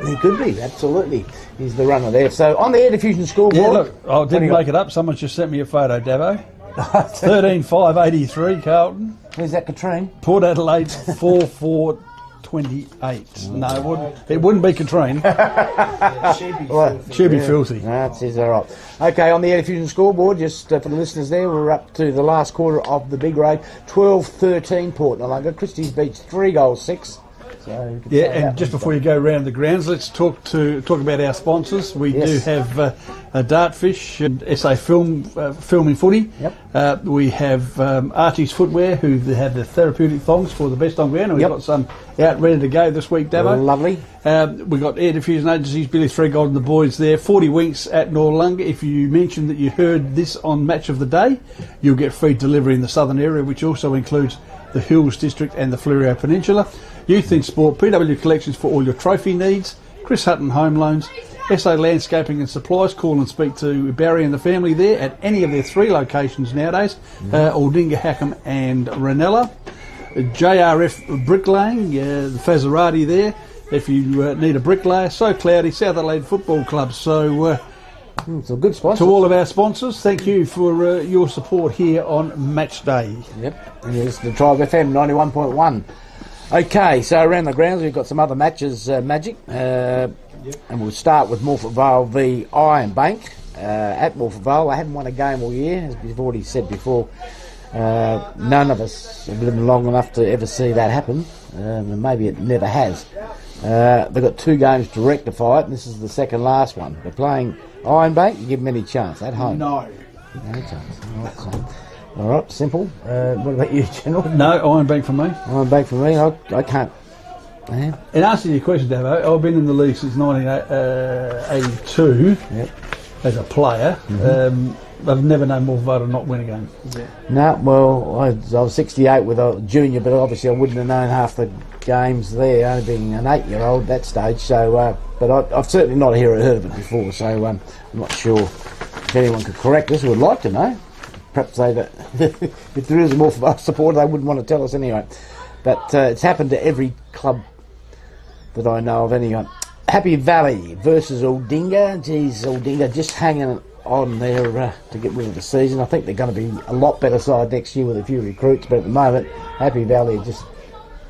He could be, absolutely. He's the runner there. So on the Air Diffusion scoreboard... Yeah, look, I didn't make it up. Someone's just sent me a photo, Davo. 13.583, Carlton. Where's that, Katrine? Port Adelaide, 4.428. No, it wouldn't be Katrine. She'd be filthy. That's all right. Okay, on the Air Diffusion scoreboard, just for the listeners there, we're up to the last quarter of the big raid. 12-13 Port Noarlunga. Christies beats 3-6. So and just before you go round the grounds, let's talk about our sponsors. We do have Dartfish and SA Filming Footy. Yep. We have Archie's Footwear, who have the therapeutic thongs for the best on ground, and we've got some out ready to go this week, Davo. Lovely. We've got Air Diffusion Agencies, Billy Threegold and the boys there. 40 winks at Noarlunga. If you mention that you heard this on Match of the Day, you'll get free delivery in the southern area, which also includes the Hills District and the Fleurieu Peninsula. Youth in Sport, PW Collections for all your trophy needs, Chris Hutton Home Loans, SA Landscaping and Supplies. Call and speak to Barry and the family there at any of their 3 locations nowadays, Aldinga, Hackham and Ranella. JRF Bricklaying, the Fazarati there, if you need a bricklayer. So Cloudy, South Adelaide Football Club. So it's a good sponsor. To all of our sponsors, thank you for your support here on Match Day. Yep, and here's the Tribe FM 91.1. Okay, so around the grounds we've got some other matches, Magic, and we'll start with Morphett Vale v Iron Bank at Morphett Vale. They haven't won a game all year, as we've already said before. None of us have lived long enough to ever see that happen, and maybe it never has. They've got 2 games to rectify it, and this is the second last one. They're playing Iron Bank. You give them any chance at home? No chance. All right, simple. What about you, General? No, Iron Bank for me. Iron Bank for me. I can't. In answer to your question, Davo, I've been in the league since 1982 as a player. I've never known Morphett Vale to not win a game. No, well, I was 68 with a junior, but obviously I wouldn't have known half the games there, only being an 8-year-old at that stage. So, but I've certainly not heard of it before, so I'm not sure if anyone could correct us. Would like to know. Perhaps if there is a Morphett Vale supporter, they wouldn't want to tell us anyway. But it's happened to every club that I know of anyway. Happy Valley versus Aldinga. Geez, Aldinga just hanging on there to get rid of the season. I think they're going to be a lot better side next year with a few recruits, but at the moment, Happy Valley are just...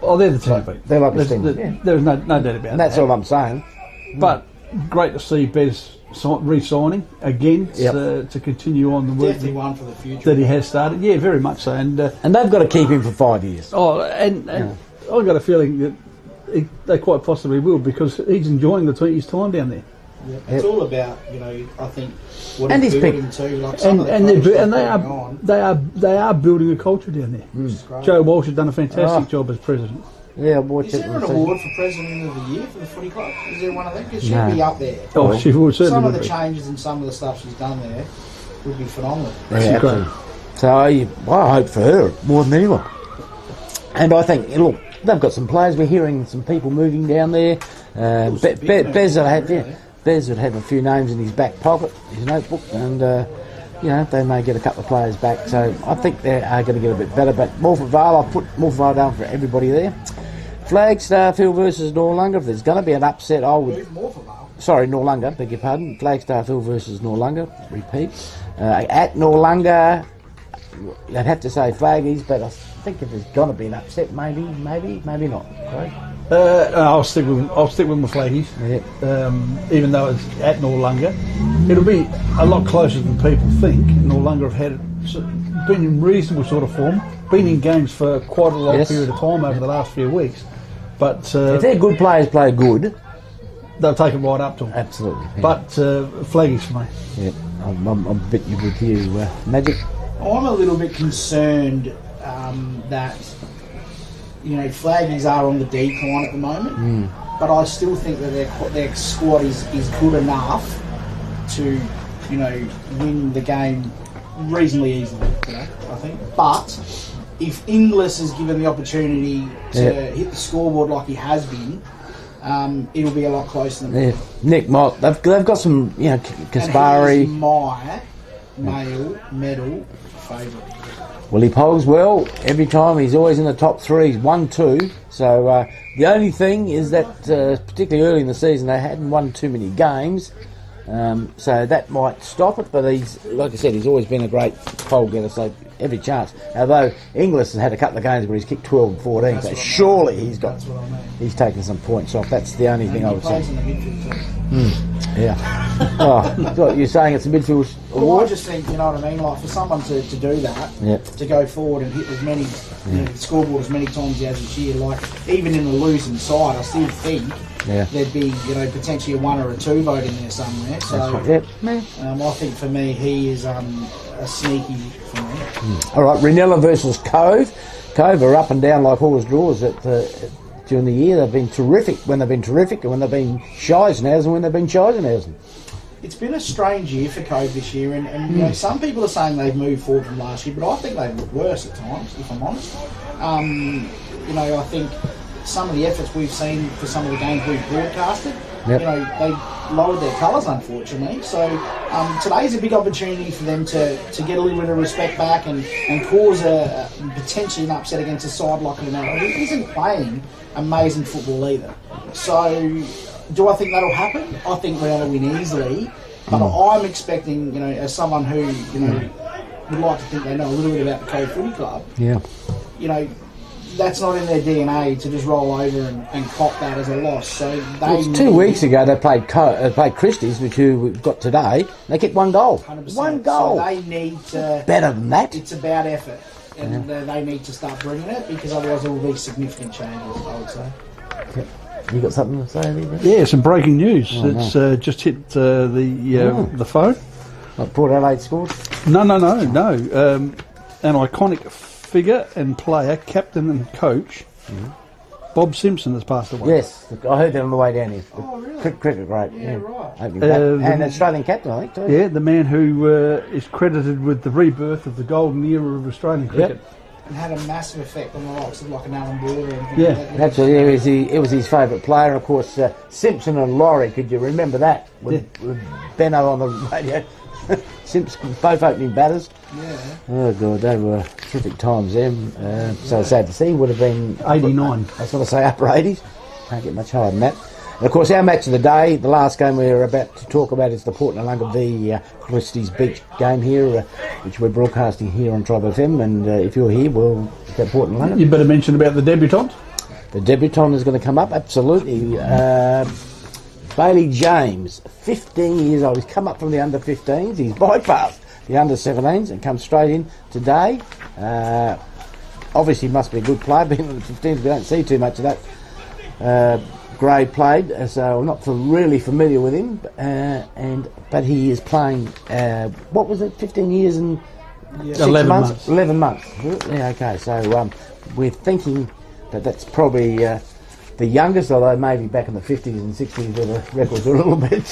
Oh, they're the team beat. They're like a team. There's no doubt about that. And that's all I'm saying. But great to see Bez re-signing again to continue on the work. Definitely one for the future that he has started. Yeah, very much so. And they've got to keep him for 5 years. Oh, and I've got a feeling that they quite possibly will, because he's enjoying his time down there. Yeah, it's all about, I think what he's building too. Like they are building a culture down there. Joe Walsh has done a fantastic job as president. Yeah, watch is there an award for President of the Year for the footy club? Is there one of them? Because she'd be up there. Oh, she would certainly. Some of the changes and some of the stuff she's done there would be phenomenal. Yeah, great. So I hope for her more than anyone. And I think, look, they've got some players. We're hearing some people moving down there. Bez would have a few names in his back pocket, his notebook, and they may get a couple of players back. So I think they are going to get a bit better. But Morphett Vale, I'll put Morphett Vale down for everybody there. Flagstaff versus Noarlunga. If there's going to be an upset, I would... Sorry, Noarlunga, beg your pardon. Flagstaff versus Noarlunga, repeat. At Noarlunga, I'd have to say Flaggies, but I think if there's going to be an upset, maybe not. Right? I'll stick with my Flaggies. Yeah. Even though it's at Noarlunga, it'll be a lot closer than people think. Noarlunga have been in reasonable sort of form, been in games for quite a long period of time over the last few weeks. But if their good players play good, they'll take it right up to them. Absolutely. Yeah. But Flaggies for me. Yeah, I'm a bit with you, Magic. I'm a little bit concerned that Flaggies are on the decline at the moment, but I still think that their squad is good enough to win the game reasonably easily. I think, but if Inglis is given the opportunity to hit the scoreboard like he has been, it'll be a lot closer than Nick Mott. They've got some, Kaspari. And he's my male medal favourite. Well, he polls well every time. He's always in the top 3. He's 1-2. So the only thing is that, particularly early in the season, they hadn't won too many games. So that might stop it. But he's, like I said, he's always been a great poll getter. So every chance. Although Inglis has had a couple of games where he's kicked 12 and 14. So surely he's got. That's what I mean. He's taken some points off. That's the only thing I He would say. plays in the midfield too. Yeah. Oh, so you're saying it's a midfield Well, award? I just think, you know what I mean, like for someone to do that, Yeah. to go forward and hit as many, you know, the scoreboard as many times as this year, like even in the losing side, I still think there'd be, you know, potentially a 1 or a 2 vote in there somewhere. So That's right. Yep. I think for me, he is a sneaky for me. All right, Ranella versus Cove. Cove are up and down like horse draws during the year. They've been terrific when they've been terrific, and when they've been Scheissenhausen when they've been Scheissenhausen. It's been a strange year for Cove this year, and you know, some people are saying they've moved forward from last year, but I think they've looked worse at times, if I'm honest. You know, I think some of the efforts we've seen for some of the games we've broadcasted, you know, they lowered their colours, unfortunately. So today's a big opportunity for them to get a little bit of respect back and cause a potentially an upset against a side like Noarlunga, who isn't playing amazing football either. So do I think that'll happen? I think we're going to win easily, but I'm expecting, you know, as someone who, you know, would like to think they know a little bit about the Cove Footy Club, you know, that's not in their DNA to just roll over and cop that as a loss. So they 2 weeks ago they played Christies, which we've got today. They kicked 1 goal. 100%. 1 goal. So they need to. Better than that. It's about effort, and they need to start bringing it, because otherwise there will be significant changes, I would say. Yep. You got something to say there, Brett? Yeah, some breaking news. It's just hit the phone. Like Port Adelaide scored? No. An iconic figure and player, captain and coach, Bob Simpson has passed away. Yes, I heard that on the way down here. Oh, really? Cricket, great. Yeah, right. Opening bat. And Australian captain, I think, too. Yeah, the man who is credited with the rebirth of the golden era of Australian cricket. And had a massive effect on the likes of like an Alan Border and things Yeah, like that. Absolutely, it was his favourite player. Of course, Simpson and Laurie, could you remember that? With Benno on the radio. Simpson, both opening batters. Yeah. Oh, God, they were terrific times then. So sad to see. Would have been 89. I was going to say upper 80s. Can't get much higher than that. And of course, our match of the day, the last game we're about to talk about, is the Port Noarlunga v Christies Beach game here, which we're broadcasting here on Tribe FM. And if you're here, we'll get Port Noarlunga. You better mention about the debutant. The debutant is going to come up, absolutely. Bailey James, 15 years old. He's come up from the under-15s. He's bypassed the under-17s and come straight in today. Obviously, must be a good player. Being in the 15s, we don't see too much of that. Gray played, so I'm not really familiar with him. But he is playing, what was it, 15 years and 6 11 months? months. 11 months. Yeah, okay. So we're thinking that that's probably the youngest, although maybe back in the 50s and 60s where the records were a little bit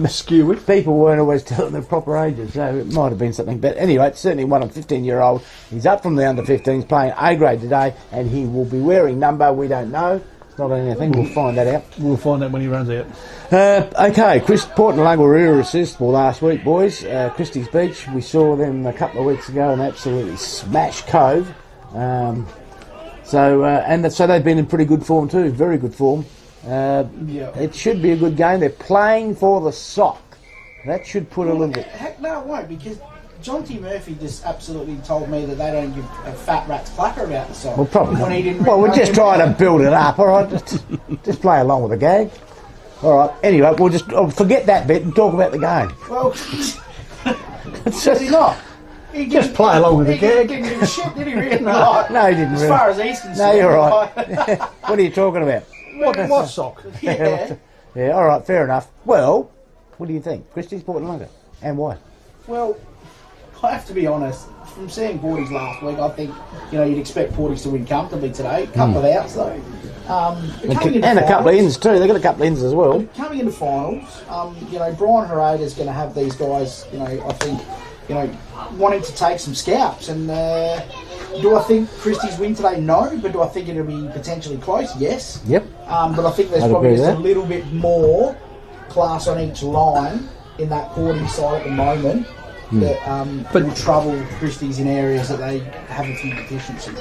Skewy. people weren't always telling the proper ages, so it might have been something. But anyway, it's certainly one of 15-year-old. He's up from the under-15s, playing A grade today, and he will be wearing number, we don't know. It's not anything, we'll find that out. We'll find out when he runs out. Okay, Port Noarlunga were irresistible last week, boys. Christies Beach, we saw them a couple of weeks ago and absolutely smashed Cove. So they've been in pretty good form too, very good form. It should be a good game. They're playing for the sock. That should put a little bit. Heck no, it won't, because John T. Murphy just absolutely told me that they don't give a fat rat's clacker about the song. Well, probably When not. he didn't Well, really we're know just him. trying to build it up, all right? Just play along with the gag. All right. Anyway, we'll just forget that bit and talk about the game. Well, It's does he not? He Just play along with the he gag. didn't give a shit, did he really? Like, No, he didn't as really. far as he's concerned. No, you're right. like, What are you talking about? What sock? yeah. Yeah, all right, fair enough. Well, what do you think? Christies, Port Noarlunga, and why? Well, I have to be honest. From seeing Porties last week, I think you'd expect Porties to win comfortably today. A couple of outs though, And a couple of ins too. They've got a couple of ins as well. Coming into finals, Brian Herrera is going to have these guys. I think, wanting to take some scalps. And do I think Christies win today? No, but do I think it'll be potentially close? Yes. Yep. But I think there's I'd probably agree with just a that. little bit more class on each line in that Porties side at the moment. that will trouble Christies in areas that they have a few deficiencies.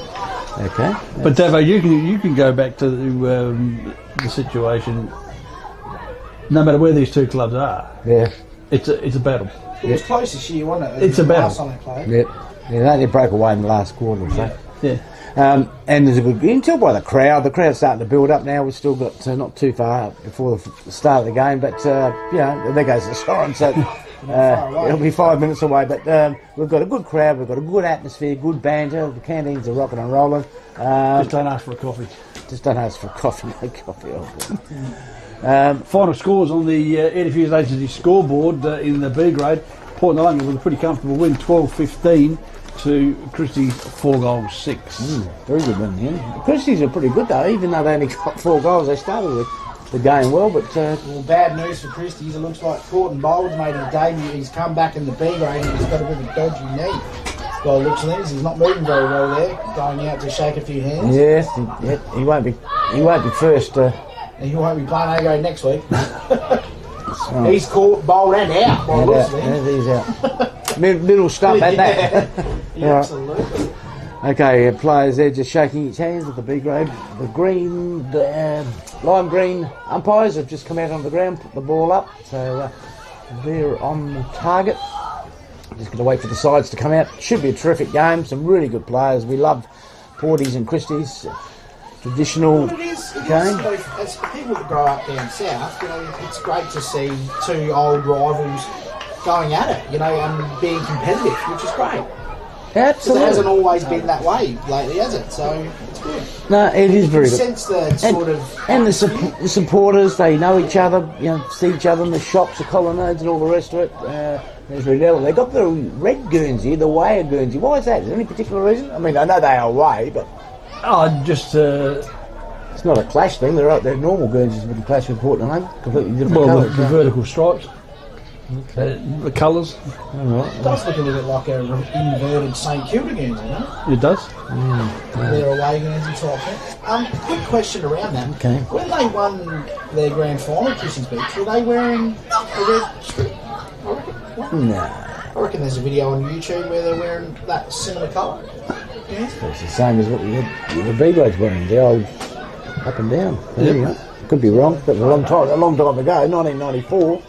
Okay. But Davo, you can go back to the situation. No matter where these two clubs are, it's a battle. It was close this year, wasn't it? It's a battle. Last time they played. Yep. Yeah, they only broke away in the last quarter, so. Yeah. And there's a good. You can tell by the crowd. The crowd's starting to build up now. We've still got not too far before the start of the game, but there goes the siren. So it'll be 5 minutes away. But we've got a good crowd. We've got a good atmosphere, good banter. The canteens are rocking and rolling. Just don't ask for a coffee. Just don't ask for coffee. No coffee. Final scores on the Edifuse Agency scoreboard in the B grade. Port Noarlunga with a pretty comfortable win, 12-15 to Christies 4-6. Very good win, yeah. The Christies are pretty good though, even though they only got 4 goals. They started the game well, but well, bad news for Christies. It looks like Courtney Bold's made his debut. He's come back in the B grade and he's got a bit of a dodgy knee. Well, looks like he's not moving very well there. Going out to shake a few hands. Yes, he won't be. He won't be first. He won't be playing A-grade next week. He's caught Bold and out. By looks of it. He's out. Middle stump and that. Yeah, absolutely. Okay, players there just shaking each hands at the B grade. The green, lime green umpires have just come out on the ground, put the ball up, so they're on the target. Just going to wait for the sides to come out. Should be a terrific game. Some really good players. We love Porties and Christies. Traditional It is, game. as people that grow up down south, it's great to see two old rivals going at it, and being competitive, which is great. Absolutely. It hasn't always been that way lately, has it? So it's good. No, it is very good. Sense the sort of and the supporters, they know each other, see each other in the shops, the colonnades and all the rest of it. There's Riddell. They got the red Guernsey, the way of Guernsey. Why is that? Is there any particular reason? I mean, I know they are away, but it's not a clash thing. They're normal Guernseys would clash with Port Noarlunga. Completely different colours. The vertical stripes, the colours. It does look a little bit like an inverted St Kilda Guernsey, no? It does. They're away Guernsey type thing. Quick question around that. Okay. When they won their grand final at Christies Beach, were they wearing a red strip? No. I reckon there's a video on YouTube where they're wearing that similar colour. Yeah. It's the same as what the B grades wearing, the old up and down. There you go. Could be wrong, but a long time ago, 1994.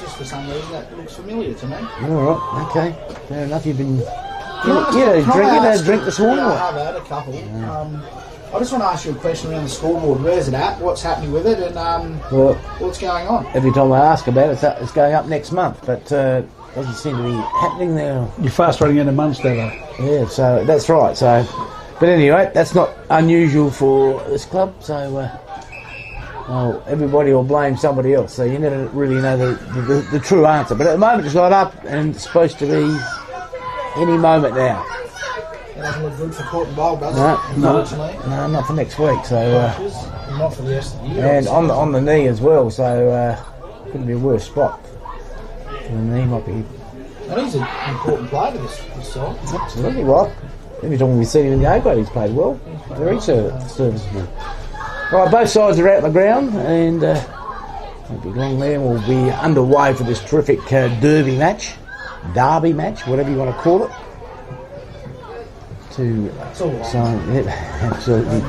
Just for some reason that looks familiar to me. Alright, okay. Fair enough, you've been... You drink this morning? Yeah, I have had a couple. I just want to ask you a question around the scoreboard. Where's it at? What's happening with it? And what's going on? Every time I ask about it, it's going up next month, but doesn't seem to be happening there. You're fast running out of months there, though. Yeah, so that's right. So, but anyway, that's not unusual for this club. So, everybody will blame somebody else. So you never really know the true answer. But at the moment, it's not up, and it's supposed to be any moment now. It doesn't look good for Court and Bowl, does it? Unfortunately. No, not for next week. So, not for the rest of the year. And on the knee as well. So, couldn't be a worse spot. The knee might be. And he's an important player to this side. Absolutely right. Every time we've seen him in the A-grade, he's played well. Very serviceable. Right, both sides are out on the ground, and won't be long there. We'll be underway for this terrific derby match, whatever you want to call it. Absolutely.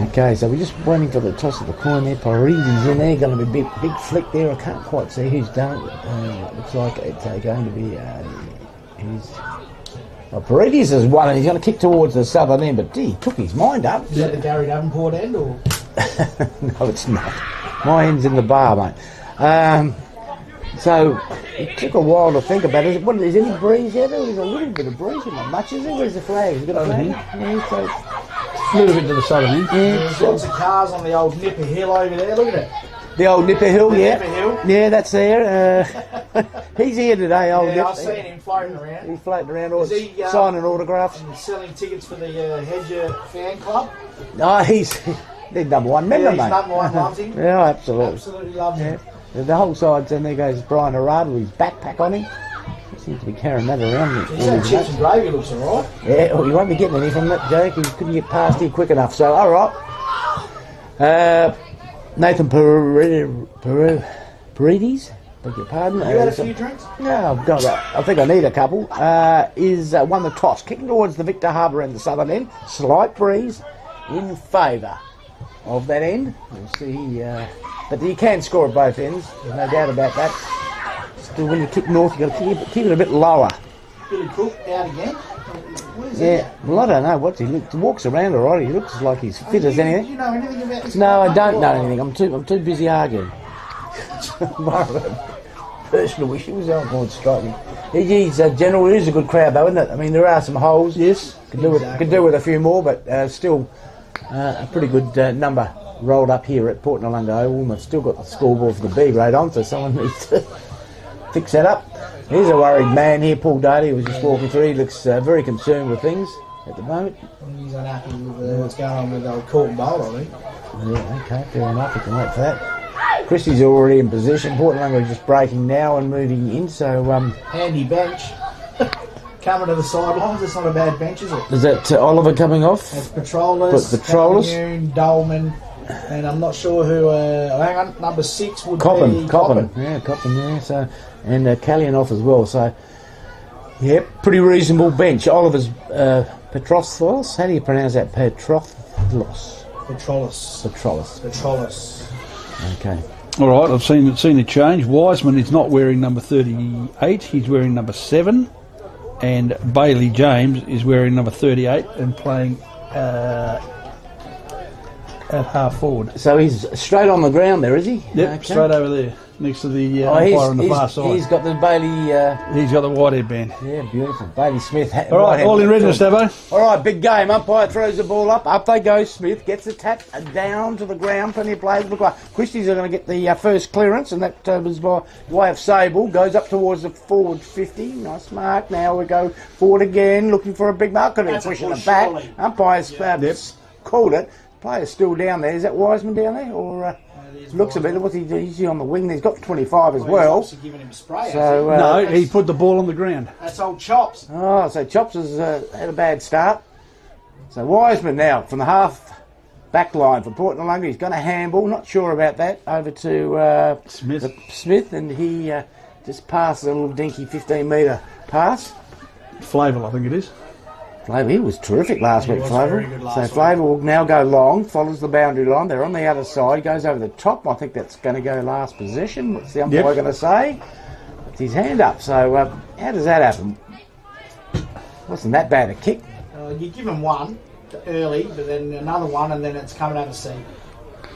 Okay, so we're just waiting for the toss of the coin there. Parides in there, going to be big flick there. I can't quite see who's done it. Looks like it's going to be Parides has won, and he's going to kick towards the southern end, but he took his mind up. Is that the Gary Davenport end, or? No, it's not. My end's in the bar, mate. So it took a while to think about it. Is any breeze out there? There's a little bit of breeze, but not much, is there? Where's the flag? Has it got a flag? Yeah, so a little bit to the southern end. There's lots of cars on the old Nipper Hill over there. Look at it. The old Nipper Hill, yeah. Nipper Hill. Yeah, that's there. He's here today, old Nipper. I've seen him floating around. He's floating around, signing autographs. And selling tickets for the Hedger fan club. Oh, he's the number one member, mate. Number one loves him. Yeah, absolutely. Absolutely loves him. The whole side's in there goes Brian Arado with his backpack on him. He seems to be carrying that around. That chips and gravy looks alright. Yeah, well, you won't be getting any from that joke. He couldn't get past here quick enough. So, alright. Nathan Parides beg your pardon. You had a few drinks? No, I've got I think I need a couple. Is won the toss, kicking towards the Victor Harbour end, the southern end. Slight breeze in favour of that end. We'll see. But you can score at both ends. There's no doubt about that. Still, when you kick north, you've got to keep it a bit lower. Billy Cook out again. What is Yeah, well, I don't know. He walks around all right. He looks like he's fit as anything. Do you know anything about this? No, I don't know anything. I'm too busy arguing. Personal issues aren't going to strike me. He's general. It is a good crowd, though, isn't it? I mean, there are some holes. Yes. Could do with a few more, but still a pretty good number rolled up here at Port Noarlunga Oval. And they've still got the scoreboard for the B grade on, so someone needs to fix that up. Here's a worried man here, Paul Daly, who was just walking through. He looks very concerned with things at the moment. He's unhappy with what's going on with old Court Bowl, I think. Yeah, okay, fair enough. We can wait for that. Christie's already in position. Port Noarlunga is just breaking now and moving in, so... handy bench. Coming to the sidelines. It's not a bad bench, is it? Is that Oliver coming off? It's Petrolis, Calhoun, Dolman, and I'm not sure who... hang on, number 6 would be... Coppin. Yeah, Coppin, yeah. So, and Callion off as well, so... Yeah, pretty reasonable bench. Oliver's Petrolos. How do you pronounce that? Petrolos. Okay. All right, I've seen a change. Wiseman is not wearing number 38. He's wearing number 7. And Bailey James is wearing number 38 and playing at half forward. So he's straight on the ground there, is he? Yep, okay. straight over there, next to the umpire on the far side. He's got the Bailey... he's got the white headband. Yeah, beautiful. Bailey Smith. All right, all in readiness, Davo. All right, big game. Umpire throws the ball up. Up they go. Smith gets the tap down to the ground. Plenty of players look like Christies are going to get the first clearance, and that was by way of Sable. Goes up towards the forward 50. Nice mark. Now we go forward again, looking for a big mark. Could have been pushing it back. Surely. Umpire's called it. Player's still down there. Is that Wiseman down there? Or looks a bit. What's he doing? He's on the wing. He's got 25 as well. He's giving him a spray. So no, he put the ball on the ground. That's old Chops. Oh, so Chops has had a bad start. So Wiseman now from the half back line for Port Noarlunga. He's going to handball. Not sure about that. Over to Smith, and he just passed a little dinky 15-metre pass. Flavel, I think it is. Flavel, he was terrific last week, Flavel. So Flavel will now go long, follows the boundary line. They're on the other side, goes over the top. I think that's going to go last possession. What's the umpire going to say? Puts his hand up. So how does that happen? Wasn't that bad a kick? You give him one early, but then another one, and then it's coming out of seat.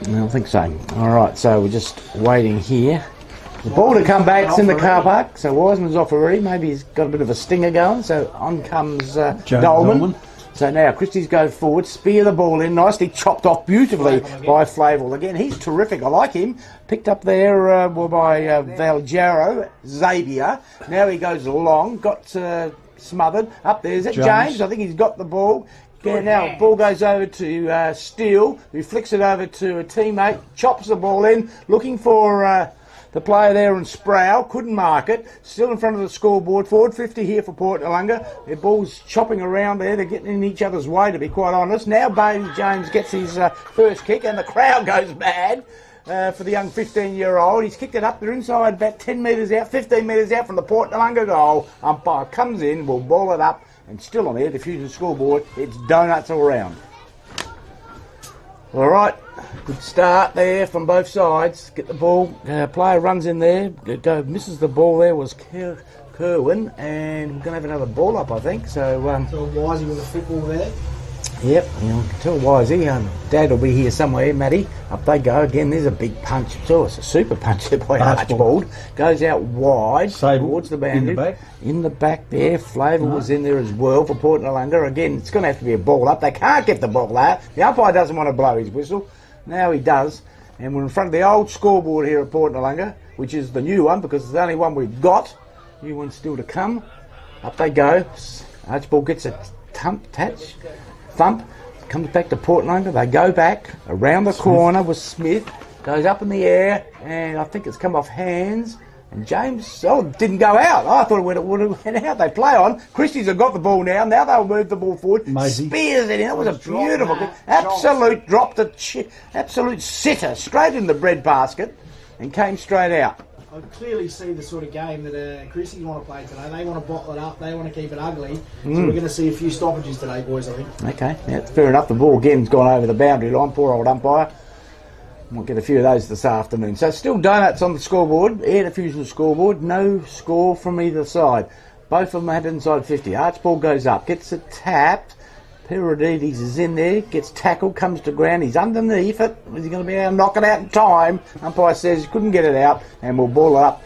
I don't think so. All right, so we're just waiting here. The ball to come back. It's in the car park. So Wiseman's off already. Maybe he's got a bit of a stinger going. So on comes Dolman. So now Christies go forward, spear the ball in, nicely chopped off beautifully by Flavel. Again, he's terrific. I like him. Picked up there by Valjaro, Xavier. Now he goes long, got smothered. Up there, is that James? I think he's got the ball. Yeah, now ball goes over to Steele, who flicks it over to a teammate, chops the ball in, looking for... the player there in Sproul couldn't mark it. Still in front of the scoreboard. Forward 50 here for Port Noarlunga. Their ball's chopping around there. They're getting in each other's way, to be quite honest. Now Bailey James gets his first kick, and the crowd goes mad for the young 15-year-old. He's kicked it up. They're inside about 10 metres out, 15 metres out from the Port Noarlunga goal. Umpire comes in, will ball it up, and still on there, the Fusion scoreboard. It's donuts all round. All right, good start there from both sides. Get the ball. Player runs in there. Misses the ball there was Kerwin, and we're going to have another ball up, I think. So Wisey with the football there. Yep, you can tell Wisey. Dad will be here somewhere, Matty. Up they go again. There's a big punch too. It's a super punch there by Archibald. Goes out wide towards the boundary. In the back there. Flavel was in there as well for Port Noarlunga. Again, it's going to have to be a ball up. They can't get the ball out. The umpire doesn't want to blow his whistle. Now he does. And we're in front of the old scoreboard here at Port Noarlunga, which is the new one because it's the only one we've got. New one's still to come. Up they go. Archibald gets a thump, comes back to Port Noarlunga. They go back around the corner with Smith. Goes up in the air, and I think it's come off hands. And James didn't go out. I thought it would have went out. They play on. Christies have got the ball now. Now they'll move the ball forward. Maisie. Spears it in. That was a beautiful kick. Absolute sitter straight in the bread basket. and came straight out. I clearly see the sort of game that Christies want to play today. They want to bottle it up. They want to keep it ugly. So we're going to see a few stoppages today, boys, I think. Okay, yeah, it's fair enough. The ball again's gone over the boundary line. Poor old umpire. We'll get a few of those this afternoon. So still donuts on the scoreboard. Air Diffusion scoreboard. No score from either side. Both of them had inside 50. Archibald goes up. Gets it tapped. Peridides is in there, gets tackled, comes to ground, he's underneath it. Is he going to be able to knock it out in time? Umpire says he couldn't get it out, and we'll ball it up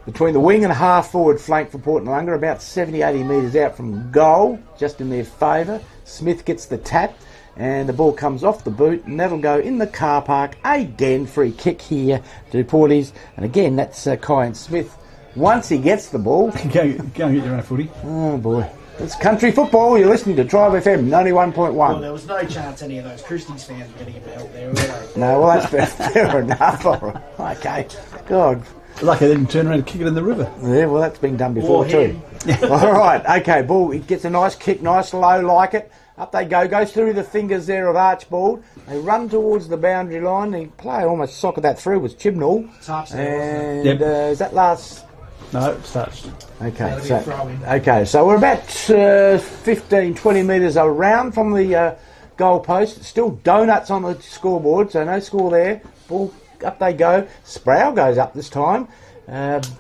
between the wing and half forward flank for Port Noarlunga, about 70-80 metres out from goal, just in their favour. Smith gets the tap, and the ball comes off the boot, and that'll go in the car park. Again, free kick here to Porties, and again, that's Kyan Smith. Once he gets the ball... Go and get your own footy. Oh, boy. It's country football. You're listening to Tribe FM 91.1. Well, there was no chance any of those Christies fans were going to get the help there, were they? No, well, that's fair enough. All right. Okay. God. Lucky they didn't turn around and kick it in the river. Yeah, well, that's been done before too. All right. Okay, ball. He gets a nice kick, nice low, like it. Up they go. Goes through the fingers there of Archibald. They run towards the boundary line. The player almost socked that through was Chibnall. Touch there, and wasn't it? is that last... No, it's touched. Okay, so we're about 15, 20 metres around from the goal post. Still donuts on the scoreboard, so no score there. Ball, up they go. Sproul goes up this time.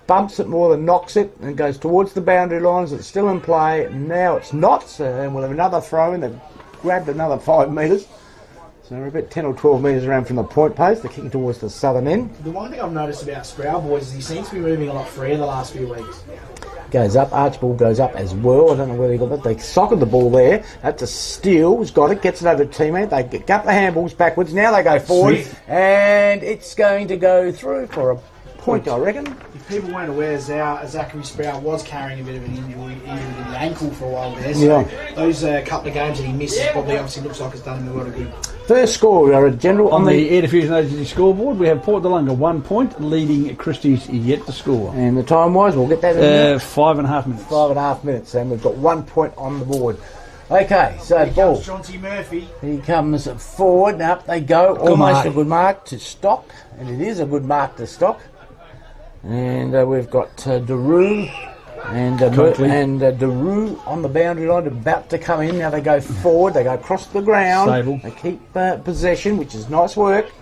Bumps it more than knocks it and goes towards the boundary lines. It's still in play. Now it's not, so we'll have another throw in. They've grabbed another 5 metres. So we're about 10 or 12 metres around from the point post. They're kicking towards the southern end. The one thing I've noticed about Sproul, boys, is he seems to be moving a lot freer the last few weeks. Goes up, Archibald goes up as well. I don't know where he got that. They socked the ball there. That's a steal. He's got it, gets it over to teammate. They get up the handballs backwards. Now they go forward. Smith. And it's going to go through for a point, I reckon. If people weren't aware, Zachary Sproul was carrying a bit of an injury in the ankle for a while there. So those couple of games that he misses probably obviously looks like it's done him a lot of good. First score, we are a general on the Air Diffusion Agency scoreboard. We have Port Noarlunga 1 point, leading Christies yet to score. And the time wise, we'll get that in 5.5 minutes. 5.5 minutes, and we've got 1 point on the board. Okay, so Here ball. comes Jonty Murphy. He comes forward, and up they go. Almost a good mark to stock, and it is a good mark to stock. And we've got Daru and Daru on the boundary line, about to come in. Now they go forward, they go across the ground. Stable. They keep possession, which is nice work.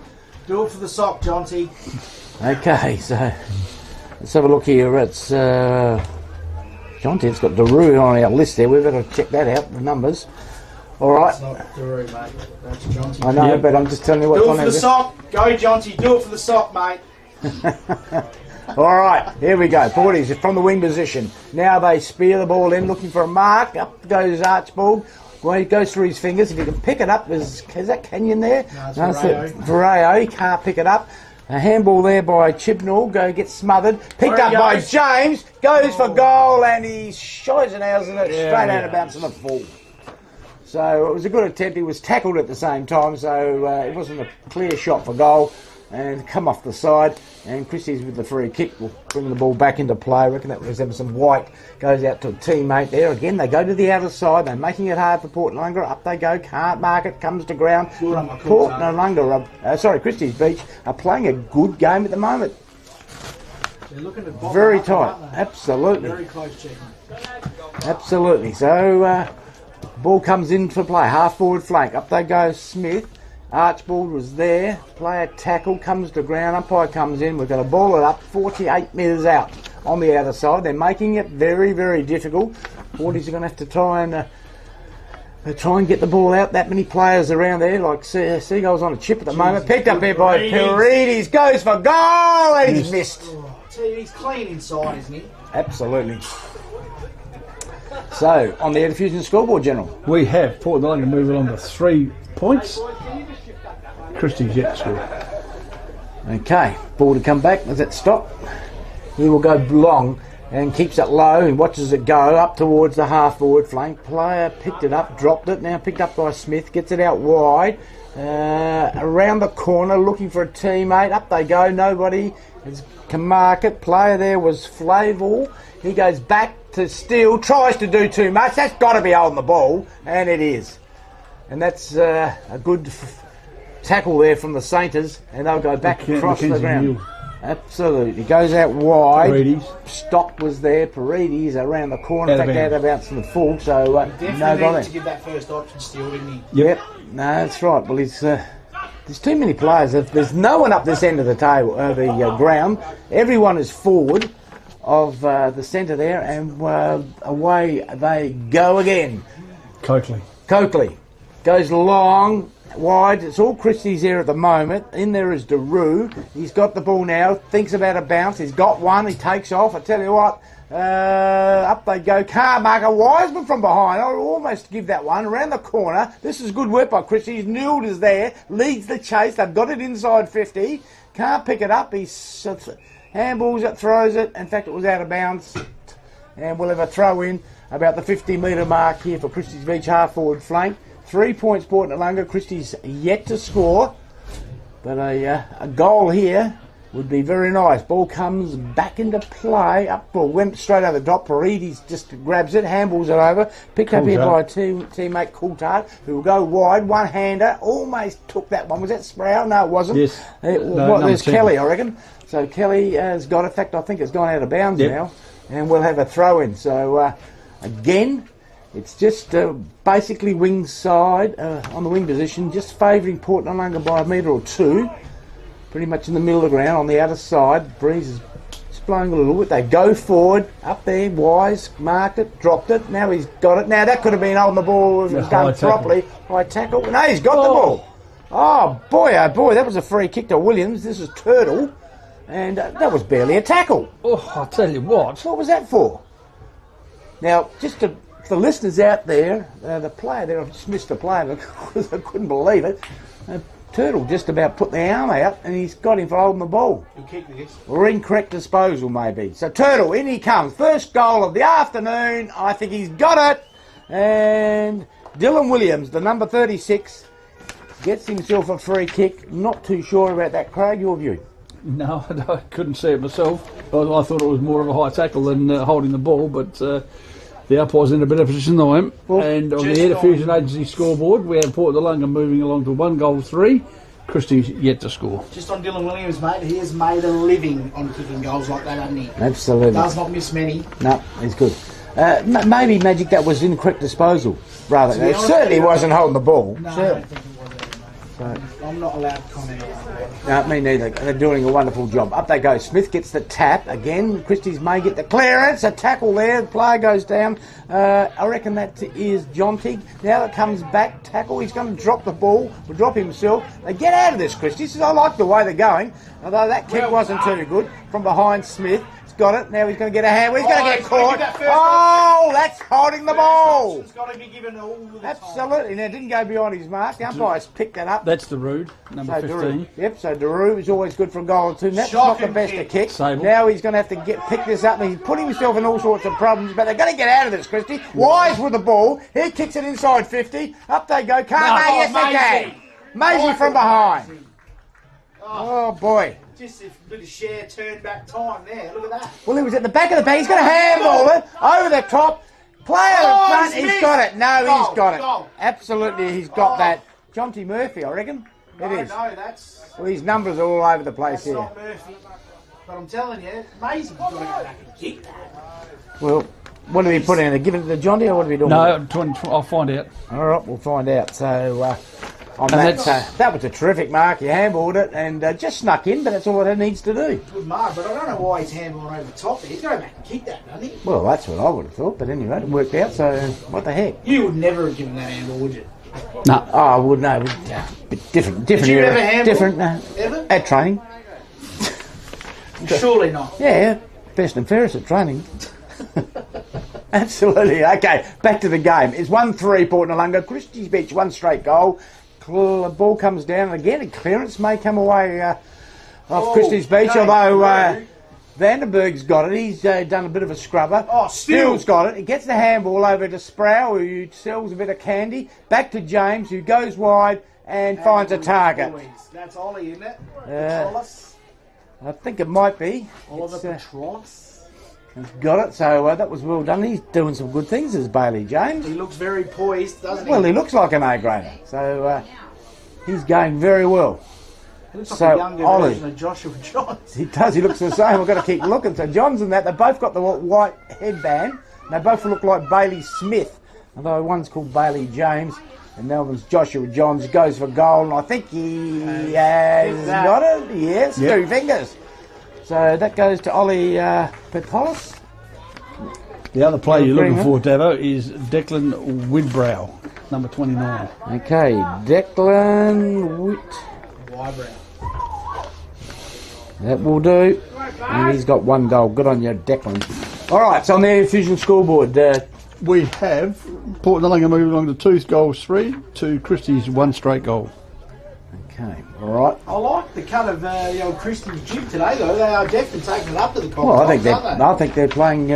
Do it for the sock, Jonty. Okay, so let's have a look here. It's Jonty, it's got Daru on our list there. We've got to check that out, the numbers. All right. That's not Daru, mate. That's Jonty. I know, but I'm just telling you what's on there. Do it for the sock. Go, Jonty. Do it for the sock, mate. All right, here we go. Porties from the wing position. Now they spear the ball in, looking for a mark. Up goes Archibald. Well, he goes through his fingers. If he can pick it up, is that Kenyon there? No, it's Vareo. He can't pick it up. A handball there by Chibnall. Gets smothered. Picked up by James. Goes for goal, and he shies it out straight out of bounds on the full. So it was a good attempt. He was tackled at the same time, so it wasn't a clear shot for goal. And come off the side, and Christies with the free kick will bring the ball back into play. I reckon that was Emerson White, goes out to a teammate there. Again, they go to the outer side, they're making it hard for Port Noarlunga. Up they go, can't mark it, comes to ground. Port Noarlunga, Christies Beach are playing a good game at the moment. They're looking at very tight, absolutely. Very close checking. Absolutely. So, ball comes in for play, half forward flank. Up they go, Smith. Archibald was there, player tackle, comes to ground, umpire comes in, we're going to ball it up 48 metres out on the outer side. They're making it very, very difficult. 40s are going to have to try and get the ball out. That many players around there, like Seagulls on a chip at the moment. Picked up here by Perides, goes for goal, and he's missed. He's clean inside, isn't he? Absolutely. So, on the Air Diffusion scoreboard, General. We have Port Noarlunga moving on to 3 points. Christies yet to score. Okay, ball to come back. Does that stop? He will go long and keeps it low and watches it go up towards the half forward flank. Player picked it up, dropped it. Now picked up by Smith. Gets it out wide. Around the corner, looking for a teammate. Up they go. Nobody can mark it. Player there was Flavel. He goes back to steal. Tries to do too much. That's got to be holding the ball, and it is. And that's a good tackle there from the Sainters, and they'll go back across the ground. Absolutely. Goes out wide. Christies. Stock was there. Paredes around the corner. Out In of fact, out of bounds to the full. So no Definitely bother. needed to give that first option still, didn't he? Yep. No, that's right. Well, there's too many players. There's no one up this end of the table, the ground. Everyone is forward of the centre there, and away they go again. Coakley goes long, wide. It's all Christies there at the moment. In there is Daru. He's got the ball now. Thinks about a bounce. He's got one. He takes off. I tell you what. Up they go. Carmarker. Wiseman from behind. I'll almost give that one. Around the corner. This is good work by Christies. Newell is there. Leads the chase. They've got it inside 50. Can't pick it up. He handballs it, throws it. In fact, it was out of bounds. And we'll have a throw in about the 50-metre mark here for Christies Beach half forward flank. 3 points Port Noarlunga. Christies yet to score. But a goal here would be very nice. Ball comes back into play. Up ball went straight over the top. Paredes just grabs it, handballs it over. Picked up here by a teammate Coulthard, who will go wide. One-hander. Almost took that one. Was that Sproul? No, it wasn't. Yes. There's Kelly, I reckon. So Kelly has got it. In fact, I think it's gone out of bounds now. And we'll have a throw-in. So, again, it's just basically wing side, on the wing position, just favouring Port Noarlunga by a metre or two. Pretty much in the middle of the ground on the other side. Breeze is blowing a little bit. They go forward, up there, Wise, marked it, dropped it. Now he's got it. Now that could have been holding the ball if it was done properly. High tackle. No, he's got the ball. Oh boy, that was a free kick to Williams. This is Turtle. And that was barely a tackle. Oh, I'll tell you what. What was that for? Now, just to the listeners out there, the player there, I've just missed the player because I couldn't believe it. Turtle just about put the arm out and he's got him for holding the ball. He'll kick this. Or incorrect disposal, maybe. So Turtle, in he comes. First goal of the afternoon. I think he's got it. And Dylan Williams, the number 36, gets himself a free kick. Not too sure about that, Craig. Your view? No, I couldn't see it myself. I thought it was more of a high tackle than holding the ball, but the umpire's in a better position than I am. Well, and on the Air Diffusion Agency scoreboard, we have Port Noarlunga moving along to 1-3. Christie's yet to score. Just on Dylan Williams, mate, he has made a living on kicking goals like that, hasn't he? Absolutely. Does not miss many. No, he's good. Maybe Magic, that was incorrect disposal. Rather, it certainly wasn't holding the ball. No, Certainly. I don't think it was. I'm not allowed to comment on that. No, me neither. They're doing a wonderful job. Up they go. Smith gets the tap again. Christies may get the clearance. A tackle there. The player goes down. I reckon that is Jontig. Now it comes back. Tackle. He's going to drop the ball. Will drop himself. They get out of this, Christies. I like the way they're going. Although that kick wasn't too good. From behind Smith. Got it. Now he's going to get a hand. He's going to get caught. That's holding the ball. It's got to be given all the Absolutely. Now it didn't go beyond his mark. The umpires picked that up. That's Daru, number 15. Yep. So Daru is always good for a goal or two. That's not the best to kick. Sable. Now he's going to have to pick this up, and he's putting himself in all sorts of problems. But they're going to get out of this, Christie. Wise with the ball. He kicks it inside 50. Up they go. Yes, they can. Maisie from behind. Oh boy. Just a bit of sheer turn back time there. Look at that. Well, he was at the back of the pack. He's going to handball it over the top. Player in front. He's got it. No, he's got it. Absolutely, he's got that. Jonty Murphy, I reckon. It is. No, that's. Well, these numbers are all over the place here. Not Murphy. But I'm telling you, Maisie's got to go back and kick that. Well, what are we putting in? Give it to Jonty, or what are we doing? No, I'll find out. All right, we'll find out. So. That was a terrific mark. He handballed it and just snuck in, but that's all it needs to do. Good mark, but I don't know why he's handballing over the top there. He's going back and kick that, doesn't he? Well, that's what I would have thought, but anyway, it worked out, so what the heck? You would never have given that handball, would you? No. Oh, I would know. Different Did you era. ever handball? Different. Ever? At training. Surely not. Yeah, best and fairest at training. Absolutely. Okay, back to the game. It's 1-3 Port Noarlunga. Christies Beach, one straight goal. The ball comes down, and again a clearance may come away off Christies Beach, although Vandenberg's got it. He's done a bit of a scrubber. Steele's got it. He gets the handball over to Sproul, who sells a bit of candy. Back to James, who goes wide and finds a target. That's Ollie, isn't it? I think it might be. Oliver Petrolis. He's got it, so that was well done. He's doing some good things as Bailey James. He looks very poised, doesn't he? Well, he looks like an A-grader, so he's going very well. He looks like So, a younger Ollie. version of Joshua Johns. He does, he looks the same. We've got to keep looking. So Johns and that, they both got the white headband. They both look like Bailey Smith, although one's called Bailey James, and Melbourne's Joshua Johns goes for goal, and I think he has got it. Yes, Yep. 2 fingers. So that goes to Ollie Pepolis. The other player you're looking Greenwood. for, Davo, is Declan Widbrow, number 29. Okay, Declan Witt. Eyebrow. That will do. And he's got 1 goal. Good on you, Declan. All right, so on the Fusion scoreboard, We have Port Noarlunga moving along to 2 goals 3, to Christies 1 straight goal. okay, all right. I like the cut of the old Christies jib today, though. They are definitely taking it up to the Well, I think Cocktails, aren't they? I think they're playing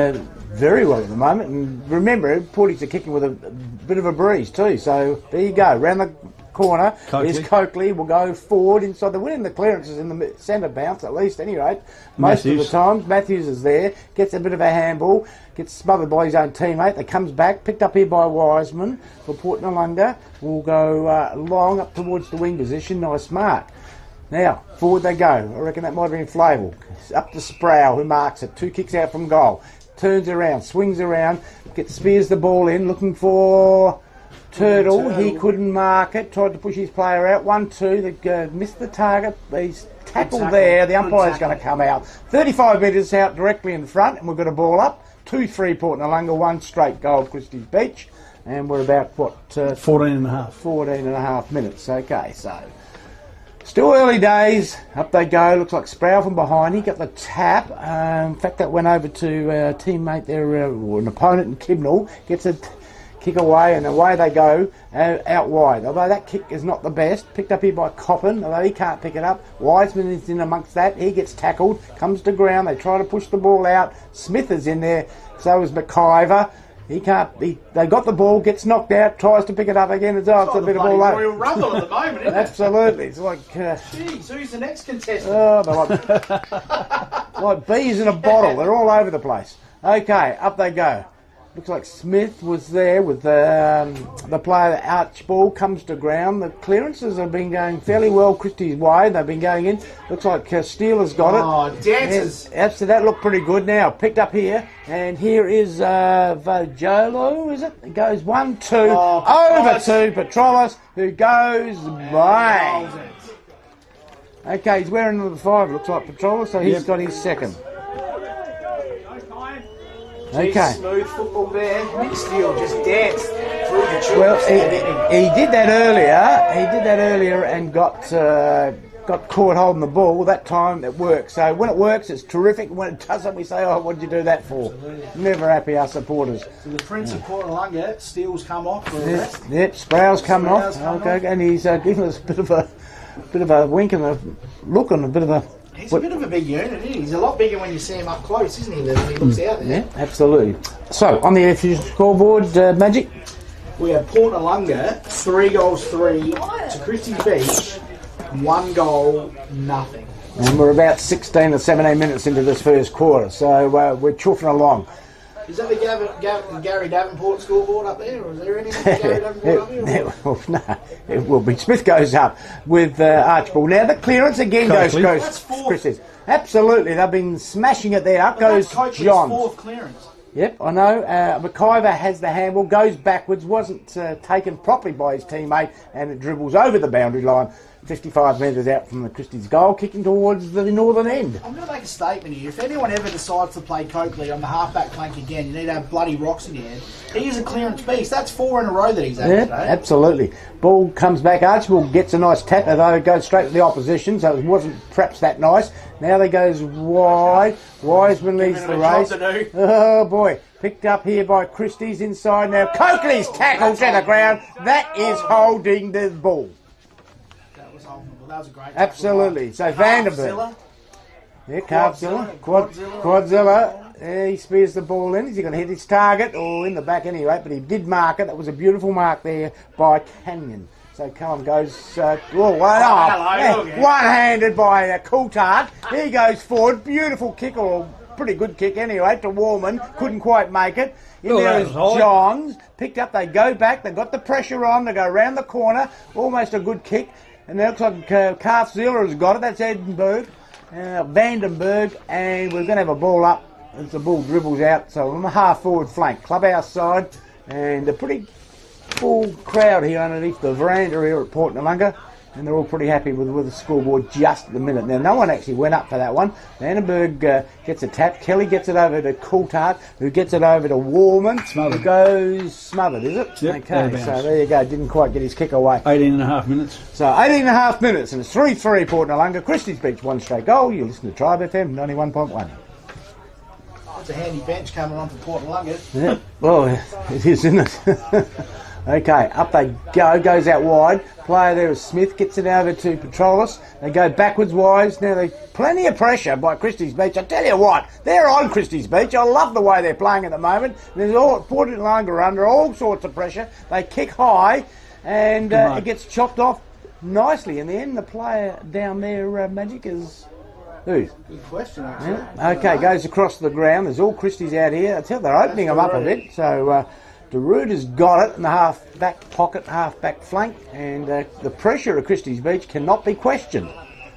very well at the moment. And remember, Porties are kicking with a bit of a breeze too. So there you go. Round the corner is Coakley. Will go forward inside. They're winning the clearances in the centre bounce at least. At any rate, most of the times Matthews is there. Gets a bit of a handball. Gets smothered by his own teammate. They comes back. Picked up here by Wiseman for Port Noarlunga. Will go long up towards the wing position. Nice mark. Now, forward they go. I reckon that might have been Flavel. Up to Sproul, who marks it. 2 kicks out from goal. Turns around, swings around, spears the ball in, looking for Turtle. He couldn't mark it. Tried to push his player out. 1-2. They missed the target. He's tackled there. The umpire's going to come out. 35 metres out directly in front, and we've got a ball up. 2-3 Port Noarlunga, 1 straight goal Christies Beach. And we're about, 14 and a half. 14 and a half minutes. Okay, so still early days. Up they go. Looks like Sproul from behind. He got the tap. In fact, that went over to a teammate there, or an opponent in Kibnall. Gets a kick away, and away they go out wide. Although that kick is not the best. Picked up here by Coppin, although he can't pick it up. Wiseman is in amongst that. He gets tackled. Comes to ground. They try to push the ball out. Smith is in there. So is McIver. He can't. They got the ball, gets knocked out, tries to pick it up again. It's a bit of all over. Royal Rumble at the moment, isn't it? Absolutely, it's like. Jeez, who's the next contestant? Oh, they're like bees in a bottle. They're all over the place. Okay, up they go. Looks like Smith was there with the player. Archibald comes to ground. The clearances have been going fairly well Christie's way. They've been going in. Looks like Steele has got it. Oh, dances. So that looked pretty good now. Picked up here. And here is Vojolo, is it? It goes 1-2 over to Petrolis, who goes bang. Okay, he's wearing number 5, looks like Petrolis, so he's got his second. Okay. Smooth football there. Nick Steele just danced through the children. Well, he did that earlier. He did that earlier and got caught holding the ball. That time it works. So when it works, it's terrific. When it doesn't, we say, "Oh, what did you do that for?" Absolutely. Never happy, our supporters. So the Prince of Port Noarlunga, Steele's come off for a rest. Yep, Sproul's coming off. Sproul's coming Okay, and he's giving us a bit of a wink and a look and a bit of a. He's a bit of a big unit, isn't he? He's a lot bigger when you see him up close, isn't he, than when he looks out there? Yeah, absolutely. So, on the Fusion scoreboard, Magic? We have Port Noarlunga, 3 goals 3 to Christies Beach, 1 goal, nothing. And we're about 16 or 17 minutes into this first quarter, so we're chuffing along. Is that the Gary Davenport scoreboard up there, or is there anything for Gary Davenport up here? Well, no, it will be. Smith goes up with Archibald. Now the clearance again goes That's 4th. Christies. Absolutely, they've been smashing it there. Up Well, goes that's Coakley's John. 4th clearance. Yep, I know. McIver has the handball, goes backwards, wasn't taken properly by his teammate, and it dribbles over the boundary line, 55 metres out from the Christies goal, kicking towards the northern end. I'm going to make a statement here. If anyone ever decides to play Coakley on the half-back flank again, you need to have bloody rocks in your hand. He is a clearance beast. That's 4 in a row that he's had today. Absolutely. Ball comes back. Archibald gets a nice tap, although it goes straight to the opposition, so it wasn't perhaps that nice. Now he goes wide. Wiseman leads the race. Oh boy. Picked up here by Christies inside now. Coakley's tackle to the ground. That is holding the ball. That was holdable. That was a great tackle. Absolutely. So Vanderbilt. Yeah, Carpzilla. Quadzilla. He spears the ball in. Is he going to hit his target? Or in the back anyway, but he did mark it. That was a beautiful mark there by Canyon. So Callum goes one-handed by Coulthard. He goes forward. Beautiful kick, or pretty good kick anyway, to Warman. Couldn't quite make it. In there is Johns. Picked up. They go back. They got the pressure on. They go round the corner. Almost a good kick. and it looks like Calfzilla has got it. That's Edinburgh, Vandenberg, and we're going to have a ball up as the ball dribbles out. So on the half forward flank, clubhouse side, and a pretty full crowd here underneath the veranda here at Port Noarlunga. And they're all pretty happy with the scoreboard just at the minute. Now, no one actually went up for that one. Vandenberg gets a tap. Kelly gets it over to Coulthard, who gets it over to Warman. Smothered. Who goes smothered, is it? Yep, okay, so there you go. Didn't quite get his kick away. 18.5 minutes. So 18.5 minutes, and it's 3-3 Port Noarlunga. Christies Beach, one straight goal. You listen to Tribe FM 91.1. It's a handy bench coming on for Port Noarlunga. Yeah, well, it is, isn't it? Okay, up they go, goes out wide. Player there is Smith, gets it over to Petrolis. They go backwards wise. Now there's plenty of pressure by Christies Beach. I tell you what, they're on Christies Beach. I love the way they're playing at the moment. There's all Port Noarlunga under all sorts of pressure. They kick high, and it gets chopped off nicely. In the end, the player down there, Magic, is who? Good question, actually. Yeah. Okay, goes across the ground. There's all Christies out here. I tell you, they're opening them up a bit. So DeRude has got it in the half back pocket, half back flank, and the pressure of Christies Beach cannot be questioned.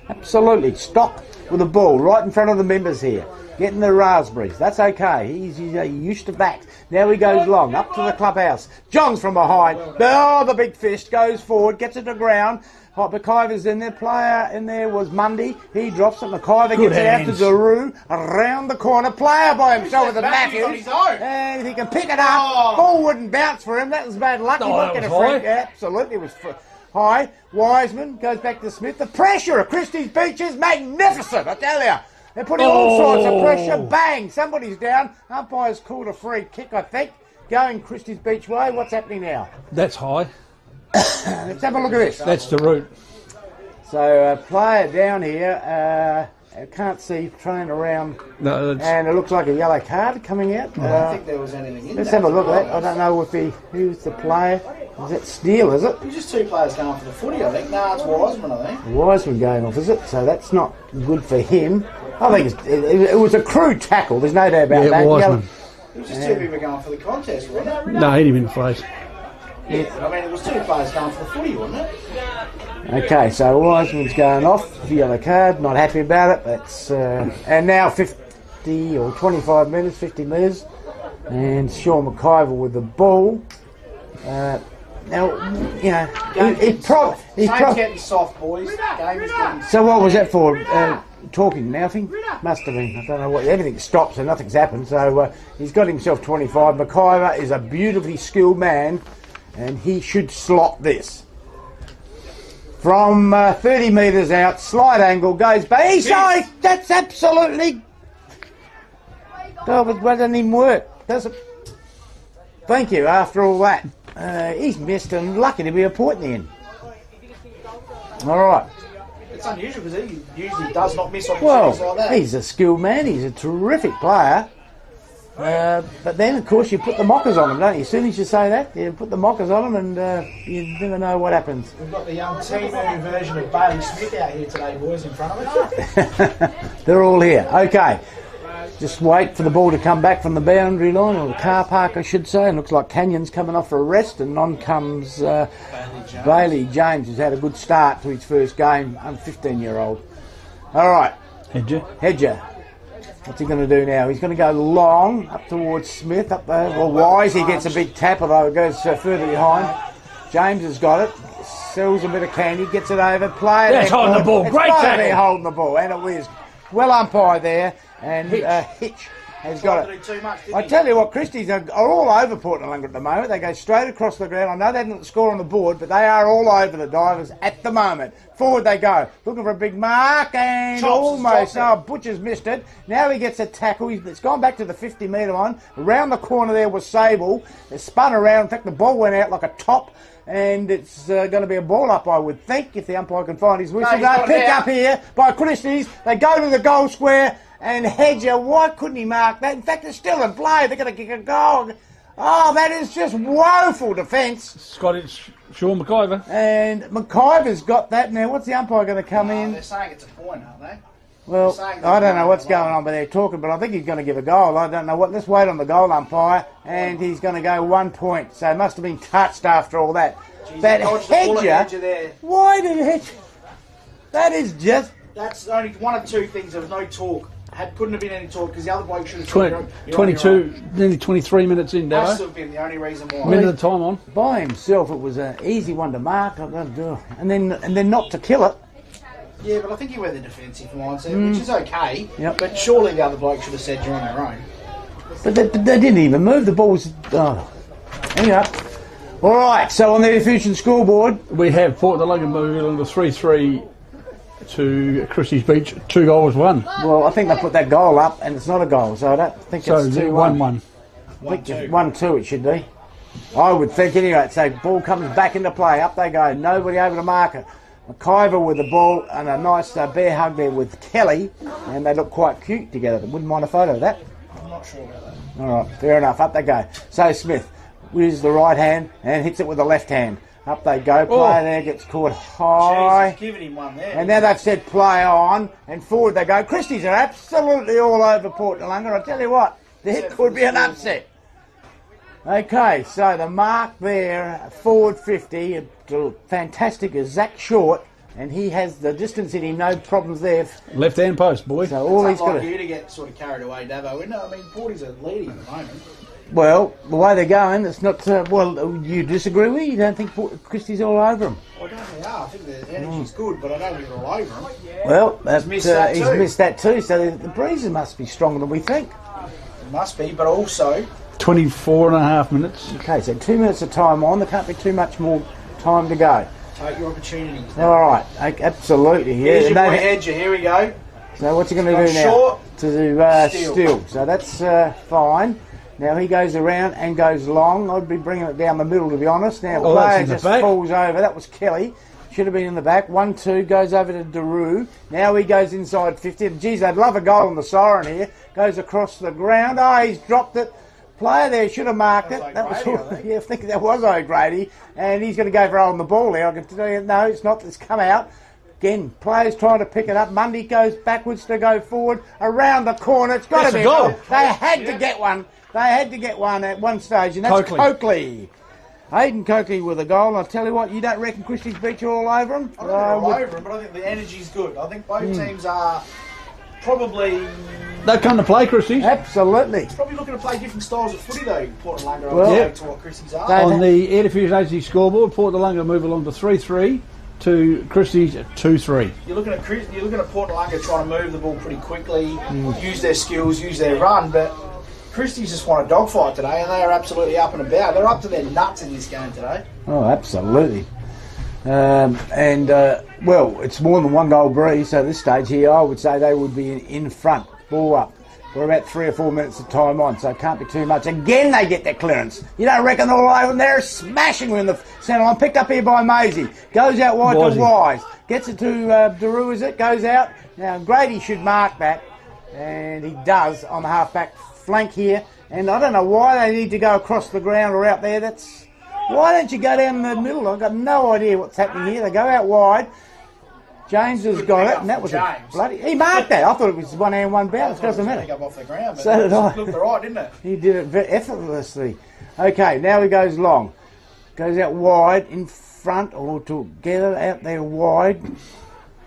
Absolutely. Stop with the ball right in front of the members here. Getting the raspberries. That's okay. He's used to that. Now he goes long, up to the clubhouse. Johns from behind. Oh, the big fist goes forward, gets it to ground. McIver's in there. Player in there was Mundy. He drops it. McIver gets it out to Daru. Around the corner. Player by himself with the Matthews. And if he can pick it up, ball wouldn't bounce for him. That was bad luck. He won't get a free. Absolutely, it was high. Wiseman goes back to Smith. The pressure of Christies Beach is magnificent, I tell you. They're putting all sorts of pressure. Bang! Somebody's down. Umpire's called a free kick, I think. Going Christies Beach way. What's happening now? That's high. Let's have a look at this. That's the route. So, player down here, I can't see, trying around, and it looks like a yellow card coming out. I don't think there was anything in Let's that, have a look at that. I don't know who's the player. Is it Steele, is it? There's just two players going for the footy, I think. No, it's Wiseman, I think. Wiseman going off, is it? So that's not good for him. I think it was a crude tackle, there's no doubt about that. Wiseman. It was just two people going for the contest, wasn't it? No, hit him in the face. Yeah, I mean, it was two players going for the footy, wasn't it? Okay, so Wiseman's going off, yellow card, not happy about it. That's and now 50 or 25 metres, 50 metres, and Sean McIver with the ball. Now, you know, he's getting soft, boys. Game is getting So what was that for? Talking, nothing? Must have been. I don't know what. Everything stops and nothing's happened. So he's got himself 25. McIver is a beautifully skilled man, and he should slot this. From 30 metres out, slight angle, goes back. That's absolutely... Oh, it doesn't even work, does it? Thank you, after all that. He's missed and lucky to be a point in the end. All right. It's unusual because he usually does not miss Well, opportunities like that. he's a skilled man. He's a terrific player. But then, of course, you put the mockers on him, don't you? As soon as you say that, you put the mockers on him and you never know what happens. We've got the young T-Moon version of Bailey Smith out here today, boys, in front of us. They're all here. Okay. Just wait for the ball to come back from the boundary line, or the car park, I should say. And looks like Canyon's coming off for a rest, and on comes Bailey James, who's had a good start to his first game. I'm a 15-year-old. All right. Hedger. What's he going to do now? He's going to go long, up towards Smith, up there. Well, Wise, he gets a big tap, although it goes further behind. James has got it. Sells a bit of candy, gets it over. Player. That's holding the ball. Great tackle. It's holding the ball, and it was well umpired there. And Hitch has got it. I tell you what, Christies are all over Port Noarlunga at the moment. They go straight across the ground. I know they didn't score on the board, but they are all over the Divers at the moment. Forward they go, looking for a big mark, and Butcher's missed it. Now he gets a tackle. It's gone back to the 50-metre line. Around the corner there was Sable. It spun around. In fact, the ball went out like a top. And it's going to be a ball up, I would think, if the umpire can find his whistle. They pick up here by Christies. They go to the goal square, and Hedger, why couldn't he mark that? In fact, it's still in play. They're going to kick a goal. Oh, that is just woeful defence. Sean McIver. And McIver's got that. Now, what's the umpire going to come in? They're saying it's a point, aren't they? Well, saying I don't know that- what's going on, but they're talking, but I think he's going to give a goal. I don't know what. Let's wait on the goal umpire, and he's going to go 1 point. So it must have been touched after all that. Jeez, That he dodged the bullet Hedger, there. why did Hedger? That is just... That's only one of two things. There was no talk. Couldn't have been any talk because the other bloke should have 22, nearly 23 minutes in, Has Davo. to have been the only reason why. Minute of time on. By himself, it was an easy one to mark, and then not to kill it. Yeah, but I think he went the defensive mindset, which is okay. Yep. But surely the other bloke should have said you're on your own. But they didn't even move. The ball was... Oh. Anyway. All right, so on the Fusion scoreboard... We have Port Noarlunga moving along to 3-3 to Christies Beach, 2 goals, 1. Well, I think they put that goal up, and it's not a goal, so I don't think So it's 2-1. 1-1. I think it's 1-2 it should be. I would think anyway. So ball comes back into play. Up they go. Nobody able to mark it. McIver with the ball and a nice bear hug there with Kelly, and they look quite cute together. Wouldn't mind a photo of that. I'm not sure about that. All right, fair enough. Up they go. So Smith uses the right hand and hits it with the left hand. Up they go. Player there gets caught high. Jeez, he's giving him one there. And now they've said play on, and forward they go. Christies are absolutely all over Port Noarlunga. I tell you what, there could be an upset. Okay, so the mark there, forward 50, fantastic is Zach Short, and he has the distance in him, no problems there. Left hand post, boy. So all he's It's got like to... you to get sort of carried away, Davo. Isn't it? I mean, Porties are leading at the moment. Well, the way they're going, it's not... well, you disagree with? You don't think Christie's all over them? I don't think they are. I think the energy's good, but I don't think they're all over them. Well, missed that he's too. missed that too, so the breezes must be stronger than we think. It must be, but also 24 and a half minutes. Okay, so 2 minutes of time on. There can't be too much more time to go. take your opportunities. All right, absolutely. Yeah. Here's your No, boy Hedger. Here we go. so what's he going to Go do now? short, To do steal. steal. So that's fine. Now he goes around and goes long. I'd be bringing it down the middle, to be honest. Now Oh, that's player in the just back. falls over. That was Kelly. Should have been in the back. 1-2 goes over to Daru. Now he goes inside 50. Geez, I'd love a goal on the siren here. Goes across the ground. Oh, he's dropped it. Player there should have marked it. That was O'Grady, I think. yeah, I think that was O'Grady, and he's going to go for on the ball now. I can tell you, no, it's not. It's come out. Again, players trying to pick it up. Mundy goes backwards to go forward. Around the corner. It's got That's to a be goal. They had to get one. They had to get one at one stage, and that's Coakley. Hayden Coakley with a goal. I'll tell you what, you don't reckon Christies Beach are all over him? I don't think they're all over him, but I think the energy's good. I think both teams are probably They'll come to play, Christies. Absolutely. looking to play different styles of footy though. Port Noarlunga Well, are yeah. to what Christies are. They- On the Air Diffusion Agency scoreboard, Port Noarlunga move along to 3-3 to Christies 2-3. You're looking at Port Noarlunga trying to move the ball pretty quickly, use their skills, use their run, but Christies just won a dogfight today, and they are absolutely up and about. They're up to their nuts in this game today. Oh, absolutely. Well, it's more than one goal breeze, so at this stage here, I would say they would be in front, ball up. We're about 3 or 4 minutes of time on, so it can't be too much. Again, they get their clearance. You don't reckon they're all over them? They're smashing them in the centre line. Picked up here by Maisie. Goes out wide to Wise. Gets it to Daru, is it? Goes out. Now, Grady should mark that, and he does on the half-back flank here. And I don't know why they need to go across the ground or out there. Why don't you go down the middle? I've got no idea what's happening here. They go out wide. James has got it, and that was a James. bloody... He marked that. I thought it was one hand, one bounce. Doesn't Pick matter. up off the ground, but So did I. it looked alright, didn't it? He did it very effortlessly. Okay, now he goes long. Goes out wide, in front, or together, out there wide,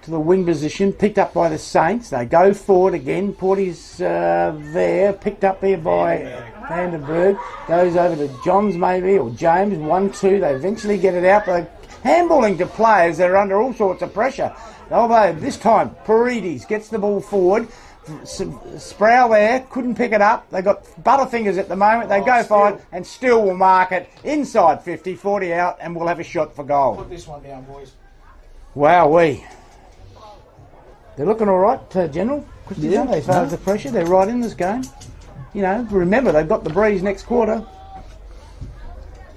to the wing position, picked up by the Saints. They go forward again. Porty's there, picked up there by Vandenberg. Goes over to Johns maybe, or James, 1-2. They eventually get it out. They're handballing to players that are under all sorts of pressure. Although this time, Paredes gets the ball forward. Sproul there, couldn't pick it up. They got butterfingers at the moment. They go forward and still will mark it inside 50, 40 out, and we'll have a shot for goal. Put this one down, boys. Wowee. They're looking all right, General. Christies, aren't they, as far as the pressure? They're right in this game. You know, remember, they've got the breeze next quarter.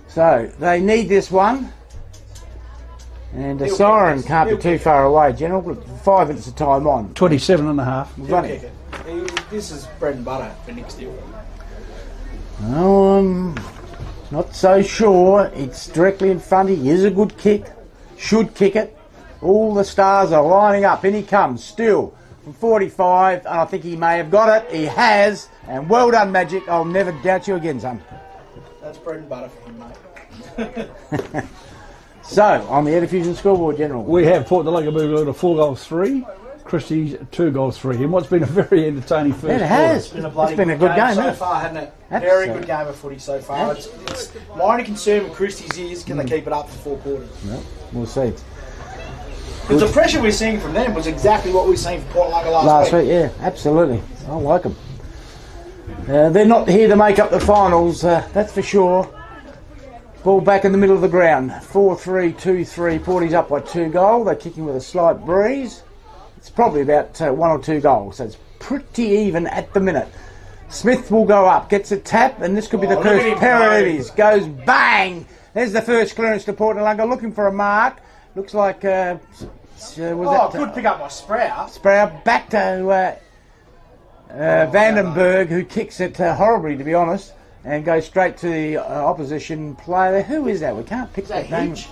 So, they need this one. And the siren can't be too far away, General. 5 minutes of time on. 27 and a half. We've He'll got kick it. it. This is bread and butter for Nick Steele. Oh, I'm not so sure. It's directly in front. He is a good kick. Should kick it. All the stars are lining up. In he comes. Still from 45, and I think he may have got it. He has, and well done, Magic. I'll never doubt you again, son. That's bread and butter for him, mate. So, on the Edfusion scoreboard, General. We have Port Noarlunga moving to 4 goals 3. Christies 2 goals 3 in what's been a very entertaining first It has. quarter. It's been a good game, so hasn't it? far, hasn't it? That's Very good game of footy so far. That's- It's my only concern with Christies is can they keep it up for 4 quarters? No, we'll see. Because the pressure we're seeing from them was exactly what we seen from Port Noarlunga Last week, yeah, absolutely. I like them. They're not here to make up the finals, that's for sure. Ball back in the middle of the ground. 4-3, 2-3. Porty's up by 2 goals. They're kicking with a slight breeze. It's probably about 1 or 2 goals, so it's pretty even at the minute. Smith will go up, gets a tap, and this could be the first. Paradies goes bang. There's the first clearance to Port Noarlunga, looking for a mark. Looks like good pick up by Sprout. Sprout back to Vandenberg, who kicks it horribly, to be honest, and goes straight to the opposition player. Who is that? We can't pick that name. Hinch?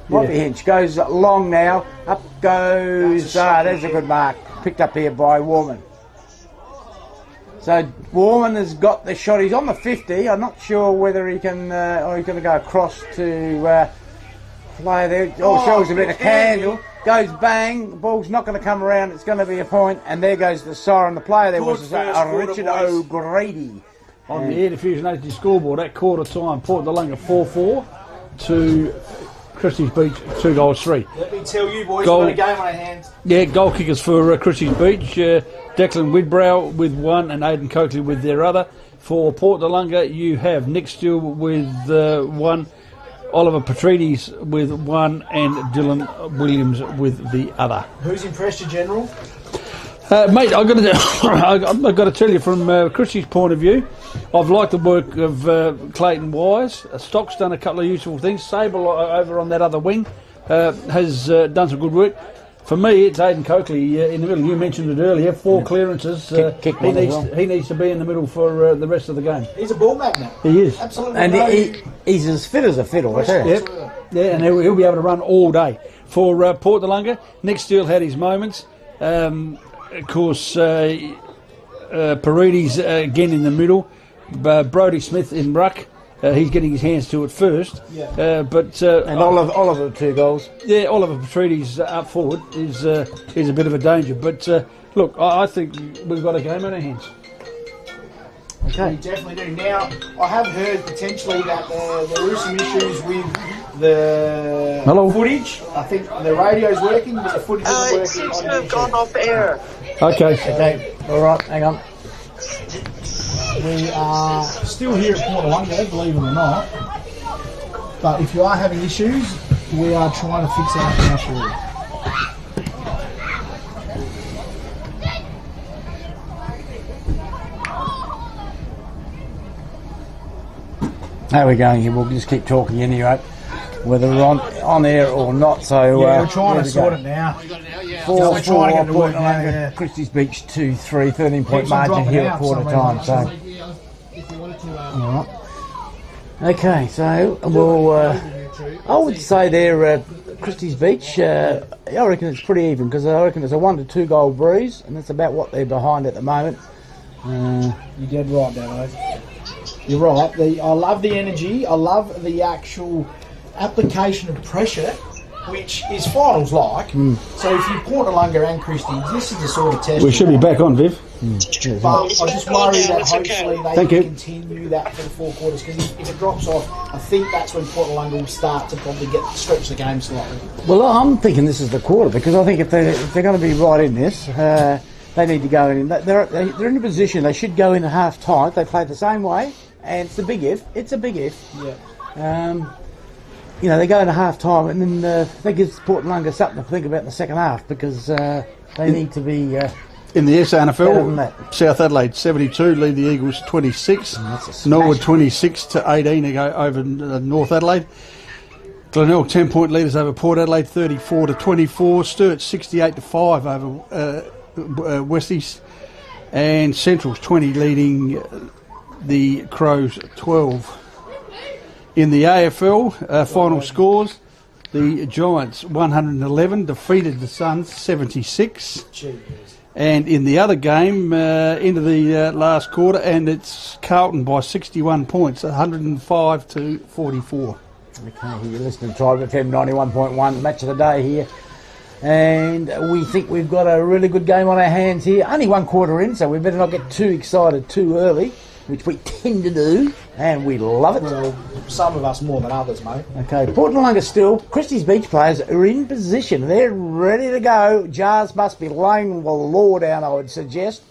Might be Hinch. Goes long now. Up goes. There's a good mark. Picked up here by Warman. So Warman has got the shot. He's on the 50. I'm not sure whether he can, or he's going to go across to play there. Shows a bit of candle. Goes bang. The ball's not going to come around. It's going to be a point. And there goes the siren. The player there was Richard O'Grady. On the Edfusion HD scoreboard at quarter time, Port Noarlunga 4-4 to Christies Beach 2 goals 3. Let me tell you, boys, we've got a game on our hands. Yeah, goal kickers for Christies Beach. Declan Widbrow with 1 and Aidan Coakley with their other. For Port Noarlunga, you have Nick Steele with 1, Oliver Petridis with 1, and Dylan Williams with the other. Who's impressed you, General? Mate, I've got to tell you from Christie's point of view, I've liked the work of Clayton Wise. Stock's done a couple of useful things. Sable over on that other wing has done some good work. For me, it's Aidan Coakley in the middle. You mentioned it earlier, 4 clearances. He needs to be in the middle for the rest of the game. He's a ball magnet. He is. Absolutely. And he's as fit as a fiddle, I tell you. Yep. Yeah, and he'll be able to run all day. For Port Noarlunga, Nick Steele had his moments. Of course, Paredes again in the middle. Brodie Smith in ruck. He's getting his hands to it first. Yeah. And Oliver 2 goals. Yeah, Oliver Petridis up forward is a bit of a danger. But look, I think we've got a game on our hands. Okay. We definitely do. Now, I have heard potentially that there are some issues with the footage. I think the radio's working, but the footage isn't working. It seems to have gone off air. Okay. All right, hang on. We are still here at Port Noarlunga, believe it or not. But if you are having issues, we are trying to fix that now for you. How are we going here? We'll just keep talking anyway, whether we're on air or not. So we're trying to sort it now. 4-4 Port Noarlunga, Christies Beach 2-3, 13-point margin here at quarter time. So, all right. Okay, so we'll. I would say there, Christies Beach. I reckon it's pretty even because I reckon it's a 1 to 2 goal breeze, and that's about what they're behind at the moment. You're dead right, Davo. You're right. I love the energy. I love the actual application of pressure, which is finals like. So if you Port Noarlunga and Christies, this is the sort of test. We should be back on, Viv. But I just worry that hopefully they can continue that for the 4 quarters, because if it drops off, I think that's when Port Noarlunga will start to probably stretch the game slightly. Well, I'm thinking this is the quarter, because I think if they're going to be right in this, they need to go in. They're in a position they should go in at half time. They play the same way, and it's a big if. It's a big if. Yeah. They go into half time, and then that gives Port Noarlunga something to think about in the second half, because they need to be. In the better than SANFL, that. South Adelaide 72 lead the Eagles 26. Norwood 26 to 18 to go over North Adelaide. Glenelg 10-point leaders over Port Adelaide 34 to 24. Sturt 68 to 5 over Westies, and Central's 20 leading the Crows 12. In the AFL final scores, the Giants 111 defeated the Suns 76. And in the other game, into the last quarter, and it's Carlton by 61 points, 105 to 44. Okay, you're listening to Tribe FM 91.1, match of the day here. And we think we've got a really good game on our hands here. Only one quarter in, so we better not get too excited too early, which we tend to do, and we love it. Well, some of us more than others, mate. Okay, Port Noarlunga still. Christies Beach players are in position. They're ready to go. Jars must be laying the law down, I would suggest.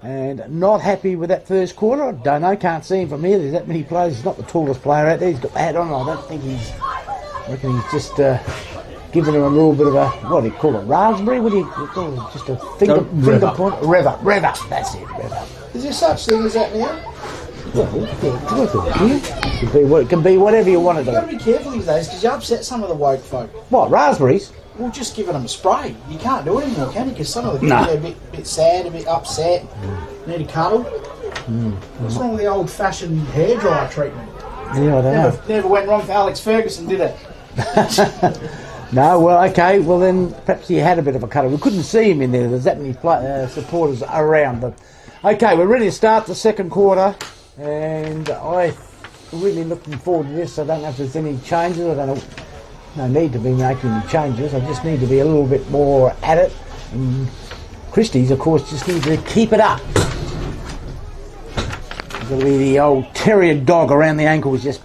And not happy with that first quarter. I don't know, can't see him from here. There's that many players. He's not the tallest player out there. He's got the hat on. I reckon he's just giving him a little bit of a, what do you call it, raspberry? What do you call it? Just a finger point? Rever. That's it, Rever. Is there such thing as that now? It can be whatever you want to You've got to do. be careful these days because you upset some of the woke folk. What, raspberries? Well, just giving them a spray. You can't do it anymore, can you? Because some of the kids No. are a bit sad, a bit upset, need a cuddle. What's wrong with the old-fashioned hairdryer treatment? Yeah, I don't know. Never went wrong for Alex Ferguson, did it? No, well, okay, well then perhaps he had a bit of a cuddle. We couldn't see him in there. There's that many supporters around. But okay, we're ready to start the second quarter, and I'm really looking forward to this. I don't know if there's any changes. I don't know. No need to be making any changes. I just need to be a little bit more at it. And Christies, of course, just need to keep it up. It's going to be the old terrier dog around the ankles, just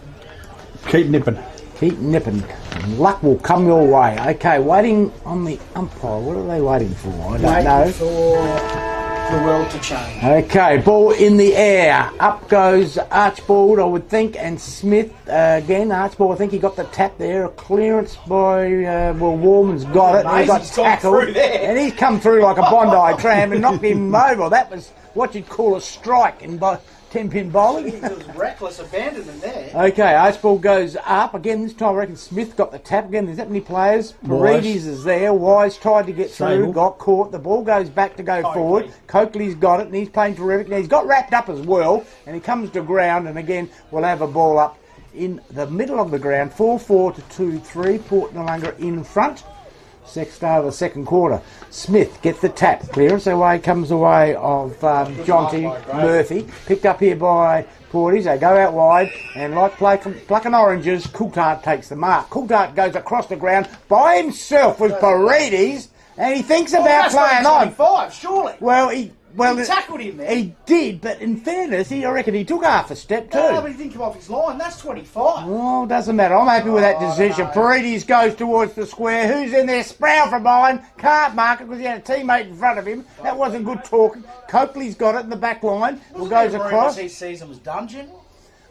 Keep nipping. keep nipping. And luck will come your way. Okay, waiting on the umpire. What are they waiting for? I don't know. For the world to change. Okay, ball in the air. Up goes Archibald, I would think, and Smith again. Archibald, I think he got the tap there. A clearance by, Warman's got it. And he got He's gone tackled. through there. And he's come through like a Bondi tram and knocked him over. That was what you'd call a strike in 10-pin bowling. It was reckless abandonment there. Okay, Archibald goes up. Again, this time I reckon Smith got the tap. Again, there's that many players. Paredes is there. Wise tried to get through, Sable. got caught. The ball goes back to go forward. Coakley's got it, and he's playing terrific. Now, he's got wrapped up as well, and he comes to ground, and again, we'll have a ball up in the middle of the ground. 4-4 to 2-3. Port Noarlunga in front. Start of the second quarter. Smith gets the tap. Clearance away, comes away of Jonty Murphy. Picked up here by Porties. They go out wide, and like plucking oranges, Coulthard takes the mark. Coulthard goes across the ground by himself with Paredes, and he thinks about playing on. 25, surely. Well, he tackled him there. He did, but in fairness, I reckon he took half a step too. Oh, but he didn't come off his line. That's 25. Well, doesn't matter. I'm happy with that decision. Paredes goes towards the square. Who's in there? Sproul from behind. Can't mark it because he had a teammate in front of him. That wasn't good talking. Coakley's got it in the back line. Well, goes across. His season was dungeon.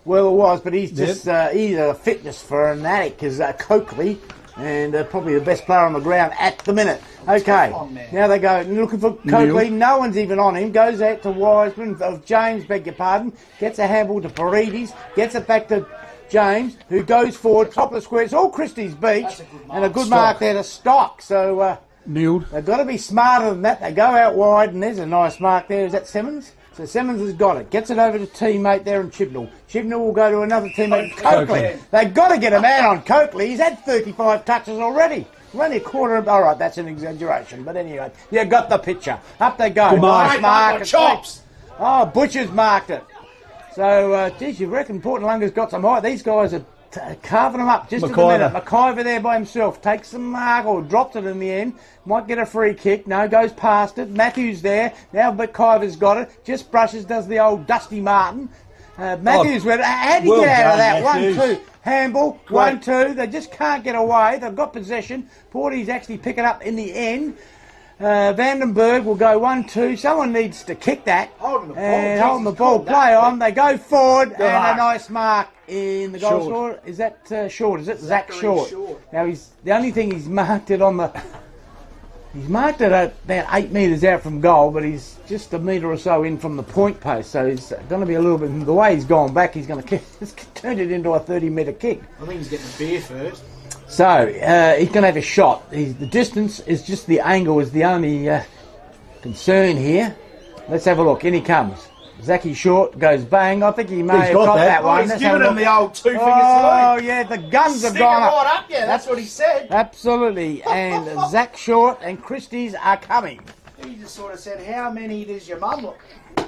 Well, it was, but he's just he's a fitness fanatic as Coakley, and probably the best player on the ground at the minute. Okay, now they go looking for Coakley. No one's even on him. Goes out to Wiseman of James, beg your pardon. Gets a handball to Paredes. Gets it back to James, who goes forward, top of the square. It's all Christies Beach, and a good mark there to Stock. So Kneeled. they've got to be smarter than that. They go out wide, and there's a nice mark there. Is that Simmons? So Simmons has got it. Gets it over to teammate there in Chibnall. Chibnall will go to another teammate, Coakley. They've got to get a man on Coakley. He's had 35 touches already. Only a quarter of... All right, that's an exaggeration. But anyway, you got the picture. Up they go. Nice mark. Chops. Oh, Butcher's marked it. So, geez, you reckon Port Noarlunga's got some height. These guys are carving them up just at the minute. McIver there by himself. Takes the mark or drops it in the end. Might get a free kick. No, goes past it. Matthews there. Now McIver's got it. Just brushes, does the old Dusty Martin. Matthews with it. How'd he get out of that? Matthews. 1-2. Handball. 1-2. They just can't get away. They've got possession. Porties actually pick it up in the end. Vandenberg will go 1-2. Someone needs to kick that. Holding the ball. And holding the ball. Play on. They go forward. And a nice mark in the goal scorer. Is that Short? Is it Zach Short? Now, the only thing he's marked it on the... He's marked it at about 8 metres out from goal, but he's just a metre or so in from the point post, so he's going to be a little bit... The way he's gone back, he's going to turn it into a 30-metre kick. I think he's getting the beer first. So, he's going to have a shot. The distance is just the angle is the only concern here. Let's have a look. In he comes. Zachy Short goes bang. I think he may have got that one. He's giving him the old two-finger salute. Oh, yeah, the guns have gone up. Right up. Yeah, that's what he said. Absolutely. And Zach Short and Christies are coming. He just sort of said, how many does your mum look?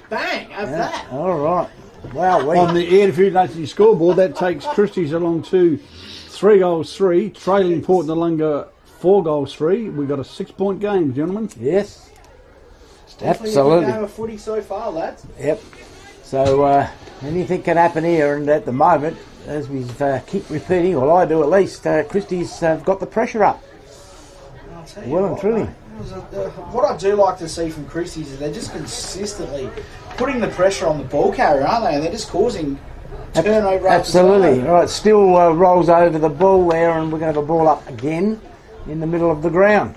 Bang, have that. All right. Wow. On the Airfield Agency scoreboard, that takes Christies along to 3 goals 3, trailing Port Noarlunga 4 goals 3. We've got a 6-point game, gentlemen. Yes. Definitely Absolutely. a good game of footy so far, lads. Yep. So anything can happen here, and at the moment, as we keep repeating, or I do at least, Christie's got the pressure up. I'll tell you Well and what, truly. mate, what I do like to see from Christies is they're just consistently putting the pressure on the ball carrier, aren't they? And they're just causing turnover. Absolutely. Right, still rolls over the ball there, and we're going to have a ball up again in the middle of the ground.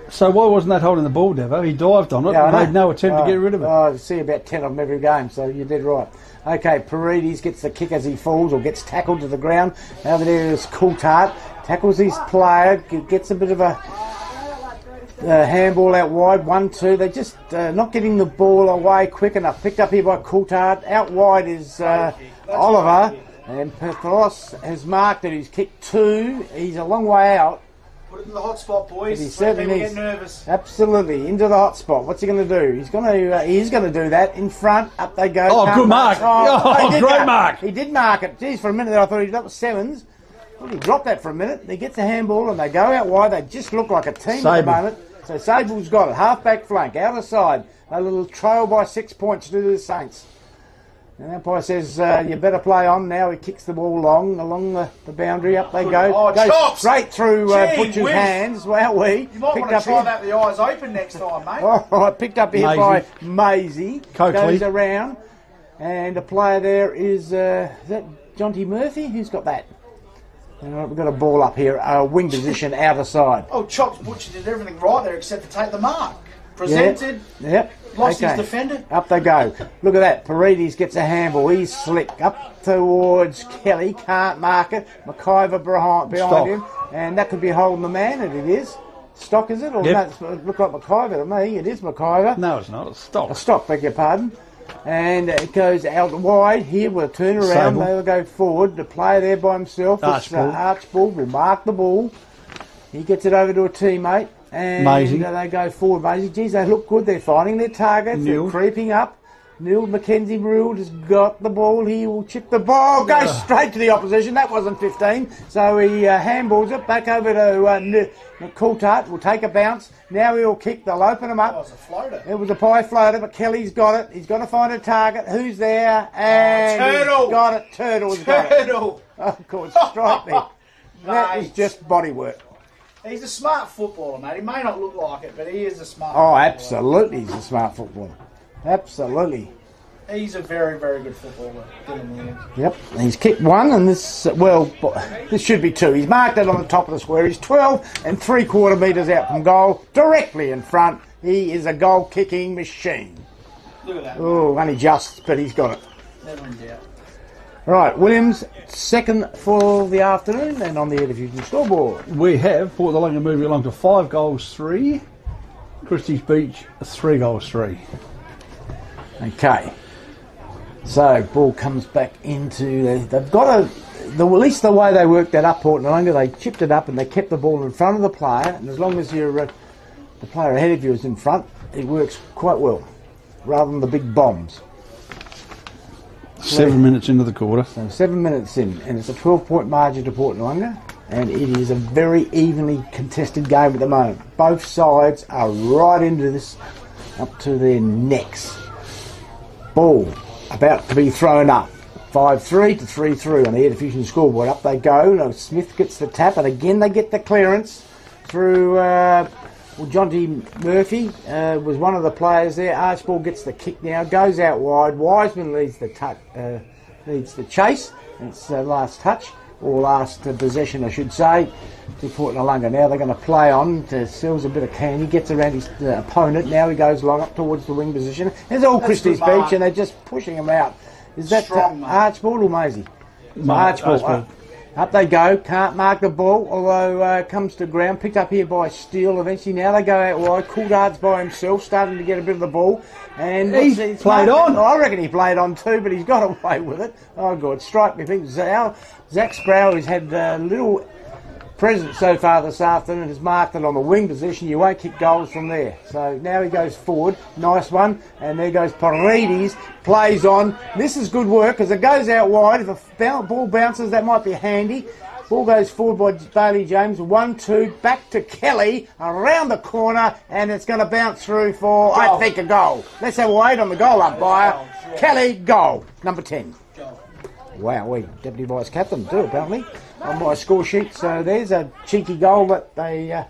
So why wasn't that holding the ball, Devo? He dived on it and made no attempt to get rid of it. I see about 10 of them every game, so you did right. Okay, Paredes gets the kick as he falls or gets tackled to the ground. Now there is Coulthard, tackles his player, gets a bit of a handball out wide, 1-2. They're just not getting the ball away quick enough. Picked up here by Coulthard. Out wide is Oliver, and Petros has marked it. He's kicked 2. He's a long way out. Put it in the hot spot, boys. He So people certainly get is. nervous. Absolutely, into the hot spot. What's he going to do? He's going to do that in front. Up they go. Oh, Can't good mark. he did Great that. mark. He did mark it. Geez, for a minute there I thought that was sevens. Well, he dropped that for a minute. He gets a handball and they go out wide. They just look like a team at the Sable. moment. So Sable's got it. Half-back flank, out of side. A little trail by 6 points to the Saints. And umpire says, you better play on. Now he kicks the ball along the boundary. Up they go. Oh, Goes chops. straight through Gee Butcher's whiz. hands. Wowee. You might want to try that with the eyes open next time, mate. Oh, picked up here by Maisie. Coakley. Goes around. And the player there is that Jonty Murphy? Who's got that? We've got a ball up here. Wing position, outer side. Oh, Chops Butcher did everything right there except to take the mark. Presented. Yep. Lost his defender. Up they go. Look at that. Paredes gets a handball. He's slick. Up towards Kelly. Can't mark it. McIver behind Stock. him. And that could be holding the man, and it is. Stock, is it? Or Yep. no, it looked like McIver to me. It is McIver. No, it's not. It's stock. A Stock, beg your pardon. And it goes out wide here with a turn around. Sable. They'll go forward. The player there by himself. Archibald. Archibald will mark the ball. He gets it over to a teammate. And Maisie. they go forward. Maisie, geez, they look good. They're finding their targets. Neil. They're creeping up. Neil McKenzie Ruled has got the ball. He will chip the ball. Goes straight to the opposition. That wasn't 15. So he handballs it back over to Coulthard. Will take a bounce. Now he'll kick. They'll open him That up. was a floater. It was a pie floater, but Kelly's got it. He's got to find a target. Who's there? And Turtle. he's got it. Turtle's got it. Turtle. Of course, strike me. That is Mate. just bodywork. He's a smart footballer, mate. He may not look like it, but he is a smart Oh, footballer. absolutely, he's a smart footballer. Absolutely. He's a very, very good footballer. Dylan Williams. Yep, he's kicked 1, and this should be 2. He's marked it on the top of the square. He's 12 3/4 metres out from goal, directly in front. He is a goal-kicking machine. Look at that. Oh, only just, but he's got it. Never in doubt. Right, Williams, second for the afternoon, and on the Air Diffusion scoreboard. We have Port Noarlunga moving along to 5 goals 3. Christies Beach 3 goals 3. Okay. So, ball comes back into... They've got at least the way they worked that up, Port Noarlunga, they chipped it up and they kept the ball in front of the player, and as long as the player ahead of you is in front, it works quite well, rather than the big bombs. 7 minutes into the quarter. So 7 minutes in, and it's a 12-point margin to Port Noarlunga, and it is a very evenly contested game at the moment. Both sides are right into this, up to their necks. Ball about to be thrown up. 5-3 to 3-3 on the Air Diffusion scoreboard. Up they go. Now Smith gets the tap, and again they get the clearance through... Jonty Murphy was one of the players there. Archibald gets the kick now, goes out wide. Wiseman leads the chase. It's last touch, or last possession, I should say, to Port Noarlunga. Now they're going to play on. Sells a bit of candy, gets around his opponent. Now he goes long up towards the wing position. There's all Christies good mark. Beach, and they're just pushing him out. Is that Strong mark. Archibald or Maisie? Archibald. Up they go, can't mark the ball, although comes to ground, picked up here by Steele eventually. Now they go out wide, Coulthard's by himself, starting to get a bit of the ball. And He's played on. I reckon he played on too, but he's got away with it. Oh God, strike me. I think Zach Sproul has had little present so far this afternoon has marked it on the wing position. You won't kick goals from there. So now he goes forward. Nice one. And there goes Paredes. Plays on. This is good work because it goes out wide. If a ball bounces, that might be handy. Ball goes forward by Bailey James. 1-2. Back to Kelly. Around the corner. And it's going to bounce through for, I think, a goal. Let's have a wait on the goal umpire. Kelly, goal. Number 10. Wow, Deputy Vice Captain too, apparently, on my score sheet. So there's a cheeky goal that they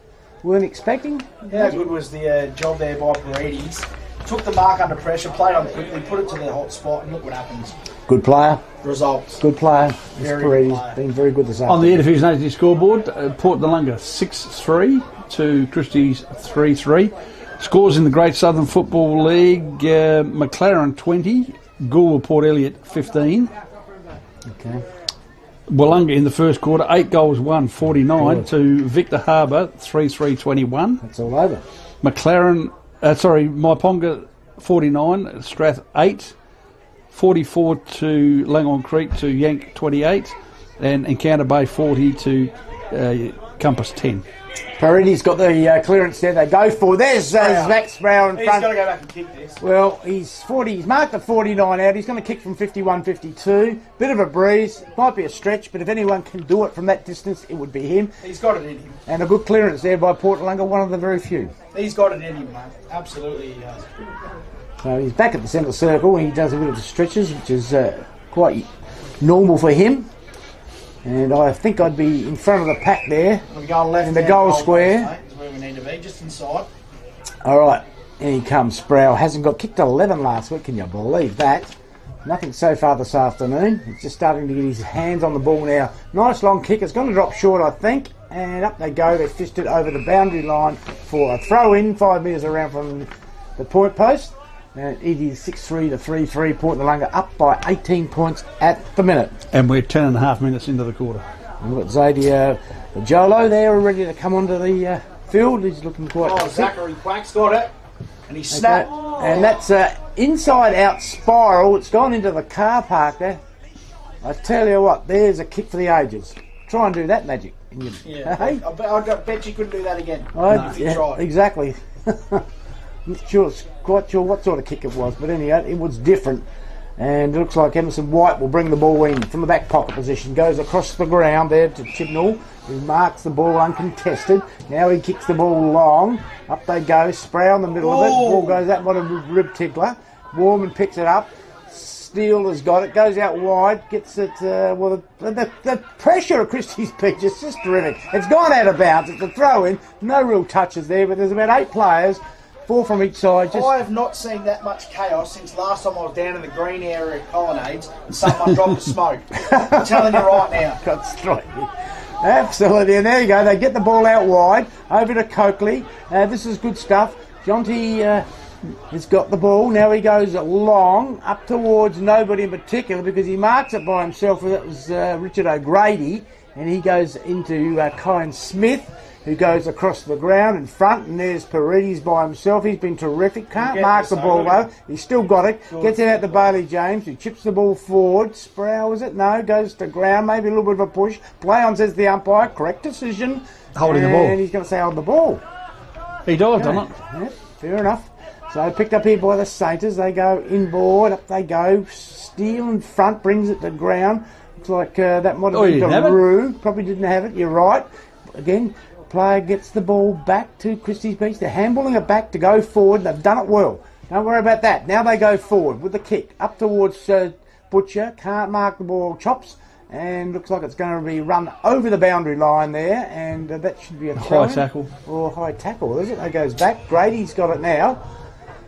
weren't expecting. How good was the job there by Paredes? Took the mark under pressure, played on quickly, put it to the hot spot, and look what happens. Good player. Results. Good player. Very Paredes. good player. Been very good this afternoon. On the Division Agency scoreboard, Port Noarlunga 6-3 to Christies 3-3. Scores in the Great Southern Football League, McLaren 20, Goolwa Port Elliot 15. Okay. Wollonga in the first quarter, 8 goals won, 49 to Victor Harbour 3-3-21. That's all over. Maiponga 49, Strath 8, 44 to Langhorne Creek to Yank 28, and Encounter Bay 40 to Compass 10. Paredes got the clearance there. They go for. There's Zach Sproul in He's front. got to go back and kick this. Well, he's marked at 49 out. He's going to kick from 51-52. Bit of a breeze. Might be a stretch, but if anyone can do it from that distance, it would be him. He's got it in him. And a good clearance there by Port Noarlunga, one of the very few. He's got it in him, mate. Absolutely he does. So he's back at the centre circle. He does a bit of the stretches, which is quite normal for him. And I think I'd be in front of the pack there. We're going left in the goal square. Mate, is where we need to be, just inside. All right, in he comes. Sproul hasn't got kicked 11 last week. Can you believe that? Nothing so far this afternoon. He's just starting to get his hands on the ball now. Nice long kick. It's going to drop short, I think. And up they go. They fished it over the boundary line for a throw in, 5 metres around from the point post. And it is 6-3 to 3-3. Port Noarlunga up by 18 points at the minute. And we're 10.5 minutes into the quarter. We've got Zadia Jolo there ready to come onto the field. He's looking quite fit. Zachary Quack's got it. And he snapped. Okay. And that's inside-out spiral. It's gone into the car park there. I tell you what, there's a kick for the ages. Try and do that magic. Yeah, Hey? I bet you couldn't do that again. If you Yeah, tried. Exactly. Not quite sure what sort of kick it was, but anyhow, it was different. And it looks like Emerson White will bring the ball in from the back pocket position. Goes across the ground there to Chibnall, who marks the ball uncontested. Now he kicks the ball long. Up they go. Sproul in the middle of it. Ball goes out by the rib tickler. Warman picks it up. Steele has got it. Goes out wide. Gets it. The pressure of Christie's pitch is just terrific. It's gone out of bounds. It's a throw in. No real touches there, but there's about 8 players. 4 from each side. I have not seen that much chaos since last time I was down in the green area at Colonnades and someone dropped a smoke. I'm telling you right now. Got straight. Absolutely. And there you go. They get the ball out wide. Over to Coakley. This is good stuff. Jonty has got the ball. Now he goes long up towards nobody in particular because he marks it by himself. That was Richard O'Grady. And he goes into Kyan Smith, who goes across the ground in front, and there's Paredes by himself. He's been terrific. Can't mark the ball though. He's still got it. Gets it out to Bailey James, who chips the ball forward. Sproul, is it? No, goes to ground. Maybe a little bit of a push. Play on, says the umpire. Correct decision. Holding the ball. And he's going to say hold the ball. He dived on it. Yep, fair enough. So picked up here by the Saints. They go inboard. Up they go. Steele in front brings it to ground. Looks like that might have been Daru. Probably didn't have it. You're right. Again, player gets the ball back to Christie's Beach. They're handballing it back to go forward. They've done it well. Don't worry about that. Now they go forward with the kick up towards Butcher. Can't mark the ball. Chops. And looks like it's going to be run over the boundary line there. And that should be a high tackle. Or high tackle, is it? It goes back. Grady's got it now.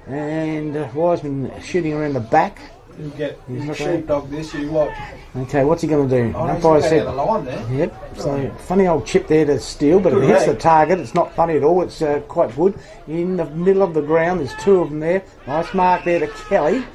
And Wiseman shooting around the back. You get sheepdog this, you watch. Okay, what's he going to do? Oh, he's got the line there. Yep, so funny old chip there to Steele, but if it hits the target, it's not funny at all. It's quite good. In the middle of the ground, there's 2 of them there. Nice mark there to Kelly.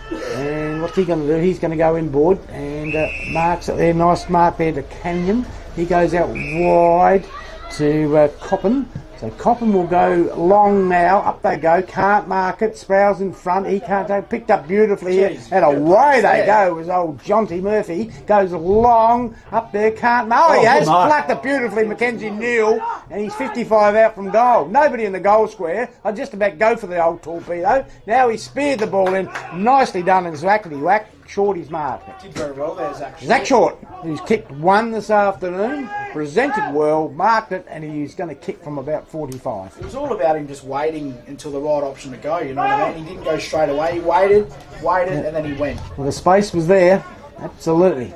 And what's he going to do? He's going to go inboard and marks it there. Nice mark there to Canyon. He goes out wide to Coppin. So Coppin will go long now. Up they go. Can't mark it. Sproul's in front. He can't take it. Picked up beautifully here. And away they go. As old Jonty Murphy goes long up there. Can't. No, he has plucked it beautifully. Mackenzie Neal. And he's 55 out from goal. Nobody in the goal square. I just about go for the old torpedo. Now he speared the ball in. Nicely done in Zwackety Whack. Shorty's mark. Did very well there, Zach. Zach Short, who's kicked one this afternoon, presented well, marked it, and he's going to kick from about 45. It was all about him just waiting until the right option to go, you know what I mean? He didn't go straight away. He waited, and then he went. Well, the space was there, absolutely.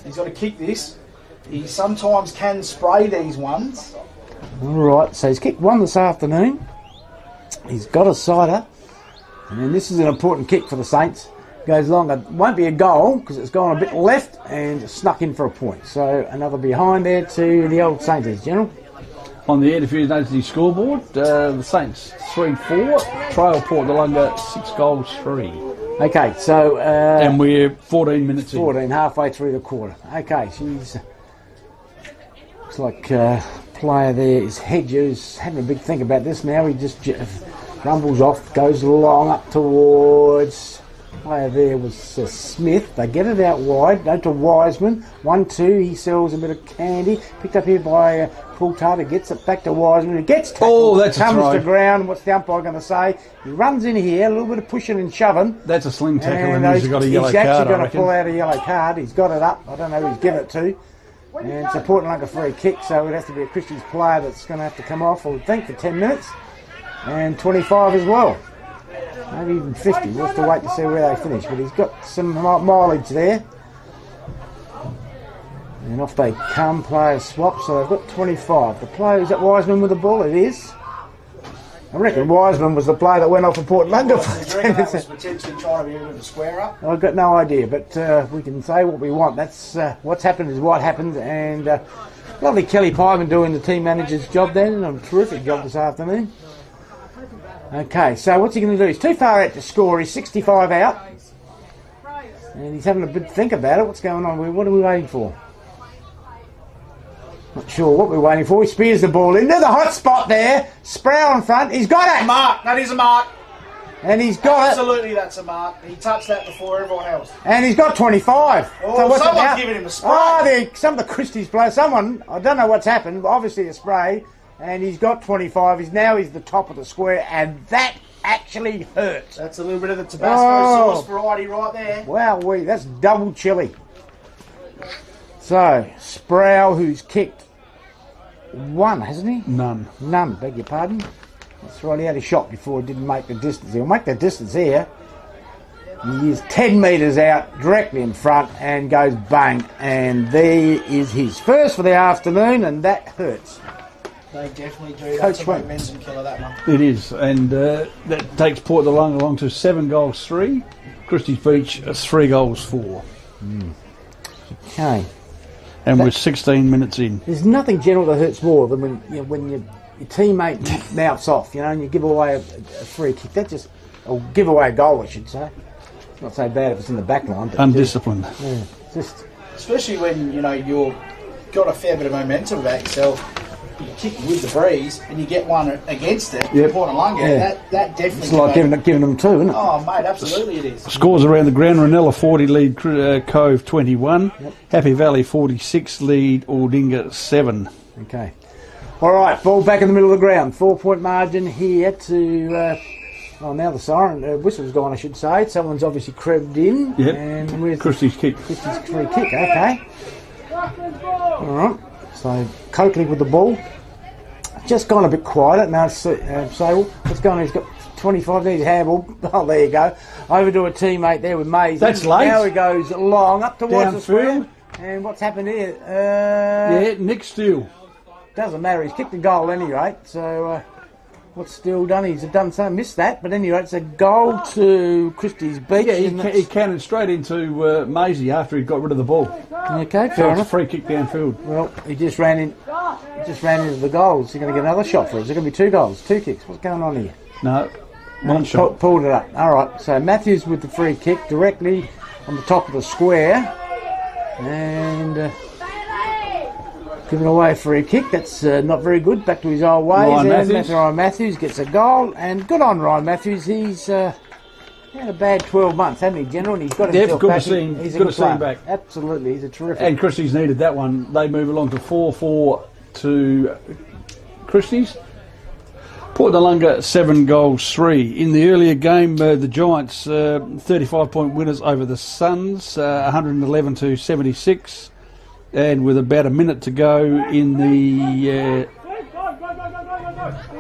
He's got to kick this. He sometimes can spray these ones. All right, so he's kicked one this afternoon. He's got a sider, and this is an important kick for the Saints. Goes long. It won't be a goal because it's gone a bit left and snuck in for a point. So another behind there to the old Saints, General. On the Edifuse Agency scoreboard, the Saints 3-4, trail Port Noarlunga 6 goals 3. Okay, so and we're 14 minutes 14, halfway through the quarter. Okay, she's looks like player there is Hedges having a big think about this now. He just rumbles off, goes long up towards. Player there was Smith. They get it out wide. Go to Wiseman. 1-2. He sells a bit of candy. Picked up here by Coulthard. Gets it back to Wiseman. He gets tackled. Oh, that's comes a throw. to ground. What's the umpire going to say? He runs in here. A little bit of pushing and shoving. That's a sling tackle, and he's got a He's yellow card. actually going to pull out a yellow card. He's got it up. I don't know who he's given it to. And it's a Port Noarlunga free kick, so it has to be a Christies player that's going to have to come off, I would think, for 10 minutes. And 25 as well. Maybe even 50. We'll have to wait to see where they finish. But he's got some mileage there. And off they come, players swap. So they've got 25. The player, is that Wiseman with the ball? It is. I reckon Wiseman was the player that went off for Port Noarlunga. That was potentially trying to be able to square up. I've got no idea, but we can say what we want. That's what's happened is what happened. And lovely Kelly Pyman doing the team manager's job then. And a terrific job this afternoon. Okay, so what's he going to do? He's too far out to score. He's 65 out. And he's having a big think about it. What's going on? What are we waiting for? Not sure what we're waiting for. He spears the ball into the hot spot there. Sproul in front. He's got it. Mark. That is a mark. And he's got Absolutely, that's a mark. He touched that before everyone else. And he's got 25. Oh, so what's someone's giving him a spray. Oh, some of the Christies players. Someone, I don't know what's happened, but obviously a spray. And he's got 25. He's the top of the square, and that actually hurts. That's a little bit of the Tabasco sauce variety right there. Wow, that's double chili. So, Sproul, who's kicked one, hasn't he? None. Beg your pardon. That's right, he had a shot before, didn't make the distance. He'll make the distance here. He is 10 metres out, directly in front, and goes bang. And there is his first for the afternoon, and that hurts. They definitely do. That's a momentum killer, that one. It is, and that takes Port Noarlunga along to 7 goals 3. Christies Beach 3 goals 4. Okay. And we're 16 minutes in. There's nothing general that hurts more than when your teammate mouths off, and you give away a free kick. Or give away a goal, I should say. It's not so bad if it's in the back line. Undisciplined. Especially when, you've got a fair bit of momentum about yourself. You kick with the breeze and you get one against it. Yep. Port Noarlunga, that definitely. It's like giving them two, isn't it? Oh, mate, absolutely it is. Scores around the ground: Ranella 40 lead Cove 21, Happy Valley 46 lead Aldinga 7. Okay. All right, ball back in the middle of the ground. 4-point margin here to. Now the siren whistle's gone, I should say. Someone's obviously crept in. Yep. And where's Christies kick. Christies free kick. Okay. All right. So Coakley with the ball. Just gone a bit quiet. Now Sable. What's going on? He's got 25. Needs a handball. Oh, there you go. Over to a teammate there with Mays. That's late. Now he goes long up towards the square. Downfield. And what's happened here? Nick Steele. Doesn't matter. He's kicked a goal at any rate. So what's Steele done? He's done something. Missed that. But anyway, it's a goal to Christies Beach. Yeah, he cannoned straight into Maisie after he got rid of the ball. Okay, fair So it's enough. a free kick downfield. Well, he just ran into the goals. He's going to get another shot for it. Is there going to be 2 goals, 2 kicks? What's going on here? No, one shot. Pulled it up. All right. So Matthews with the free kick directly on the top of the square, and Giving away a free kick. That's not very good. Back to his old ways. Ryan Matthews gets a goal. And good on Ryan Matthews. He's had a bad 12 months, hasn't he, General? And he's got himself back. He's good to see him back. Absolutely. He's a terrific. And Christies needed that one. They move along to 4-4 to Christies. Port Noarlunga 7-3. In the earlier game, the Giants 35-point winners over the Suns, 111-76. And with about a minute to go in the...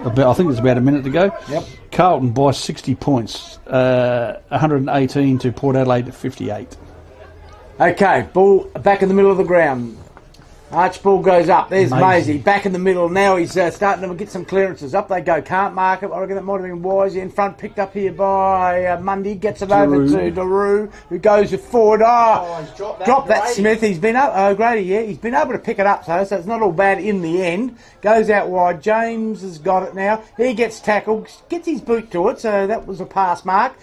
I think it's about a minute to go. Yep. Carlton by 60 points, 118 to Port Adelaide 58. Okay, ball back in the middle of the ground. Archibald goes up. There's Maisie back in the middle. Now he's starting to get some clearances. Up they go. Can't mark it. I reckon that might have been Wise in front. Picked up here by Mundy. Gets it over to Daru, who goes forward. He's dropped that Smith. He's been up. Oh, Grady, yeah. He's been able to pick it up, so it's not all bad in the end. Goes out wide. James has got it now. He gets tackled. Gets his boot to it, so that was a pass mark.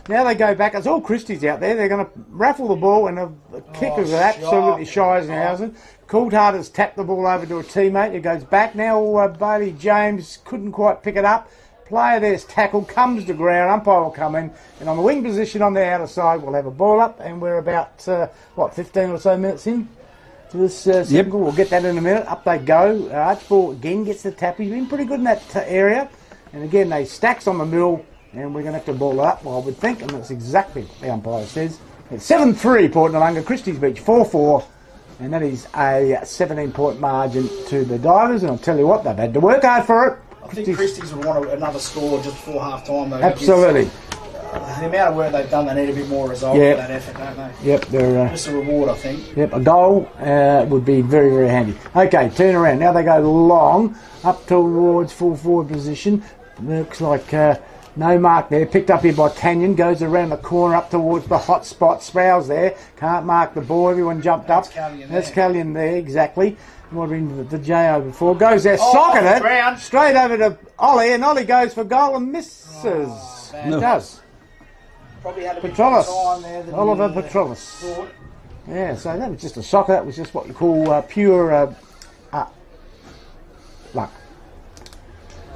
Now they go back. It's all Christies out there. They're going to raffle the ball, and the kickers are absolutely Shizenhausen. Coulthard has tapped the ball over to a teammate. It goes back. Now Bailey James couldn't quite pick it up. Player there's tackle, comes to ground. Umpire will come in. And on the wing position on the outer side, we'll have a ball up. And we're about, 15 or so minutes in to this second goal. We'll get that in a minute. Up they go. Archibald again gets the tap. He's been pretty good in that area. And again, they stacks on the middle. And we're going to have to ball it up, I would think. And that's exactly what the umpire says. It's 7-3 Port Noarlunga. Christies Beach 4-4. And that is a 17-point margin to the Divers. And I'll tell you what, they've had to work hard for it. I think Christies would want another score just before half-time, though. Absolutely. The amount of work they've done, they need a bit more result for that effort, don't they? Yep. They're, just a reward, I think. Yep, a goal would be very, very handy. Okay, turn around. Now they go long, up towards full forward position. Looks like... no mark there. Picked up here by Canyon. Goes around the corner up towards the hot spot. Sprouse there. Can't mark the ball. Everyone jumped up. That's Callion there, exactly. Might have been the J.O. before. Goes there, socking it. Straight over to Ollie. And Ollie goes for goal and misses. It does. Probably had a bit Petrolis. of time there. Oliver Petrolis. Yeah, so that was just a soccer. That was just what you call pure luck.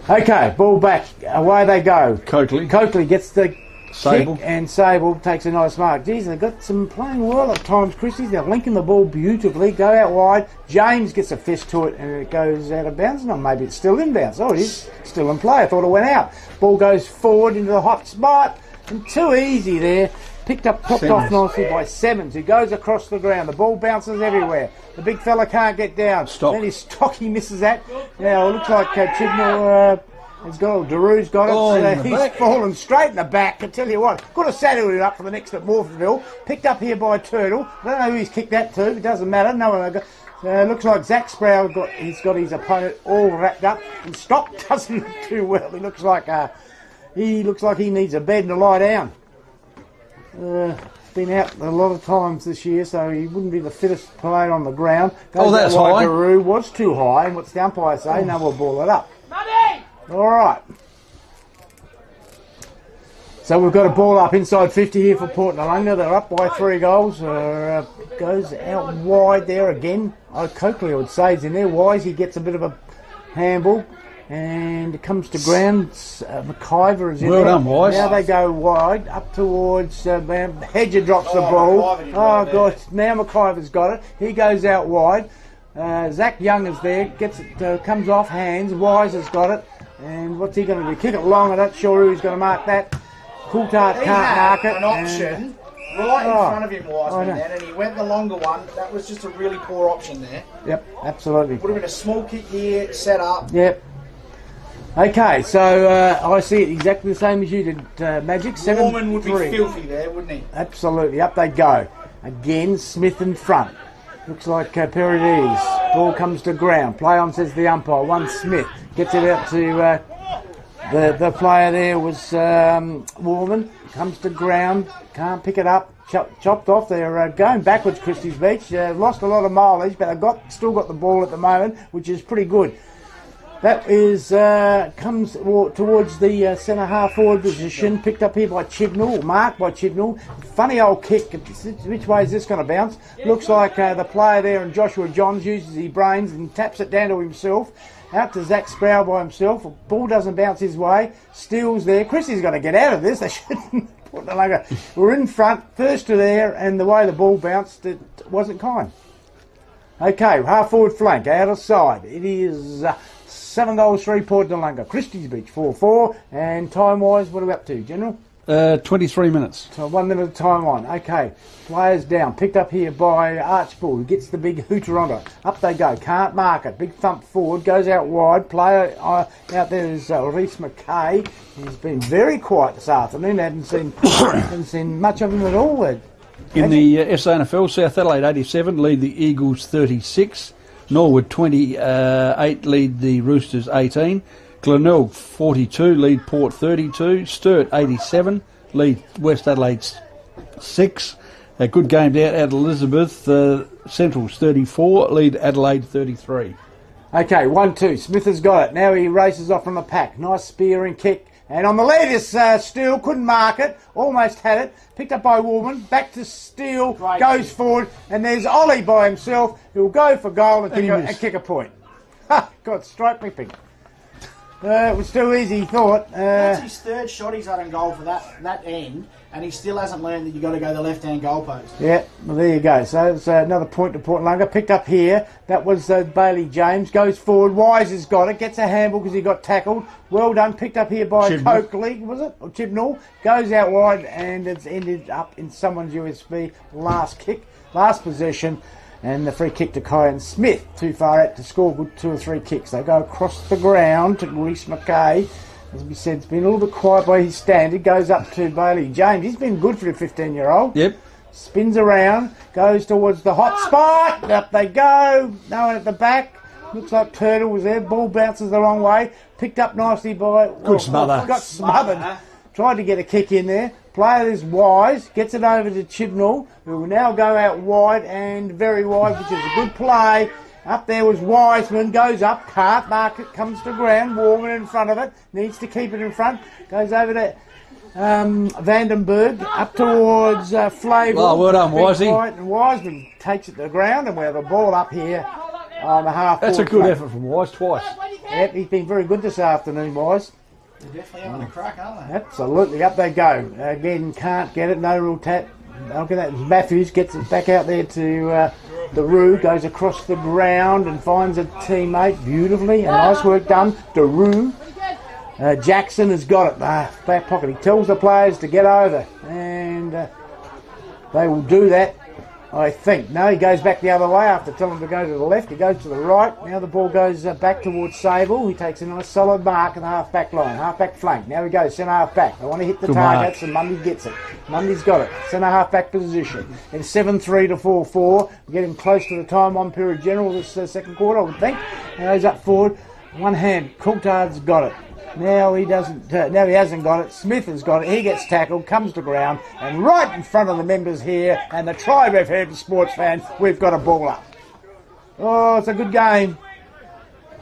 Okay, ball back. Away they go. Coakley gets the Sable. kick, and Sable takes a nice mark. Geez, they've got some playing well at times, Christies. They're linking the ball beautifully. Go out wide. James gets a fist to it, and it goes out of bounds. No, maybe it's still in bounds. Oh, it is still in play. I thought it went out. Ball goes forward into the hot spot, and too easy there. Popped off nicely by Simmons, who goes across the ground. The ball bounces everywhere. The big fella can't get down. Then his stocky misses that. Now it looks like Chibnall has got it. Daru's got it. He's fallen straight in the back. I tell you what, could have saddled it up for the next at Morpheville. Picked up here by Turtle. I don't know who he's kicked that to. It doesn't matter. No one. Looks like Zach Sproul he's got his opponent all wrapped up. And Stock doesn't look too well. He looks like he needs a bed to lie down. Been out a lot of times this year, so he wouldn't be the fittest player on the ground. That's high. Daru was too high, and what's the umpire say? No, we'll ball it up. All right. So we've got a ball up inside 50 here for Port Noarlunga. They're up by 3 goals. Goes out wide there again. Coakley, I would say, is in there. Wise, he gets a bit of a handball. And it comes to ground. McIver is in there. Well done, Wise. Now they go wide, up towards... Hedger drops the ball. Oh, gosh. Now McIver's got it. He goes out wide. Zach Young is there. Gets it, comes off hands. Wise has got it. And what's he going to do? Kick it long. I'm not sure who's going to mark that. Coulthard can't mark it. An option right in front of him, Wiseman, and he went the longer one. That was just a really poor option there. Yep, absolutely. Would have been a small kick here, set up. Yep. Okay, so I see it exactly the same as you did, Magic. 7-3. Norman would be filthy there, wouldn't he? Absolutely. Up they go. Again, Smith in front. Looks like Paradis. Ball comes to ground. Play on, says the umpire. One Smith. Gets it out to the player there was Warman. Comes to ground. Can't pick it up. Chopped off. They're going backwards, Christies Beach. Lost a lot of mileage, but they've still got the ball at the moment, which is pretty good. That is comes towards the centre half forward position, picked up here by Chibnall, marked by Chibnall. Funny old kick. Which way is this going to bounce? Looks like the player there, and Joshua Johns uses his brains and taps it down to himself. Out to Zach Sproul by himself. Ball doesn't bounce his way. Steals there. Christie's got to get out of this. They shouldn't put the longer. We're in front, first to there, and the way the ball bounced, it wasn't kind. Okay, half forward flank, out of side. It is 7 goals, 3 Port Noarlunga. Christies Beach 4-4. And time wise, what are we up to, General? 23 minutes. So 1 minute of time on. Okay, players down. Picked up here by Archibald, who gets the big hooter on it. Up they go. Can't mark it. Big thump forward. Goes out wide. Player out there is Reese McKay. He's been very quiet this afternoon. Haven't seen much of him at all. In the SANFL, South Adelaide 87 lead the Eagles 36. Norwood 28 lead the Roosters 18. Glenelg 42 lead Port 32. Sturt 87 lead West Adelaide 6. A good game down at Elizabeth. Centrals 34 lead Adelaide 33. Okay, 1-2. Smith has got it. Now he races off from the pack. Nice spearing kick. And on the lead is Steele. Couldn't mark it. Almost had it. Picked up by Woolman. Back to Steele. Goes forward. And there's Ollie by himself who'll go for goal and kick a point. Ha! God, strike me pink. It was too easy, he thought. That's his third shot he's had in goal for that end, and he still hasn't learned that you've got to go the left-hand goalpost. Yeah, well, there you go. So it's another point to Port Noarlunga. Picked up here. That was Bailey James. Goes forward. Wise has got it. Gets a handball because he got tackled. Well done. Picked up here by Coakley, was it? Or Chibnall. Goes out wide, and it's ended up in someone's USB. Last possession. And the free kick to Kyan Smith, too far out to score good 2 or 3 kicks. They go across the ground to Reese McKay. As we said, it's been a little bit quiet by his standard. Goes up to Bailey James. He's been good for a 15-year-old. Yep. Spins around, goes towards the hot spot. Up they go. No one at the back. Looks like Turtle was there. Ball bounces the wrong way. Picked up nicely by... Good smother. Got smothered. Tried to get a kick in there. Player is Wise, gets it over to Chibnall, who will now go out wide and very wide, which is a good play. Up there was Wiseman, goes up, can't mark it, comes to ground, Warman in front of it, needs to keep it in front, goes over to Vandenberg, up towards Flavel. Oh, well done, Wisey. And Wiseman takes it to the ground, and we have a ball up here on the half. That's a good effort from Wise, twice. Yep, he's been very good this afternoon, Wise. They're definitely having a crack, aren't they? Absolutely, up they go. Again, can't get it, no real tap. Look at that, Matthews gets it back out there to the Roo, goes across the ground and finds a teammate beautifully. Nice work done, to Roo. Jackson has got it, back pocket. He tells the players to get over, and they will do that, I think. No, he goes back the other way after telling them to go to the left. He goes to the right. Now the ball goes back towards Sable. He takes a nice solid mark in the half-back line, half-back flank. Now he goes centre half-back. They want to hit the targets, and Mundy gets it. Mundy's got it. Centre half-back position. It's 7-3 to 4-4. We're getting close to the time on period general this second quarter, I would think. Now he's up forward. One hand. Coulthard's got it. Now he doesn't. Now he hasn't got it. Smith has got it. He gets tackled, comes to ground, and right in front of the members here and the Tribe FM sports fans, we've got a ball up. Oh, it's a good game.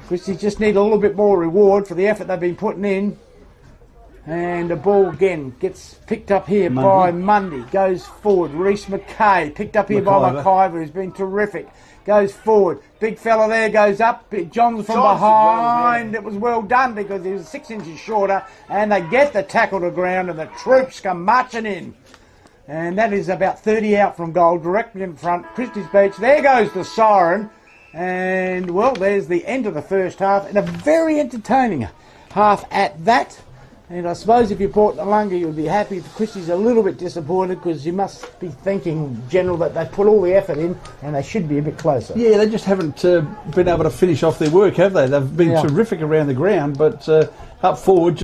Christies just need a little bit more reward for the effort they've been putting in. And the ball again gets picked up here by Mundy. Goes forward. Reese McKay picked up here by McIver, who's been terrific. Goes forward. Big fella there goes up. John's from behind. It was well done because he was 6 inches shorter. And they get the tackle to ground and the troops come marching in. And that is about 30 out from goal, directly in front. Christies Beach. There goes the siren. And, well, there's the end of the first half. And a very entertaining half at that. And I suppose if you're Port Noarlunga, you'd be happy. Christie's a little bit disappointed because you must be thinking, General, that they put all the effort in and they should be a bit closer. Yeah, they just haven't been able to finish off their work, have they? They've been terrific around the ground, but up forward...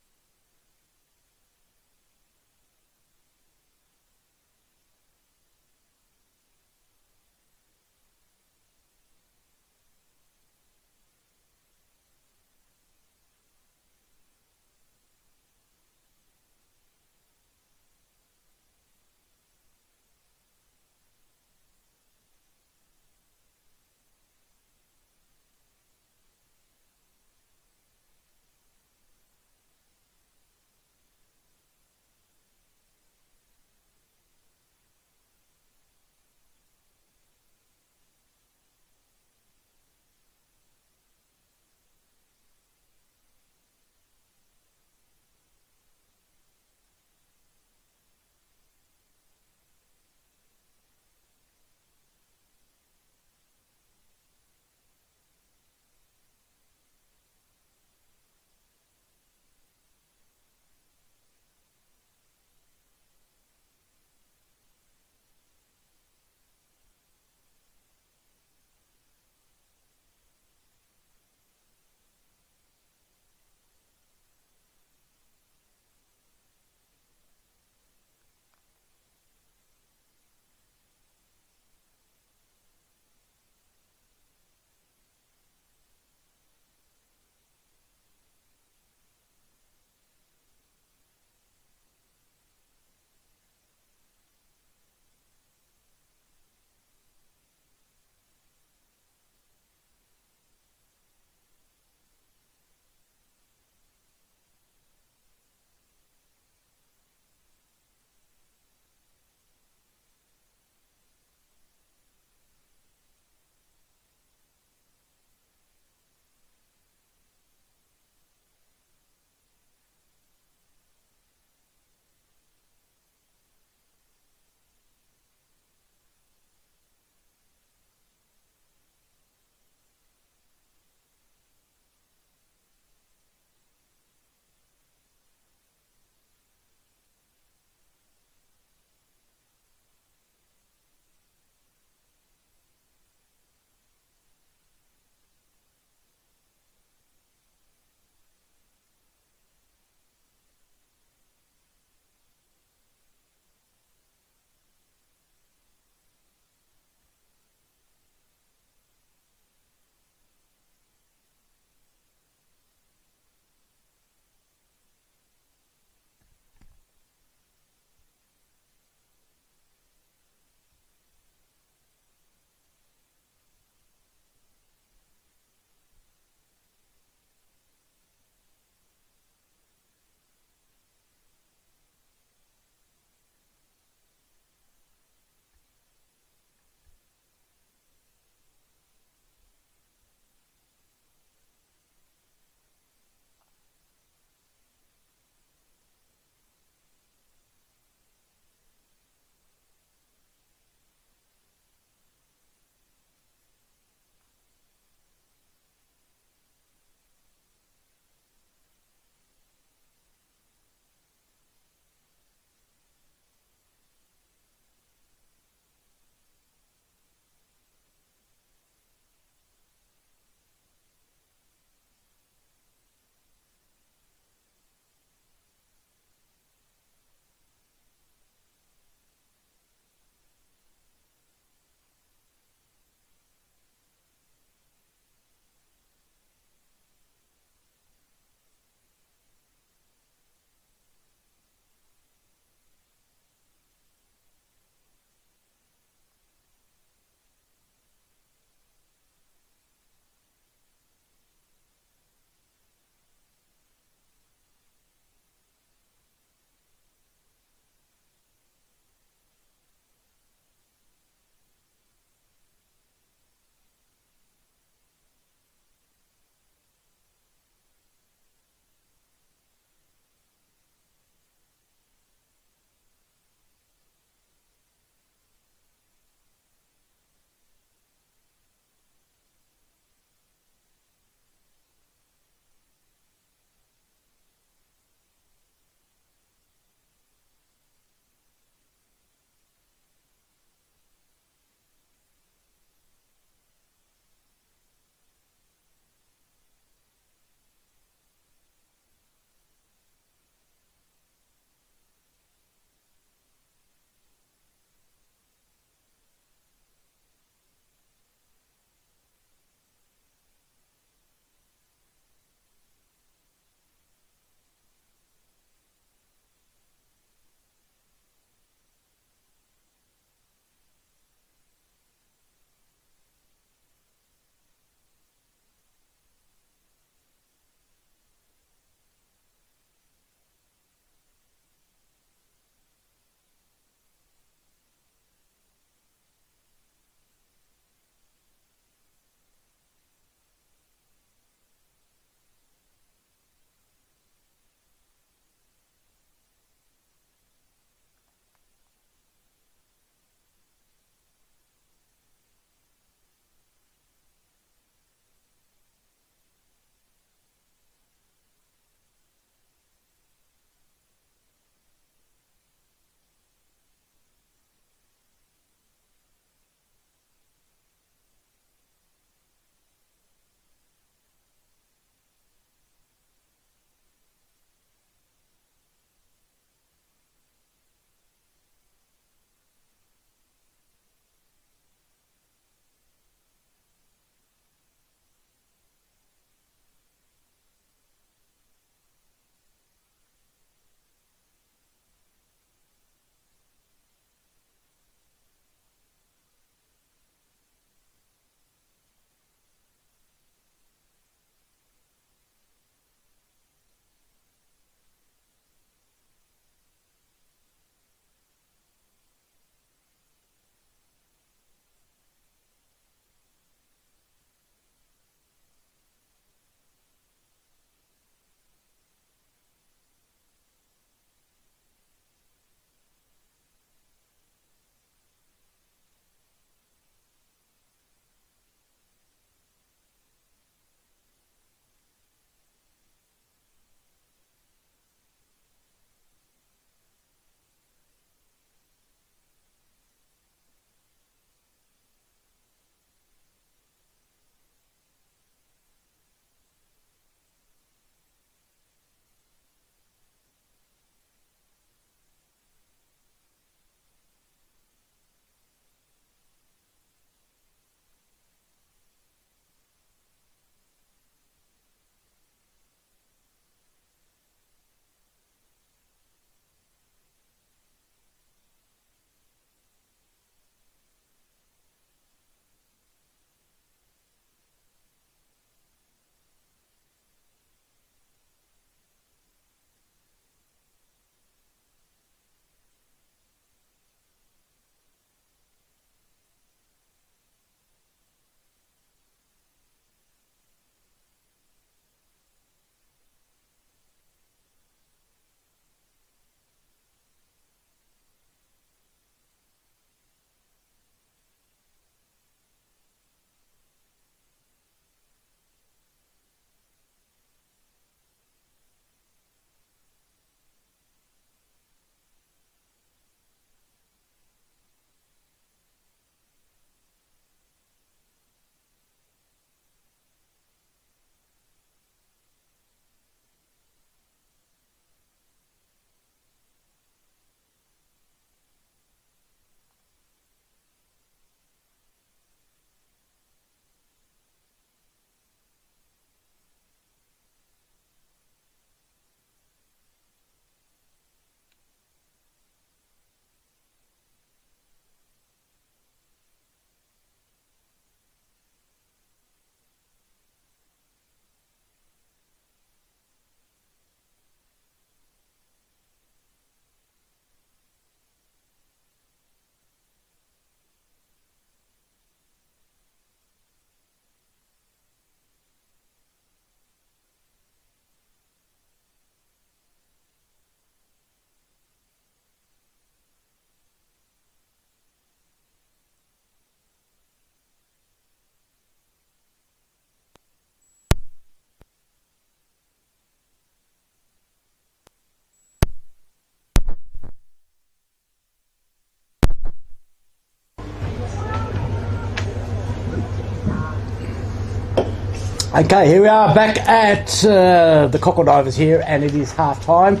Okay, here we are back at the Cockle-Divers here, and it is half time.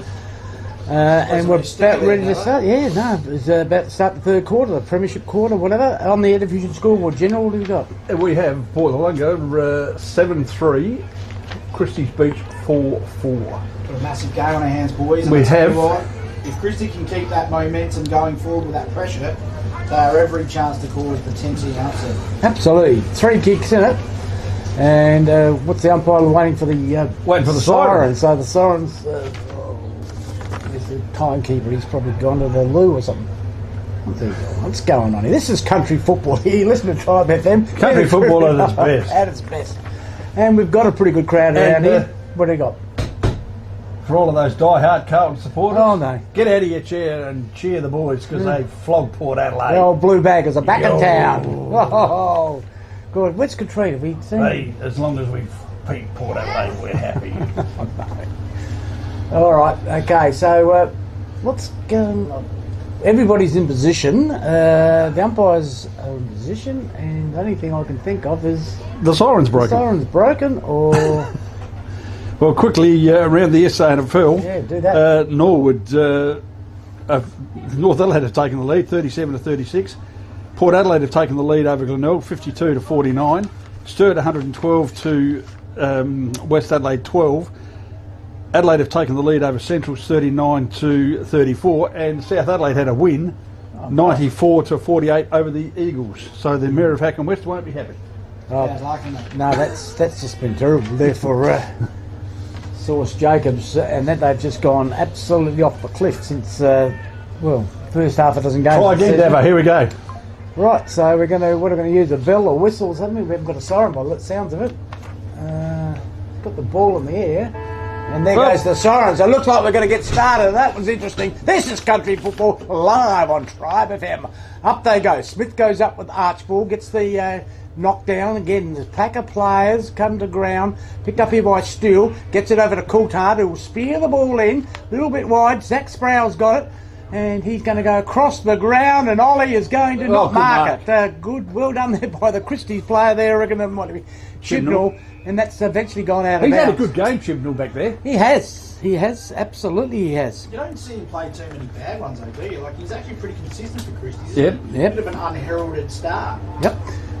And we're about ready to start. Yeah, no, it's about to start the third quarter, the premiership quarter, whatever. On the Division scoreboard, General, what have you got? We have Noarlunga 7-3, Christies Beach 4-4. Got a massive game on our hands, boys. And We I'll tell have. you what, if Christie can keep that momentum going forward with that pressure, they are every chance to cause potentially an upset. Absolutely. 3 kicks in it. And what's the umpire waiting for the siren? So the siren's there's the timekeeper. He's probably gone to the loo or something. What's going on here? This is country football here. Listen to Tribe FM. Country football at its best. At its best. And we've got a pretty good crowd around here. What do you got? For all of those die-hard Carlton supporters, Oh, no. get out of your chair and cheer the boys because they flogged Port Adelaide. The old Blue Baggers are back in Yo. town. Oh, good. Where's Katrina? Have we seen Hey, as long as we beat Port Adelaide, we're happy. All right. Okay. So what's going on? Everybody's in position. The umpires are in position, and the only thing I can think of is The siren's the broken. siren's broken, or Well, quickly around the SANFL, Yeah, do that. Norwood, North Adelaide have taken the lead, 37-36. Port Adelaide have taken the lead over Glenelg, 52-49. Sturt 112 to West Adelaide 12. Adelaide have taken the lead over Centrals 39-34, and South Adelaide had a win, 94-48 over the Eagles. So the Mayor of Hackam West won't be happy. Sounds like it. no, that's just been terrible there for Sauce Jacobs, and that they've just gone absolutely off the cliff since first half a dozen games. Try of the again, season. Davo, here we go. Right, so we're going to use a bell or whistles, haven't we? We haven't got a siren by the sounds of it. Got the ball in the air, and there goes the siren. So it looks like we're going to get started. That was interesting. This is country football live on Tribe FM. Up they go. Smith goes up with Archibald, gets the knockdown again. The pack of players come to ground, picked up here by Steele, gets it over to Coulthard, who will spear the ball in, a little bit wide. Zach Sproul's got it. And he's going to go across the ground, and Ollie is going to not good mark it. Good, well done there by the Christies player there. I reckon it might be Chibnall, and that's eventually gone out of He's had a bounds. good game, Chibnall, back there. He has, absolutely he has. You don't see him play too many bad ones, though, do you? Like, he's actually pretty consistent for Christie. Yep. A bit of an unheralded star. Yep.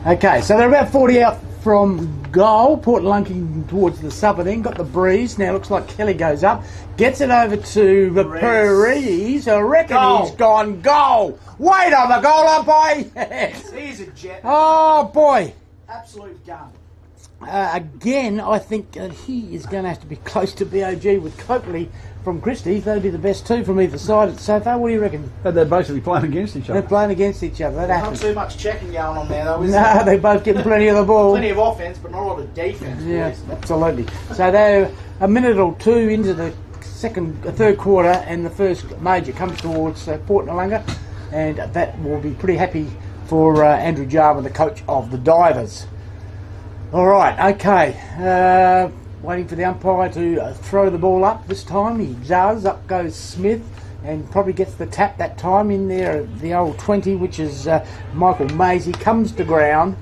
Okay, so they're about 40 out from goal. Port Lunking towards the southern end. Got the breeze. Now looks like Kelly goes up. Gets it over to the Paredes. I reckon he's gone goal. Wait on the goal umpire. Yes. He's a jet. Oh, boy. Absolute gun. Again, I think he is going to have to be close to BOG with Coakley from Christie. They'd be the best two from either side so far. What do you reckon? But they're basically playing against each They're other. playing against each other. That Not happens. too much checking going on there, though, is No, there? they're both getting plenty of the ball. Plenty of offence, but not a lot of defence. Yeah, boys. absolutely. So they're a minute or two into the third quarter, and the first major comes towards Port Noarlunga, and that will be pretty happy for Andrew Jarman, the coach of the Divers. All right, okay. Waiting for the umpire to throw the ball up this time. He does. Up goes Smith, and probably gets the tap that time in there. The old 20, which is Michael Maisie, comes to ground,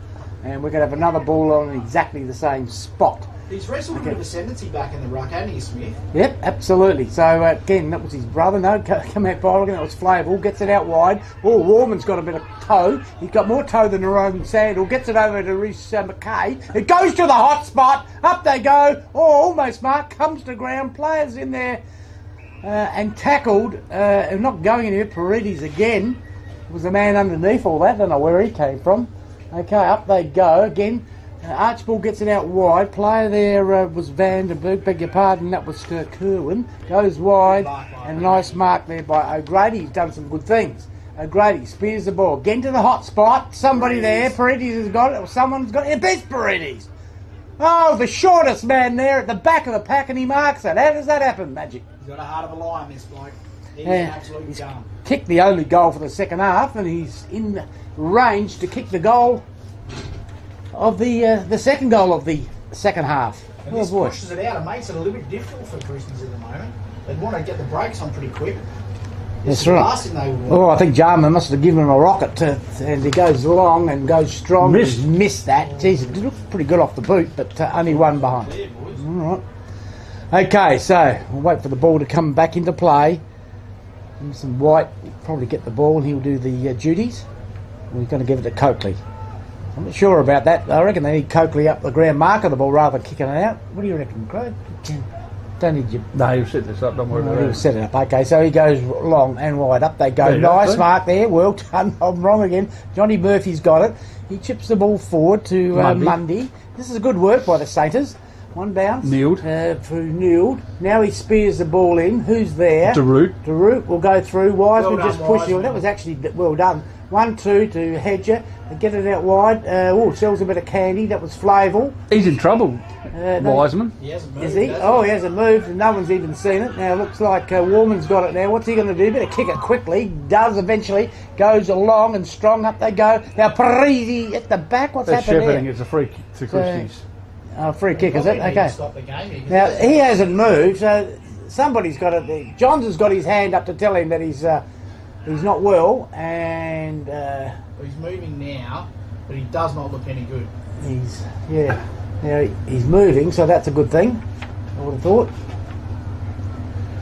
and we're going to have another ball on exactly the same spot. He's wrestled a bit of ascendancy back in the ruck, hasn't he, Smith? Yep, absolutely. So again, that was his brother. No, come out by looking. That was Flavel. Gets it out wide. Oh, Warman's got a bit of toe. He's got more toe than her own sandal. Gets it over to Reece McKay. It goes to the hot spot. Up they go. Oh, almost mark. Comes to ground. Players in there and tackled. Not going anywhere. Paredes again was the man underneath all that. Don't know where he came from. Okay, up they go again. Archibald gets it out wide. Player there was Vandenberg, beg your pardon, that was Kerwin. Goes wide, and a nice mark there by O'Grady. He's done some good things. O'Grady spears the ball. Get into the hot spot. Somebody there. Paredes has got it, or someone's got it. It's Paredes. Oh, the shortest man there at the back of the pack, and he marks it. How does that happen, Magic? He's got a heart of a lion, this bloke. He's an absolute gun. Kicked the only goal for the second half, and he's in range to kick the goal of the second goal of the second half. And Oh this boy. pushes it out and makes it a little bit difficult for Christies at the moment. They'd want to get the brakes on pretty quick. That's the right. last thing they would want. Oh, I think Jarman must have given him a rocket and he goes long and goes strong. Missed. Missed that. Jeez, it looked pretty good off the boot, but only one behind. All right. Okay, so we'll wait for the ball to come back into play. Some White will probably get the ball. He'll do the duties. We're going to give it to Coakley. I'm not sure about that. I reckon they need Coakley up the ground, marking the ball rather than kicking it out. What do you reckon, Craig? Don't need you. No, he'll set this up, don't worry about He'll it. set it up. Okay, so he goes long and wide. Up they go. There you go, Nice see? mark there. Well done. I'm wrong again. Johnny Murphy's got it. He chips the ball forward to Mundy. This is good work by the Satyrs. One bounce. Kneeled. Through Kneeled. Now he spears the ball in. Who's there? Daroot will go through. Wiseman Well just done, pushes him. Wiseman. That was actually well done. 1-2 to Hedger. They get it out wide. Sells a bit of candy. That was Flavel. He's in trouble, No- Wiseman. He hasn't moved, Is he? has Oh, he hasn't moved, and no one's even seen it. Now it looks like Warman's got it now. What's he going to do? Better kick it quickly. Does eventually. Goes along and strong. Up they go. Now Parisi at the back. What's They're happening shepherding. there? It's a free kick to Christies. Free kick, is it? Probably need to Okay. stop the game here, 'cause Now that's- he hasn't moved, so somebody's got it. Johnson's got his hand up to tell him that he's not well, and he's moving now, but he does not look any good. Now he's moving, so that's a good thing. I would have thought.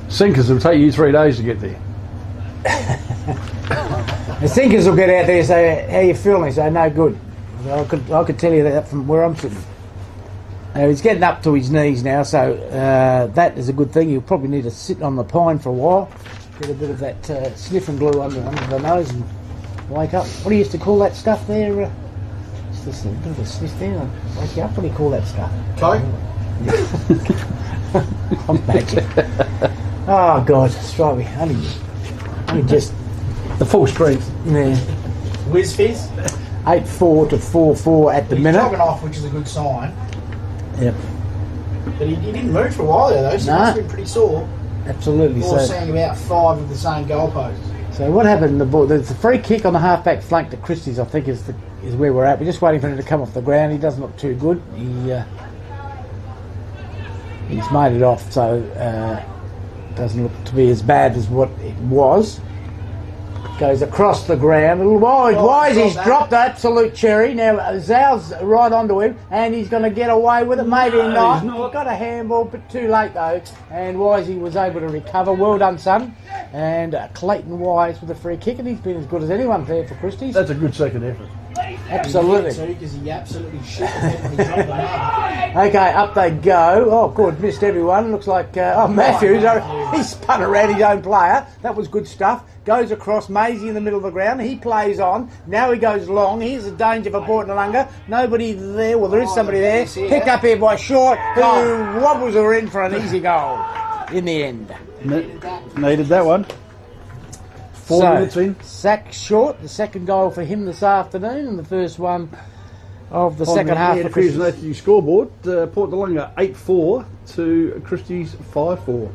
Sinkers will take you 3 days to get there. The Sinkers will get out there and say, how you feeling? Say, no good. I could tell you that from where I'm sitting. He's getting up to his knees now, so that is a good thing. He'll probably need to sit on the pine for a while, get a bit of that sniffing glue under the nose and wake up. What do you used to call that stuff there? Just a bit of a sniff there and wake you up. What do you call that stuff? Coke? Magic. Oh, God, strike me. Only just... The full strength. Yeah. Whiz Fizz? 8-4 to 4-4 at the He's minute. jogging off, which is a good sign. Yep, But he didn't move for a while there, though, so No. he must have been pretty sore. absolutely. Or So, seeing about 5 of the same goalposts. so what happened in the ball? There's a free kick on the half-back flank to Christies, I think, is where we're at. We're just waiting for him to come off the ground. He doesn't look too good. He's made it off, so doesn't look to be as bad as what it was. Goes across the ground, a little wide. Oh, Wise, he's stop that. dropped the absolute cherry. Now Zal's right onto him, and he's going to get away with it. Maybe not. he's not. Got a handball, but too late though. And Wisey was able to recover. Well done, son. And Clayton Wise with a free kick, and he's been as good as anyone there for Christies. That's a good second effort. Absolutely. Because he absolutely shit the bed when he dropped the mark. Okay, up they go. Oh, good, missed everyone. Looks like Matthews. He spun around his own player. That was good stuff. Goes across, Maisie in the middle of the ground. He plays on. Now he goes long. Here's the danger for Noarlunga. Nobody there. Well, there is somebody there. Picked up here by Short, who wobbles her in for an easy goal in the end. Needed that one. 4 minutes in. Sack Short, the second goal for him this afternoon, and the first one of the second half for Christies. Christies. The scoreboard, Port Noarlunga 8-4 to Christies 5-4.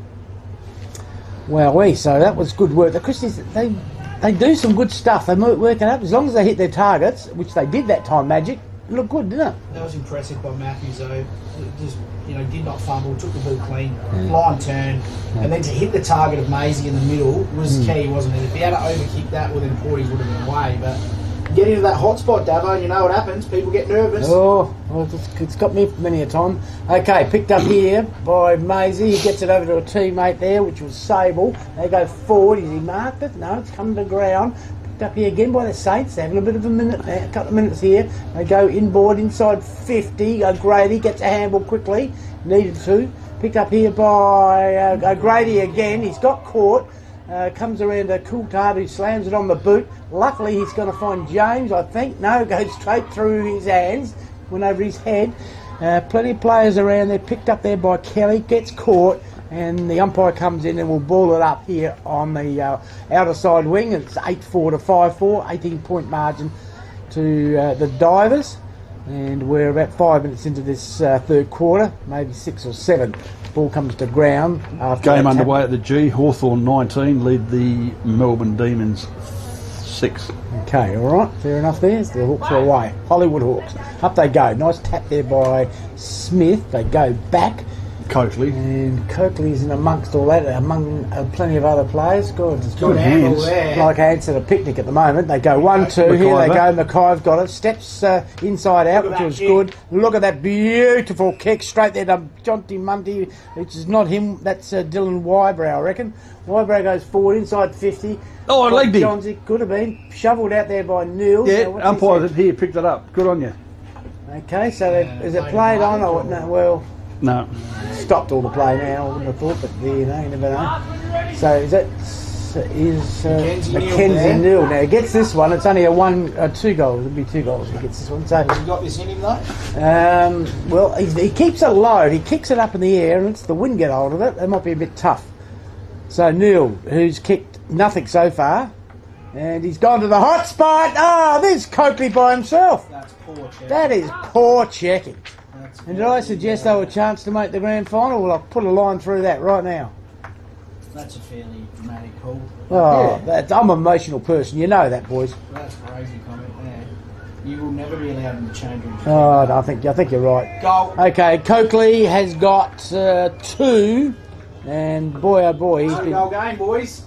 Wowee, so that was good work. The Christies, they do some good stuff. They work it up. As long as they hit their targets, which they did that time, Magic, it looked good, didn't it? That was impressive by Matthews, though. Just, did not fumble, took the ball clean, line turn, and then to hit the target of Maisie in the middle was key, wasn't it? If he had to overkick that, well, then Porties would have been away. But get into that hot spot, Davo, and you know what happens. People get nervous. Oh, well, it's got me many a time. Okay, picked up here by Maisie. He gets it over to a teammate there, which was Sable. They go forward. Is he marked it? No, it's come to the ground. Picked up here again by the Saints. Having a bit of a couple of minutes here. They go inboard inside 50. Grady gets a handball quickly. Needed to. Picked up here by Grady again. He's got caught. Comes around to Coulthard, who slams it on the boot. Luckily, he's going to find James, I think. No, goes straight through his hands, went over his head. Plenty of players around there, picked up there by Kelly, gets caught, and the umpire comes in and will ball it up here on the outer side wing. It's 8-4 to 5-4, 18-point margin to the Divers. And we're about 5 minutes into this third quarter, maybe 6 or 7. Ball comes to ground. After Game that underway at the G. Hawthorn 19 lead the Melbourne Demons 6. Okay, all right, fair enough there. The Hawks are away. Hollywood Hawks. Up they go. Nice tap there by Smith. They go back. Coakley. And Coakley's in amongst all that, among plenty of other players. Good, it's Good angle there. like ants at a picnic at the moment. They go 1-2. Here they go. Mackay's got it. Steps inside out, which was good. Look at that beautiful kick straight there to Jonty Munty, which is not him. That's Dylan Wybrow, I reckon. Wybrow goes forward inside 50. Oh, I legged him. Johnsy could have been shovelled out there by Neil. Yeah, So umpire here picked it up. Good on you. Okay, so is it played on or no? Well, No. stopped all the play now. I wouldn't have thought, but you never know. So is that Mackenzie Neal now? He gets this one. It's only a 2 goals. It'll be 2 goals. He gets this one. So Has he got this in him though? well, he keeps it low. He kicks it up in the air, and lets the wind get hold of it. It might be a bit tough. So Neal, who's kicked nothing so far, and he's gone to the hot spot. Oh, there's Coakley by himself. That's poor check. That is poor checking. And did I suggest they were a chance to make the grand final? Well, I'll put a line through that right now. That's a fairly dramatic call. Oh, I'm an emotional person. You know that, boys. That's crazy comment there. You will never be allowed in the change room. Oh, no, I think you're right. Goal. Okay, Coakley has got 2, and boy, oh boy, he's been... Goal game, boys.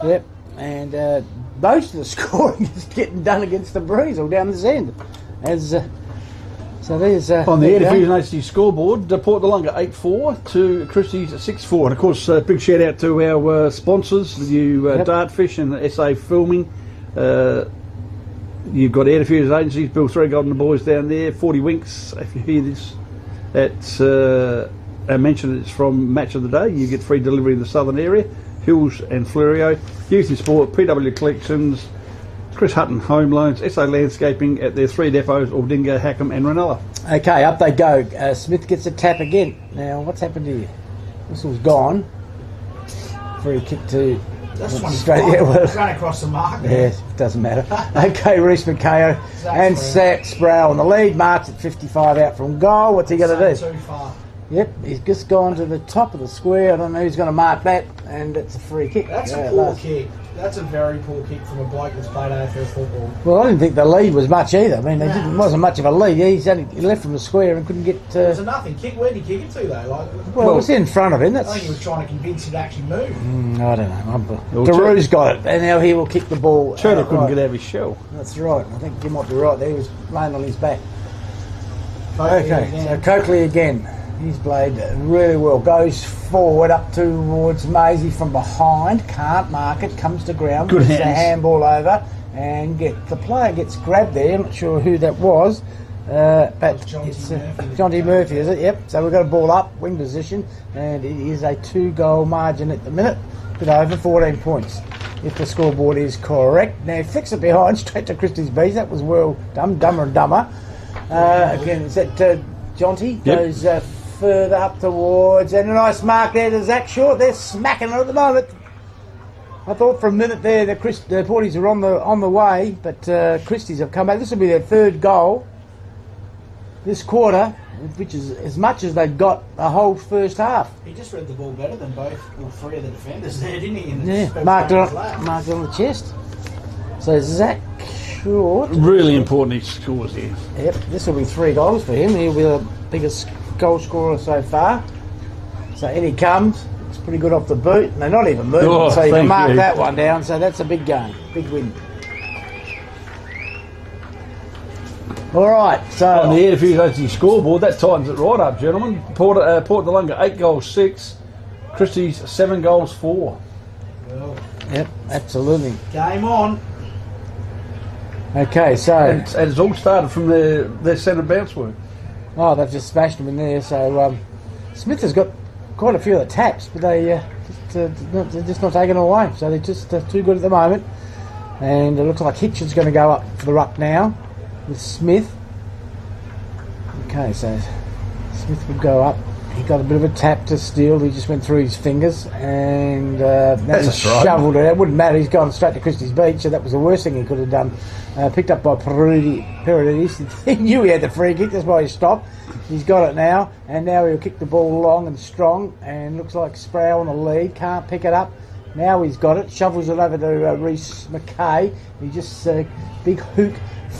Yep, and most of the scoring is getting done against the Breeze or down this end. As so there's On the there you Air go. Diffusion HC scoreboard, Port Noarlunga 8-4 to Christies 6-4. And of course, big shout out to our sponsors, you Dartfish and SA Filming. You've got Air Diffusion Agencies, Bill 3 Golden the boys down there, 40 Winks. If you hear this, that's I mentioned it's from Match of the Day. You get free delivery in the southern area. Hills and Flurio, Youth in Sport, PW Collections, Chris Hutton Home Loans, SA Landscaping at their 3 depots, Aldinga, Hackham and Ranella. Okay, up they go. Smith gets a tap again. Now, what's happened here? Whistle's gone. Free kick to That's one straight. Yeah, well, ran across the mark. yeah, it doesn't matter. Okay, Reece McKayo and Zach Sproul on the lead. Marks at 55 out from goal. What's he going to do? Too far. Yep, he's just gone to the top of the square. I don't know who's going to mark that, and it's a free kick. That's Yeah, a it poor does. kick. That's a very poor kick from a bloke that's played AFL football. Well, I didn't think the lead was much either. I mean, it wasn't much of a lead. He left from the square and couldn't get. It was a nothing kick. Where did he kick it to though? Well, it was in front of him. I think he was trying to convince him to actually move. I don't know. Daru's got it, and now he will kick the ball. Turner couldn't right. get out of his shell. That's right. I think you might be right there. He was laying on his back. Coakley Okay, again. so Coakley again. He's played really well. Goes forward up towards Maisie from behind. Can't mark it. Comes to ground. Good puts the hands. handball over and the player gets grabbed there. I'm not sure who that was. But Jonty it's Murphy. Jonty Murphy, is it? Yep. So we've got a ball up, wing position, and it is a 2-goal margin at the minute. Bit over 14 points. If the scoreboard is correct. Now he flicks it behind straight to Christie's Bees. That was well done, dumber and dumber. Again, is that Jonty Yep. goes further up towards, and a nice mark there to Zach Short. They're smacking it at the moment. I thought for a minute there the Porties are on the way, but Christies have come back. This will be their 3rd goal this quarter, which is as much as they've got the whole first half. He just read the ball better than all 3 of the defenders there, didn't he? And it Yeah, just fell marked it straight in his lap. on the chest. So Zach Short. Really important he scores here. Yep, this will be 3 goals for him. He'll be the biggest goal scorer so far. So in he comes. It's pretty good off the boot. And they're not even moving, Oh, so you can thank mark you. that one down. So that's a big game, big win. All right, so On the Air Diffusion HC scoreboard, that tightens it right up, gentlemen. Port Noarlunga 8 goals 6, Christies 7 goals 4. Well, yep, absolutely. game on. Okay, so And it's all started from their centre bounce work. they've just smashed them in there. So Smith has got quite a few of the taps, but they're just not taking it away. So they're just too good at the moment. And it looks like Hitchin's going to go up for the ruck now with Smith. Okay, so Smith would go up. He got a bit of a tap to steal. He just went through his fingers and That's a strike. shoveled it. It wouldn't matter. He's gone straight to Christie's Beach, so that was the worst thing he could have done. Picked up by Paradis. He knew he had the free kick. That's why he stopped. He's got it now, and now he'll kick the ball long and strong. And looks like Sproul on the lead. Can't pick it up. Now he's got it. Shovels it over to Reece McKay. He just big hook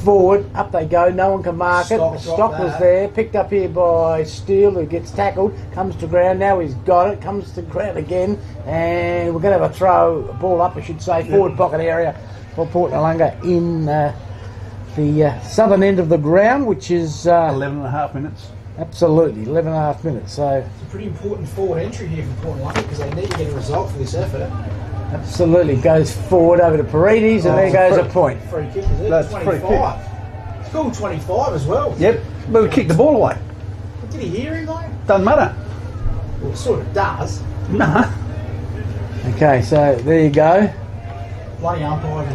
forward. Up they go. No one can mark it. The stock was there. Picked up here by Steele, who gets tackled. Comes to ground. Now he's got it. Comes to ground again. And we're going to have a throw. A ball up, I should say. Forward pocket area for Port Noarlunga in the southern end of the ground, which is 11 and a half minutes. Absolutely, 11 and a half minutes. So it's a pretty important forward entry here for Port Noarlunga because they need to get a result for this effort. absolutely goes forward over to Paredes, and there goes a point. Free kick, is it? That's 25. It's called 25 as well. Yep, but we kicked the ball away. Did he hear him though? Doesn't matter. Well, it sort of does. Nah. Okay, so there you go. Bloody umpire.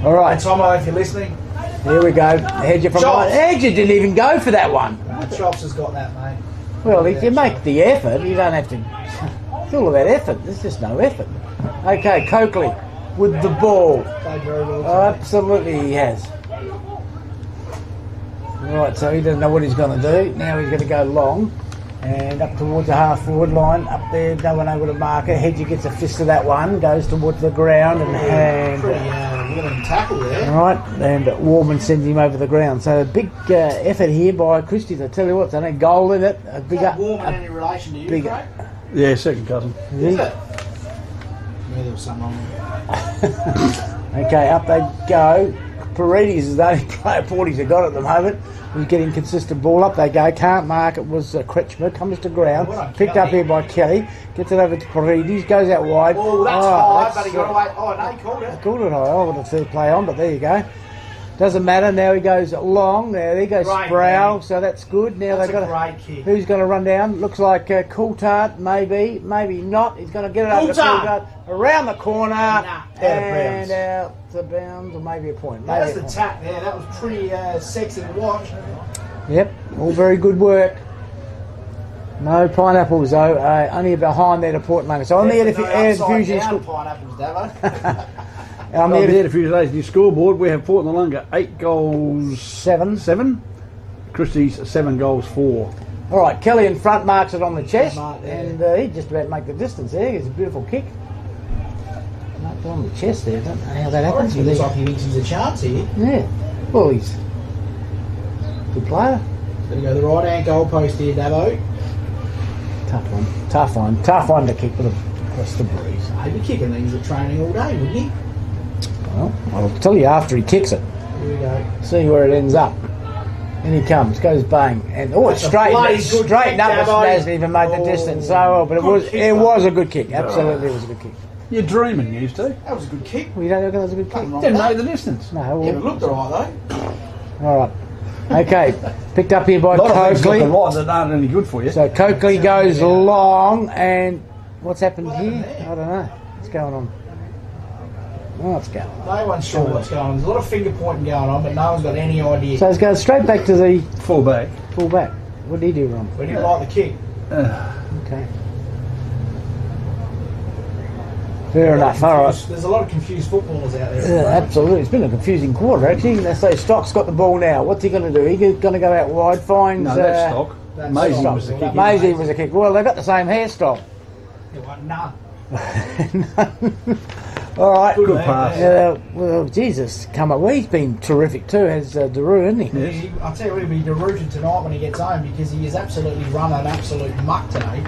All right, Tomo, if you're listening. here we go. Hedger from Chops. Hedger didn't even go for that one. Chops has got that, mate. Well, if you make the effort, you don't have to. It's all about effort. There's just no effort. Okay, Coakley with the ball. Played very well. Oh, absolutely he has. Right, so he doesn't know what he's going to do. Now he's going to go long and up towards the half-forward line. Up there, no one able to mark it. Hedger gets a fist of that one, goes towards the ground and Pretty willing tackle there. right, and Warman sends him over the ground. So a big effort here by Christies. I tell you what, there's only a goal in it. A big Is Warman any relation to you, big- Craig? Yeah, second cousin. Is it? Yeah, there was something wrong with it. Okay, up they go. Paredes is the only player Porties have got at the moment. He's getting consistent ball. Up they go. Can't mark. It was Kretschmer. Comes to ground. Well done, Picked up Kelly. here by Kelly. Gets it over to Paredes. Goes out wide. Oh, that's high, but he got away. Oh, no, he called it. Called it high. I would have third play on, but there you go. Doesn't matter. Now he goes long. There he goes. Great, Sproul. man. So that's good. Now That's they've a got great kick. Who's going to run down? Looks like Coulthard, maybe not. He's going to get it over to Coulthard. Coulthard, around the corner, and bounds. out to bounds, or maybe a point. Maybe That's a the point. tap there. That was pretty sexy to watch. Yep, all very good work. No pineapples though, only behind there to Port Noarlunga. So on the air diffusion down school. pineapples, Davo. On On the the air end of today's new scoreboard, we have Port Noarlunga 8 goals, 7. 7. Christies 7 goals, 4. All right, Kelly in front marks it on the chest, Mark there. and he just about make the distance there. It's a beautiful kick. Marked it on the chest there. Don't know how that I happens. reckon he looks like he thinks he's a chance here. Yeah, well he's a good player. Gonna go the right hand goal post here, Davo. Tough one to kick across the breeze. He'd be kicking these at training all day, wouldn't he? Well, I'll tell you after he kicks it. Here we go. See where it ends up. In he comes, goes bang, and it's That's a bloody good straightened kick, up. It Davo. hasn't even made the distance so well, but Good it kick, was a good kick. Absolutely, it was a good kick. You're dreaming, you two. That was a good kick. Well, you don't reckon that was a good kick? Nothing wrong Didn't with make that. the distance. No. Yeah, Well, but looked alright though. all right. Okay, picked up here by A lot of things Coakley. looking right that aren't any good for you. So Coakley goes long, and what's happened What here? happened there? I don't know. What's going on? What's going on? No one's sure what's going on. There's a lot of finger pointing going on, but no one's got any idea. So it's going straight back to the Full back. full back. What did he do wrong? We didn't like the kick. Okay. Fair enough. All right. There's a lot of confused footballers out there. Absolutely. It's been a confusing quarter, actually. Let's say Stock's got the ball now. What's he going to do? He's going to go out wide, finds... No, that's stock. That's Maisie stock. was the kick. Maisie was a kick. Well, they've got the same hairstyle. None. All right. Good man, pass. Well, Jesus, come up. Well, he's been terrific too, has Daru, hasn't he? Yes. I'll tell you what, he'll be derooted tonight when he gets home because he has absolutely run an absolute muck today.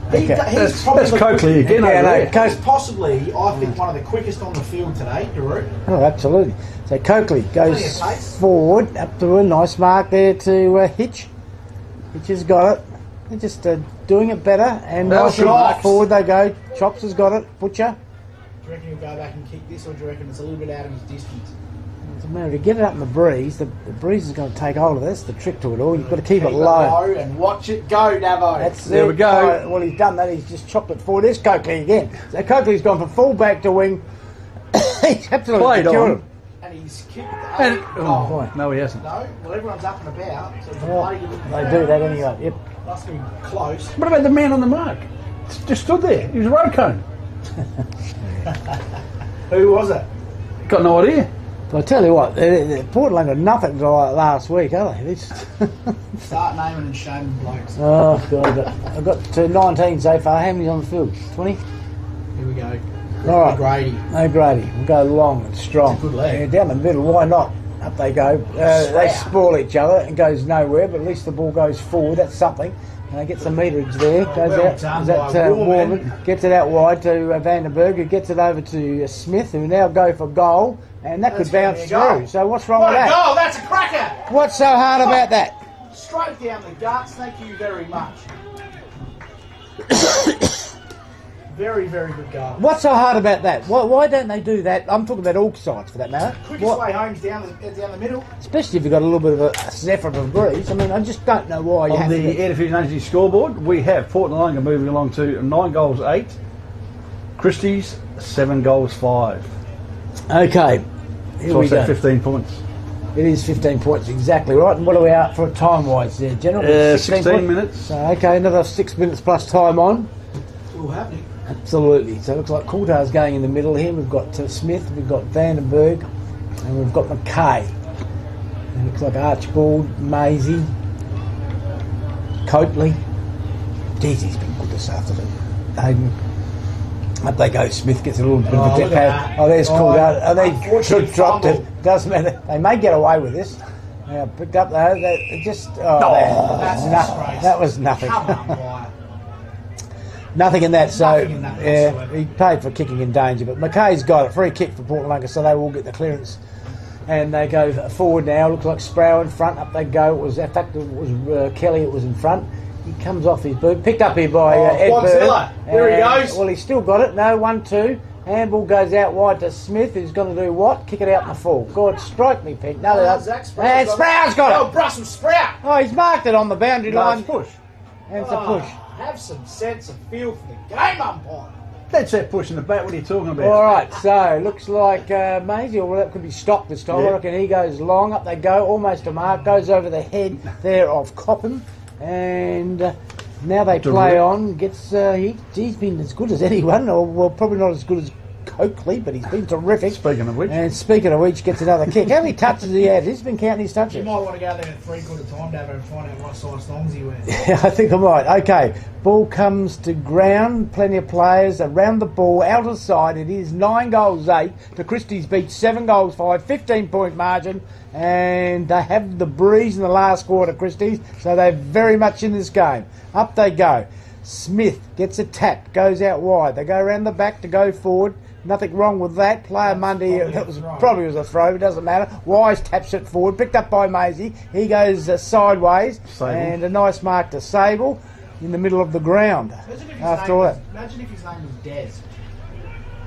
Okay. That's Coakley again Yeah, over no, there. He's possibly, I think, one of the quickest on the field today, Daru. Oh, absolutely. So Coakley Plenty goes of pace. forward, up to a nice mark there to Hitch. Hitch has got it. They're just doing it better. And Well, nice Chops. forward they go. Chops has got it. Butcher. Do you reckon he'll go back and kick this, or do you reckon it's a little bit out of his distance? Doesn't matter. To get it up in the breeze, the breeze is going to take hold of this. The trick to it all. You've got to keep it low. and watch it go, Davo. That's There it. we go. Right, well, he's done that. He's just chopped it forward. There's Coakley again. So Coakley's gone from full back to wing. He's absolutely Played killed on. him. And he's kicked And, oh, boy. no, he hasn't. no. Well, everyone's up and about. So it's a Well, bloody they do that anyway. Yep. Must be close. What about the man on the mark? Just stood there. He was a road cone. Who was it? Got no idea. I tell you what, Portland got nothing like last week, are they? Start naming and shaming blokes. Oh, God. I've got to 19 so far. How many's on the field? 20? Here we go. All right. Grady. No Grady. We'll go long and strong. It's a good leg. Yeah, down the middle, why not? Up they go. They spoil each other. It goes nowhere, but at least the ball goes forward. That's something. Gets the meterage there. Goes out. Is that Warman? Gets it out wide to Vandenberg, who gets it over to Smith, who now go for goal. And that could bounce through. So what's wrong with that? What a goal! That's a cracker! What's so hard about that? Straight down the guts. Thank you very much. Very, very good goal. What's so hard about that? Why don't they do that? I'm talking about all sides for that matter. Quickest way home's down the middle. Especially if you've got a little bit of a zephyr of a breeze. I mean, I just don't know why you On have the to... Air Diffusion Energy scoreboard, we have Port Noarlunga moving along to 9 goals 8. Christies 7 goals 5. Okay. Here So we I said go. 15 points. It is 15 points, exactly right. And what are we out for time-wise there, General? 16 minutes. So, okay, another 6 minutes plus time on. It's all happening. Absolutely. So it looks like Coulter's going in the middle here. We've got Smith, we've got Vandenberg, and we've got McKay. It looks like Archibald, Maisie, Coatley. Jeez, he's been good this afternoon. Hayden. Up they go. Smith gets a little bit of a dip pad. Oh, there's Coulter. Oh, they should dropped it. Doesn't matter. They may get away with this. Picked up though. They just. That was nothing. Come on, Brian. Nothing in that. So Nothing in that yeah, whatsoever. he paid for kicking in danger. But McKay's got it. Free kick for Port Noarlunga, so they will get the clearance. And they go forward now. Looks like Sproul in front. Up they go. It was, in fact, it was Kelly. It was in front. He comes off his boot. Picked up here by Ed Quadzilla. Byrne. There he goes. Well, he's still got it. No, 1-2. Handball goes out wide to Smith, who's going to do what? Kick it out in the full. God, strike me, Pete. No, Zach Sproul's and Sproul's got it. Oh, Brussels Sprout. Oh, he's marked it on the boundary line. Nice push. And it's a push. Have some sense of feel for the game, umpire. That's that push in the back. What are you talking about? All right, so looks like Maisie, or that could be stopped this time. Yeah. I reckon he goes long. Up they go, almost a mark. Goes over the head there of Copham. And now they play on. Gets he's been as good as anyone, or well, probably not as good as Coakley, but he's been terrific. Speaking of which. And speaking of which, gets another kick. How many touches he had? He's been counting his You touches. might want to go there at 3/4 time, Davo, and find out what size thongs he wears. Yeah, I think I might. Okay, ball comes to ground. Plenty of players around the ball, out of sight. It is 9 goals 8. The Christies beat 7 goals 5, 15-point margin, and they have the breeze in the last quarter, Christies. So they're very much in this game. Up they go. Smith gets a tap, goes out wide. They go around the back to go forward. Nothing wrong with that. Player Monday, that was probably was a throw, it doesn't matter. Wise taps it forward, picked up by Maisie. He goes sideways, Sable. and a nice mark to Sable in the middle of the ground. After all that, Imagine if his name was Des.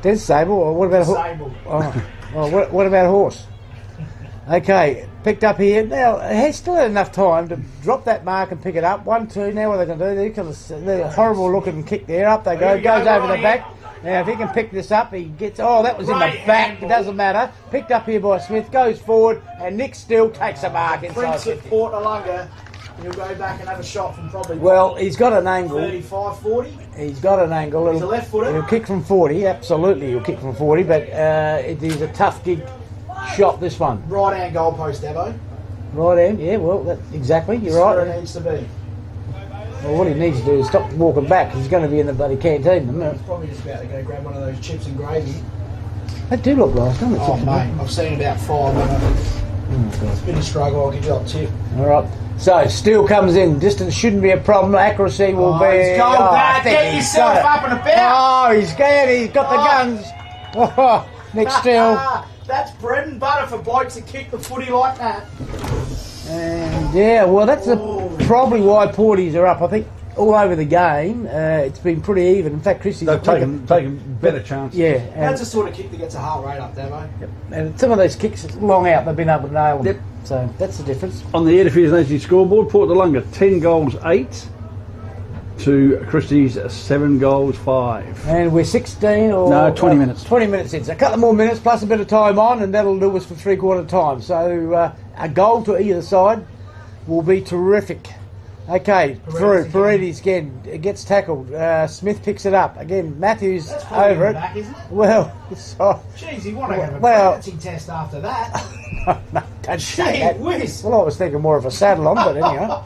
Des Sable, or what about Sable. what about Horse? Okay, picked up here. Now he still had enough time to drop that mark and pick it up. 1-2. Now what are they going to do? They're horrible looking kick there. Up they go. Goes over the back. Now, if he can pick this up, he gets... Oh, that was in the back. It doesn't matter. Picked up here by Smith. Goes forward. And Nick still takes a mark inside. Prince of 50. Port Noarlunga. He'll go back and have a shot from probably... Well, he's got an angle. 35, 40. He's got an angle. He's a left footer. He'll kick from 40. Absolutely, he'll kick from 40. But it is a tough gig shot, this one. Right hand goalpost, Davo. Right hand. Yeah, well, exactly. You're That's where right. it needs to be. Well, what he needs to do is stop walking back. He's going to be in the bloody canteen in a minute. He's probably just about to go grab one of those chips and gravy. They do look nice, don't they? Oh, mate, I've seen about 5 of them. Oh, It's been a struggle, I'll give you a tip. God. All right. So, Steele comes in. Distance shouldn't be a problem. Accuracy will be... He's cold, I Dad. think Get he's yourself got it. up and about. Oh, he's scared. He's got the guns. Oh, Nick Steele. That's bread and butter for blokes that kick the footy like that. And, yeah, well, that's probably why Porties are up. I think all over the game, it's been pretty even. In fact, Christies... They've taken better chances. Yeah. That's the sort of kick that gets a heart rate up, Davo. And some of those kicks long out, they've been able to nail them. Yep. So that's the difference. On the Air Diffusion Energy scoreboard, Port Noarlunga 10 goals 8 to Christies 7 goals 5. And we're 16 or... No, 20 minutes. 20 minutes in. So a couple more minutes plus a bit of time on, and that'll do us for 3/4 time. So a goal to either side will be terrific. Okay, through. Paredes again gets tackled. Smith picks it up. Again, Matthews That's probably over it. back, isn't it? Well, so, Jeez, you want to have a Well- pregnancy test after that. no, don't say Gee that. whiz. Well, I was thinking more of a saddle on, but anyhow.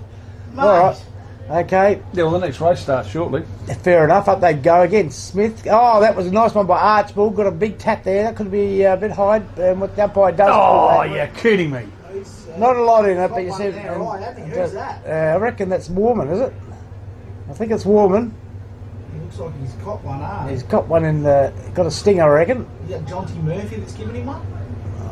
Mate. All right. Okay, Yeah, well, the next race starts shortly. fair enough. Up they go again. Smith. Oh, that was a nice one by Archibald. Got a big tap there. That could be a bit high. What the umpire does. Oh, call that. you're kidding me. He's, Not a lot in it, got but you one said. there, right, hasn't he? Who's that? I reckon that's Warman, is it? I think it's Warman. He looks like he's got one, He's got one in the. Got a sting, I reckon. Is that John T. Murphy that's giving him one?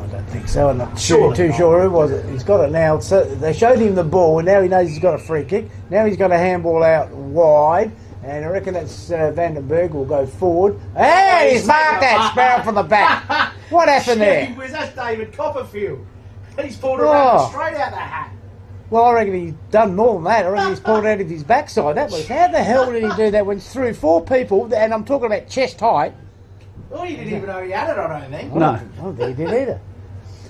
I don't think so. I'm not Surely too not. sure who was it. He's got it now. So they showed him the ball, and now he knows he's got a free kick. Now he's got a handball out wide, and I reckon that's Vandenberg will go forward. Hey, he's marked that Sparrow from the back. What happened there? Gee whiz, that's David Copperfield. He's pulled it around straight out the hat. Well, I reckon he's done more than that. I reckon he's pulled out of his backside. That was how the hell did he do that when it's through 4 people? And I'm talking about chest height. Well, he didn't even know he had it, I don't think. No. I don't think he did either.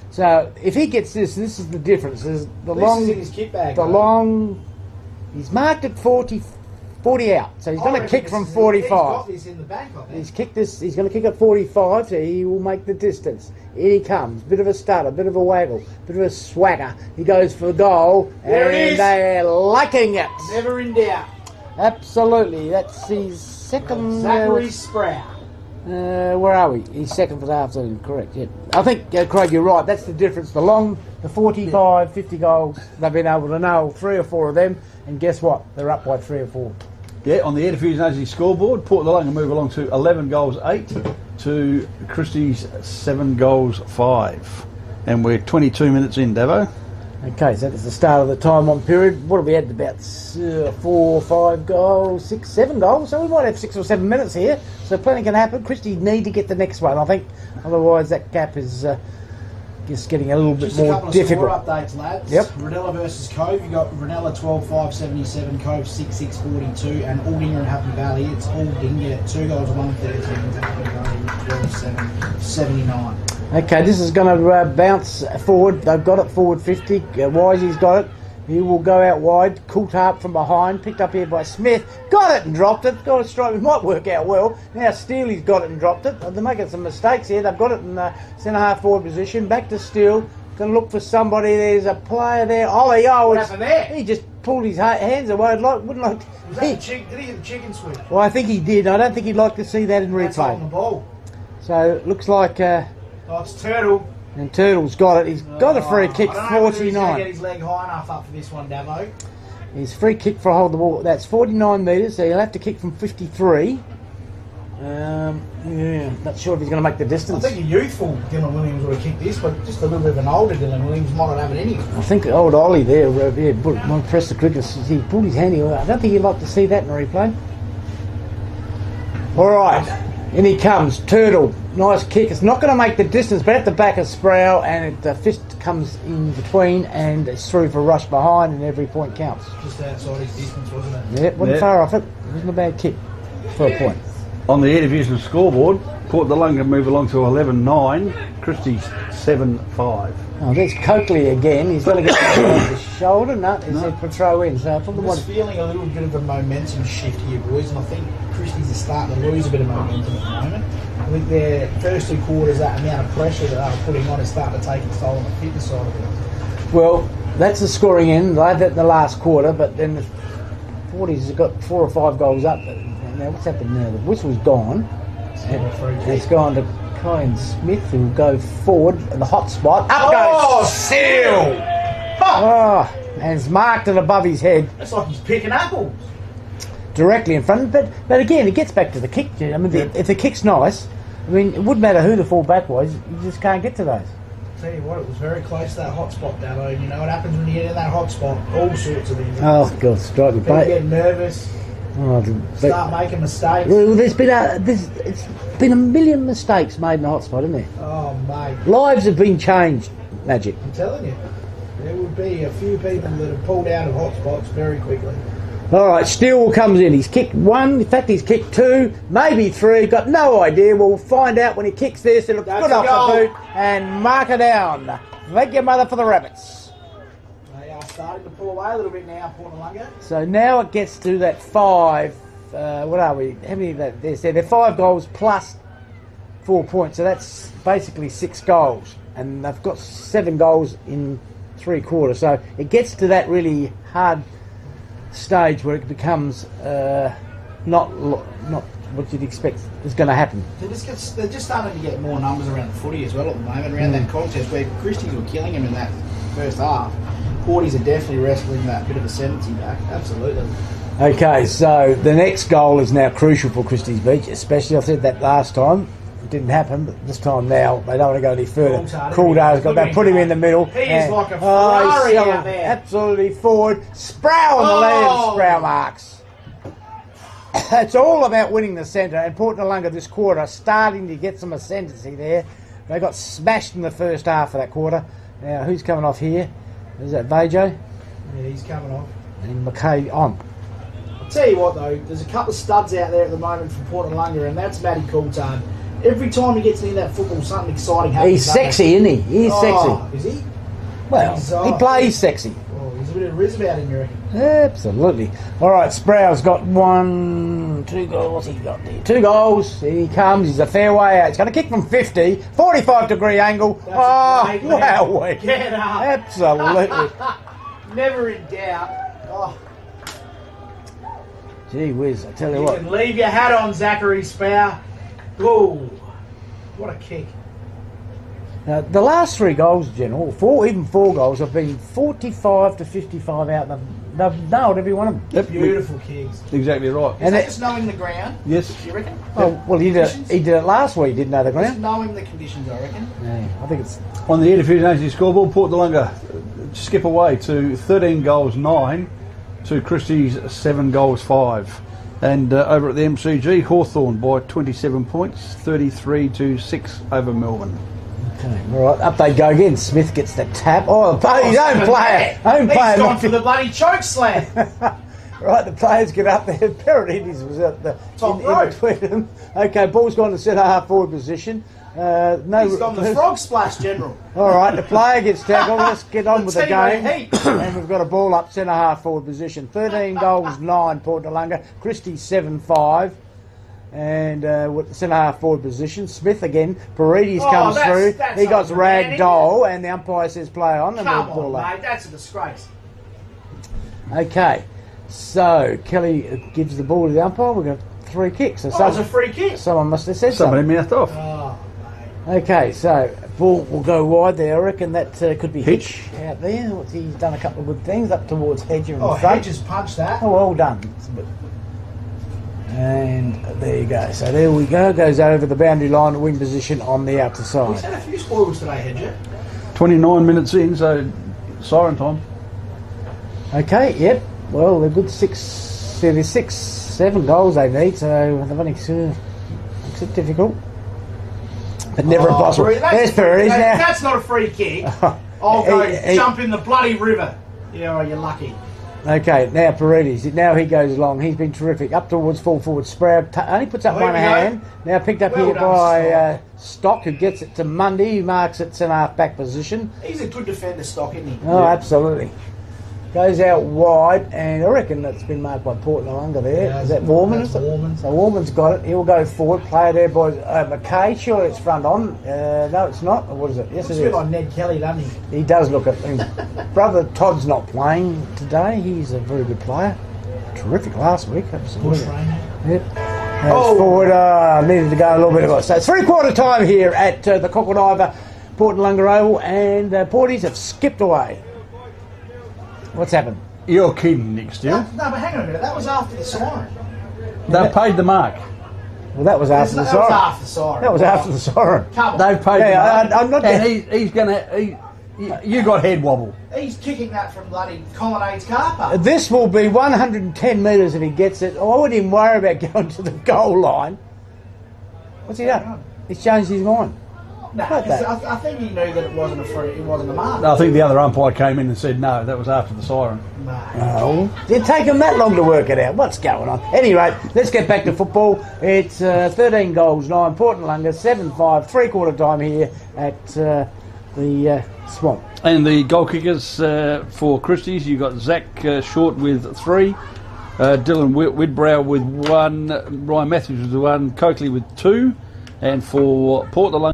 So if he gets this is the difference. There's the This long, is in his kit bag. the though. long. He's marked at 40 out, so he's I going to reckon kick this from is- 45. He's got this in the bank, I think. He's kicked this. He's going to kick at 45, so he will make the distance. In he comes. Bit of a stutter, bit of a waggle, bit of a swagger. He goes for the goal, There it and is. they're liking it. Never in doubt. Absolutely. That's his second. Zachary Sprout. Where are we? He's second for the afternoon, correct, yeah. I think, Craig, you're right. That's the difference. The 45, 50 goals, they've been able to nail 3 or 4 of them, and guess what? They're up by 3 or 4. Yeah, on the Air Diffusion Agency scoreboard, Port Noarlunga move along to 11 goals 8 to Christies 7 goals 5. And we're 22 minutes in, Davo. Okay, so that's the start of the time on period. What have we had? About 4, 5 goals, 6, 7 goals. So we might have 6 or 7 minutes here. So plenty can happen. Christie need to get the next one, I think. Otherwise, that gap is just getting a little bit Just a more couple of difficult. score updates, lads. Yep. Ranella versus Cove. You got Ranella 12-5-77, Cove 6-6-42, and Aldinger and Happy Valley. It's Aldinger 2 goals 1-13 to Happy Valley 12-7-79. Okay, this is going to bounce forward. They've got it forward 50. Wisey's got it. He will go out wide. Coulthard from behind. Picked up here by Smith. Got it and dropped it. Got a strike. It might work out well. Now Steele's got it and dropped it. They're making some mistakes here. They've got it in the centre half forward position. Back to Steele. Going to look for somebody. There's a player there. Ollie, What happened there? He just pulled his hands away. Wouldn't like. Was that the did he get the chicken switch? Well, I think he did. I don't think he'd like to see that in That's on the replay. ball. So it looks like. Oh, it's Turtle. And Turtle's got it. He's got a free kick, I don't know whether he's going to 49. get his leg high enough up for this one, Davo. His free kick for hold the ball, that's 49 metres, so he'll have to kick from 53. Yeah, not sure if he's going to make the I distance. think a youthful Dylan Williams would have kicked this, but just a little bit of an older Dylan Williams might not have it anyway. I think old Ollie there, might press the cricket, he pulled his hand away. I don't think you'd like to see that in a replay. All right, in he comes, Turtle, nice kick. It's not going to make the distance, but at the back of Sproul, and the fist comes in between, and it's through for rush behind, and every point counts. Just outside his distance, wasn't it? Yeah, wasn't far off it. It wasn't a bad kick for a point. On the Air Division scoreboard, Port Noarlunga move along to 11-9, Christies 7-5. Oh, there's Coakley again. He's got to get the shoulder. No, he's no. For throw in. So I I'm just feeling a little bit of a momentum shift here, boys, and I think Christies are starting to lose a bit of momentum at the moment. I think their first 2 quarters, that amount of pressure that they're putting on is starting to take its toll on the fitness side of it. Well, that's the scoring end. They had that in the last quarter, but then the 40s have got 4 or 5 goals up. Now, what's happened now? The whistle's gone. It's gone to Kyan Smith, who will go forward in the hot spot. Up goes Seal! Oh, and it's marked it above his head. It's like he's picking apples. Directly in front. But again, it gets back to the kick. I mean, if the kick's nice, I mean, it wouldn't matter who the full back was. You just can't get to those. Tell you what, it was very close to that hot spot, Davo. You know what happens when you get in that hot spot? All sorts of things. Oh, God, strike me. People get nervous. Start making mistakes. Well, it's been a million mistakes made in the hotspot, isn't there? Oh, mate. Lives have been changed, Magic. I'm telling you. There would be a few people that have pulled out of hotspots very quickly. All right, Steele comes in. He's kicked 1. In fact, he's kicked 2, maybe 3. Got no idea. We'll find out when he kicks this. It looks good off the boot. And mark it down. Thank your mother for the rabbits. They are starting to pull away a little bit now, Noarlunga. So now it gets to that 5. What are we? How many? They're 5 goals plus 4 points. So that's basically 6 goals, and they've got 7 goals in 3 quarters. So it gets to that really hard stage where it becomes not what you'd expect is going to happen. They're just starting to get more numbers around the footy as well at the moment, around that contest where Christies were killing him in that first half. Porties are definitely wrestling that bit of ascendancy back, absolutely. Okay, so the next goal is now crucial for Christies Beach, especially, I said that last time. It didn't happen, but this time now they don't want to go any further. Coulthard's got that, put him in the middle. He is like a Ferrari out there. Absolutely forward. Sproul on the left, Sproul marks. It's all about winning the centre, and Port Noarlunga this quarter starting to get some ascendancy there. They got smashed in the first half of that quarter. Now, who's coming off here? Is that Vajo? Yeah, he's coming off. And McKay on. I'll tell you what though, there's a couple of studs out there at the moment for Port Noarlunga, and that's Matty Coulthard. Every time he gets into that football, something exciting happens. He's sexy, isn't he? He's sexy. Is he? Well, he plays sexy. Oh, he's a bit of a riz about him, you reckon? Absolutely. All right, Sproul's got 2 goals. What's he got there? 2 goals. Here he comes. He's a fair way out. He's going to kick from 50, 45-degree angle. That's wow. Get up. Absolutely. Never in doubt. Oh. Gee whiz, I tell you You what. can leave your hat on, Zachary Spow. Oh, what a kick. The last 3 goals, General, even 4 goals, have been 45 to 55 out. They've nailed every one of them. Yep. Beautiful kicks. Exactly right. Is that just knowing the ground? Yes. You reckon? Oh, well, he did it last week, didn't know the Just ground. knowing the conditions, I reckon. Yeah, I think it's... On the Interfusion Agency scoreboard, Port Noarlunga skip away to 13 goals 9 to Christies 7 goals 5. And over at the MCG, Hawthorn by 27 points, 33 to 6 over Melbourne. Okay, all right, up they go again. Smith gets the tap. Oh, his own player. He's gone for the bloody choke slam. Right, the players get up there. Peridis was at the in between them. Okay, ball's gone to centre half forward position. He's gone the frog splash, General. All right, the player gets tackled. Let's get on with the game. And we've got a ball up centre half forward position. 13 goals 9 Port Noarlunga. Christies 7-5. And with centre half forward position, Smith again. Paredes comes through. He got ragdoll, and the umpire says play on. And Come ball on, up. mate, that's a disgrace. Okay, so Kelly gives the ball to the umpire. We've got 3 kicks. So It was a free kick. someone must have said Somebody something. mouthed off. Oh, Okay, so ball will go wide there. I reckon that could be Hitch out there. He's done a couple of good things up towards Hedger in oh, front. Hedges punched that. Oh, well done. And there you go. So there we go. Goes over the boundary line, wing position on the outer He's side. had a few spoils today, Hedger. 29 minutes in, so siren time. Okay, yep. Well, they're good 7 goals they need, so they've only makes it difficult. But never impossible. There's Perez now. That's not a free kick. I'll go jump in the bloody river. Yeah, well, you're lucky. Okay, now Paredes. Now he goes along. He's been terrific. Up towards full forward. Sprout only puts up one hand. Now picked up here by Stock, who gets it to Mundy. He marks it centre half back position. He's a good defender, Stock, isn't he? Oh, absolutely. Goes out wide, and I reckon that's been marked by Port Noarlunga there. Yeah, is that Warman? Warman. So Warman's got it. He'll go forward. Player there by McKay. Sure, it's front on. No, it's not. Or what is it? Yes, Looks it a bit is. like Ned Kelly, doesn't he? He does look at him. Brother Todd's not playing today. He's a very good player. Terrific last week. Absolutely. Bush Ranger. Yep. Now it's forward. Needed to go a little bit ago. So it's 3/4 time here at the Cockle-Diver Port Noarlunga Oval, and Porties have skipped away. What's happened? You're kidding, Nick Steele. No, but hang on a minute. That was after the siren. They've paid the mark. Well, that was after the That siren. was after the siren. That was after the siren. Come on. They've paid Yeah, the mark. I'm not. And he's going to... You got head wobble. He's kicking that from bloody Colonnades car park. This will be 110 metres if he gets it. I wouldn't even worry about going to the goal line. What's he done? He's changed his mind. No, Like that. I think he knew that it wasn't a free. It wasn't a mark. I think the other umpire came in and said no, that was after the siren. No. Oh, it'd take him that long to work it out. What's going on? Anyway, let's get back to football. It's 13 goals, 9 Port Noarlunga, 7-5, 3/4 time here at the Swamp. And the goal kickers for Christies, you got Zach Short with 3, Dylan Whitbrow with 1, Ryan Matthews with 1, Coakley with 2, and for Port Noarlunga.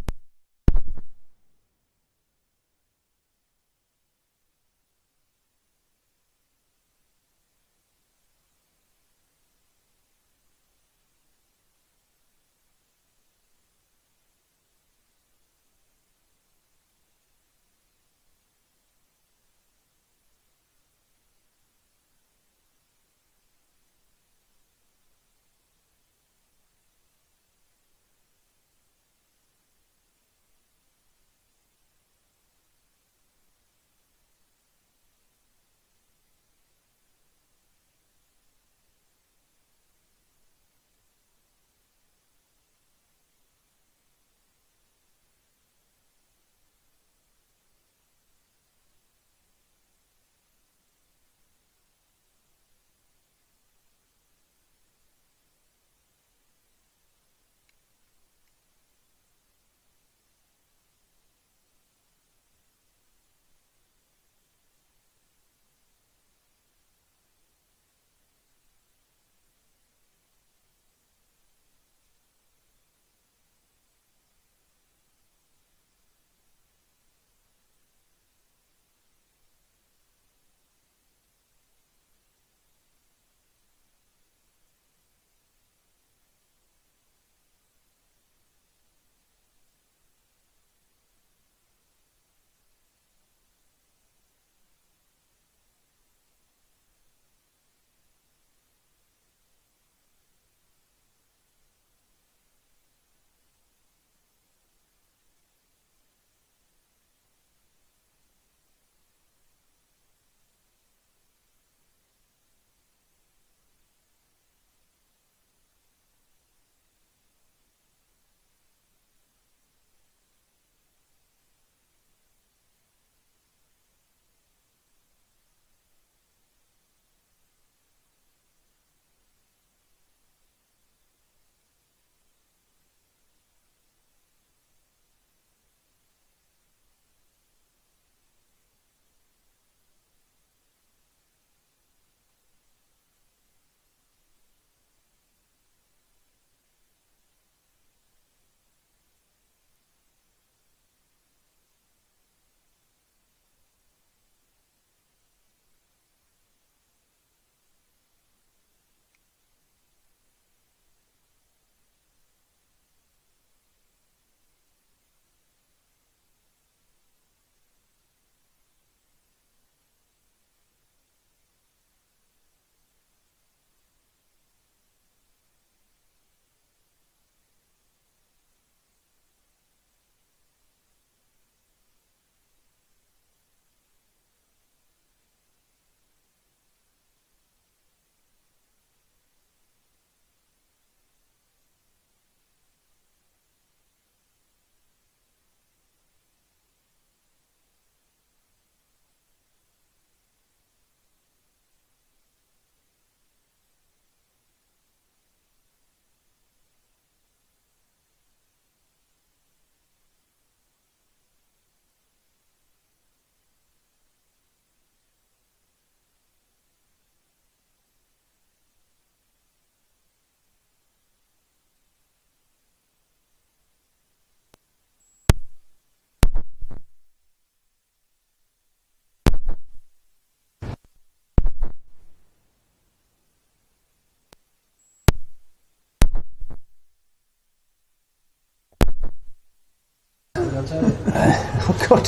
Oh God,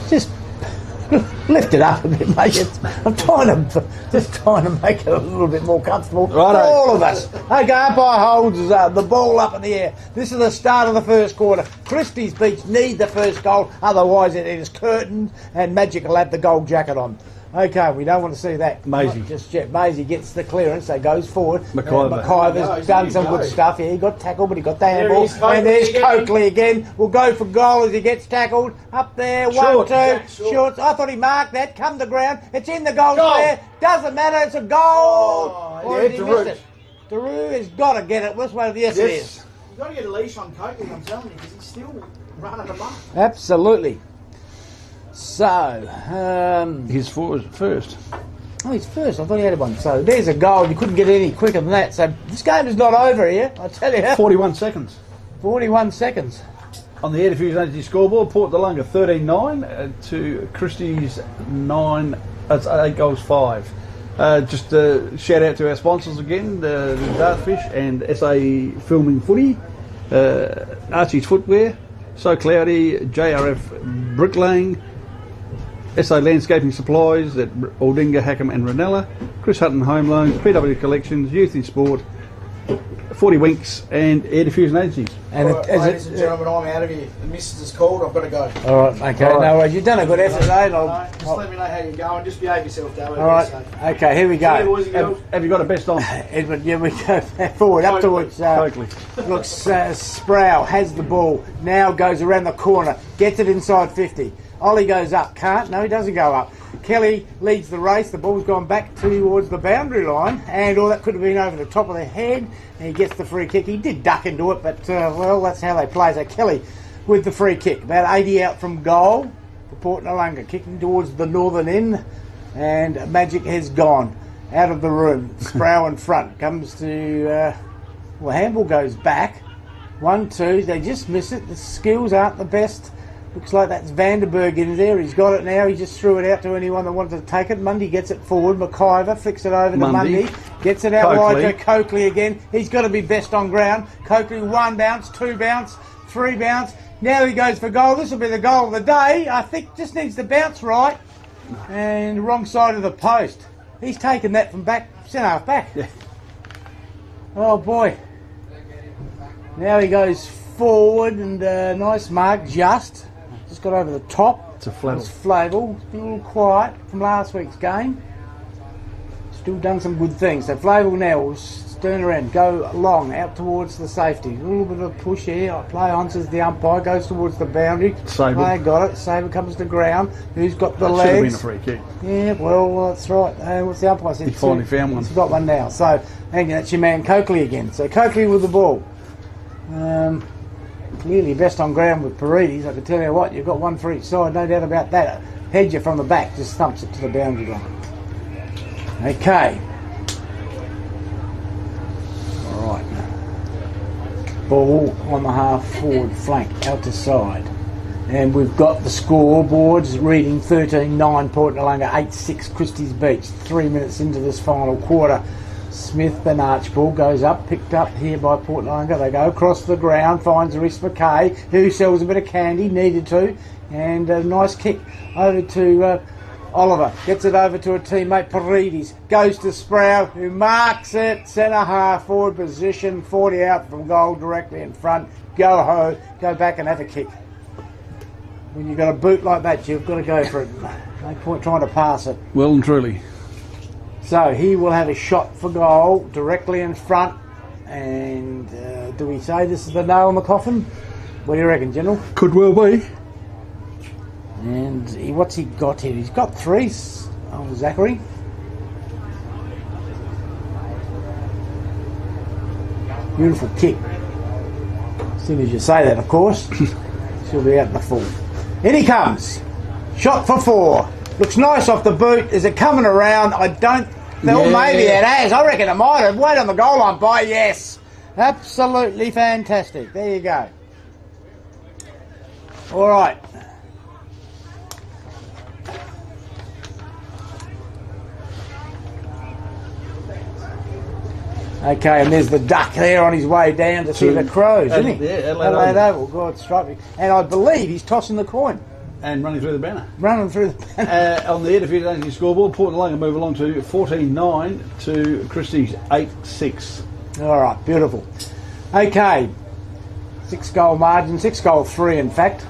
just lift it up a bit, mate. I'm trying to make it a little bit more comfortable for all of us. Okay, umpire holds the ball up in the air. This is the start of the first quarter. Christies Beach need the first goal, otherwise it is curtained and Magic will have the gold jacket on. Okay, we don't want to see that. Maisie. Just yet. Maisie gets the clearance, so goes forward. McIver's McIver's done some good stuff. Yeah, he got tackled, but he got the handball. And there's Coakley again. Will go for goal as he gets tackled. Up there, Short. 1, 2. Short. I thought he marked that. Come to ground. It's in the goal square. Doesn't matter. It's a goal. Or has he missed it? Daru has got to get it. Which one? Yes, it is. You've got to get a leash on Coakley, I'm telling you, because he's still running amok. Absolutely. So, His first. oh, he's first. I thought he had one. So there's a goal. You couldn't get any quicker than that. So this game is not over here, I tell you. 41 seconds. 41 seconds. On the Air Diffusion Energy scoreboard, Port Noarlunga 13-9 to Christies 9. That's 8 goals 5. Just a shout out to our sponsors again, the Dartfish and SA Filming Footy, Archie's Footwear, So Cloudy, JRF Bricklaying, SA Landscaping Supplies at Aldinga, Hackham and Ranella, Chris Hutton Home Loans, PW Collections, Youth in Sport, 40 Winks and Air Diffusion Agencies. And ladies and gentlemen, I'm out of here. The missus has called. I've got to go. All right, okay. All right. No worries. You've done a good effort, mate. Just let me know how you're going. Just behave yourself, Dale. All right. Okay, here we go. Boys and girls. Have you got a best on? Edward, yeah, we go forward up towards. Totally. Looks, Sproul has the ball. Now goes around the corner. Gets it inside 50. Ollie goes up. Can't. No, he doesn't go up. Kelly leads the race. The ball's gone back towards the boundary line, and all that could have been over the top of the head. And he gets the free kick. He did duck into it, but well, that's how they play. So Kelly with the free kick, about 80 out from goal for Port Noarlunga, kicking towards the northern end, and Magic has gone out of the room. Sproul in front comes to well, handball goes back. 1-2. They just miss it. The skills aren't the best. Looks like that's Vanderberg in there. He's got it now. He just threw it out to anyone that wanted to take it. Mundy gets it forward. McIver flicks it over to Mundy. Gets it out wide to Coakley again. He's got to be best on ground. Coakley 1 bounce, 2 bounce, 3 bounce. Now he goes for goal. This will be the goal of the day. I think just needs to bounce right. And wrong side of the post. He's taken that from back, centre half back. Yeah. Oh boy. Now he goes forward and nice mark, just got over the top. It's a Flavel. It's Flavel. It's been a little quiet from last week's game. Still done some good things. So Flavel now will turn around, go long, out towards the safety. A little bit of a push here. Play on, says the umpire, goes towards the boundary. Sable. Player got it. Sabre comes to ground. Who's got the That legs? should have been a free kick. Yeah, well, that's right. What's the umpire said? He finally found one. He's got one now. So, hang on, that's your man Coakley again. So Coakley with the ball. Clearly best on ground with Paredes. I can tell you what, you've got one for each side, no doubt about that. Hedger from the back just thumps it to the boundary line. Okay. All right. Ball on the half forward flank, out to side. And we've got the scoreboards reading 13-9 Port Noarlunga, 8-6 Christies Beach. 3 minutes into this final quarter. Smith and Archibald goes up, picked up here by Port Noarlunga. They go across the ground, finds Rhys McKay, who sells a bit of candy, needed to, and a nice kick over to Oliver. Gets it over to a teammate, Paredes. Goes to Sproul, who marks it, centre half forward position, 40 out from goal, directly in front. Go ho, go back and have a kick. When you've got a boot like that, you've got to go for it. No point trying to pass it. Well and truly. So he will have a shot for goal directly in front. And do we say this is the nail in the coffin? What do you reckon, General? Could well be. And what's he got here? He's got 3. Oh, Zachary. Beautiful kick. As soon as you say that, of course, she'll be out in the full. In he comes. Shot for 4. Looks nice off the boot. Is it coming around? I don't. Well, maybe it has. I reckon it might have. Wait on the goal line by. Yes. Absolutely fantastic. There you go. All right. Okay, and there's the duck there on his way down to see the Crows, isn't he? Yeah, Adelaide Oval. God, strike me. And I believe he's tossing the coin. And running through the banner. Running through the banner. On the Air Diffusion Agency scoreboard, Port Noarlunga move along to 14-9 to Christies 8-6. All right, beautiful. Okay, 6 goal margin, 6 goal 3 in fact,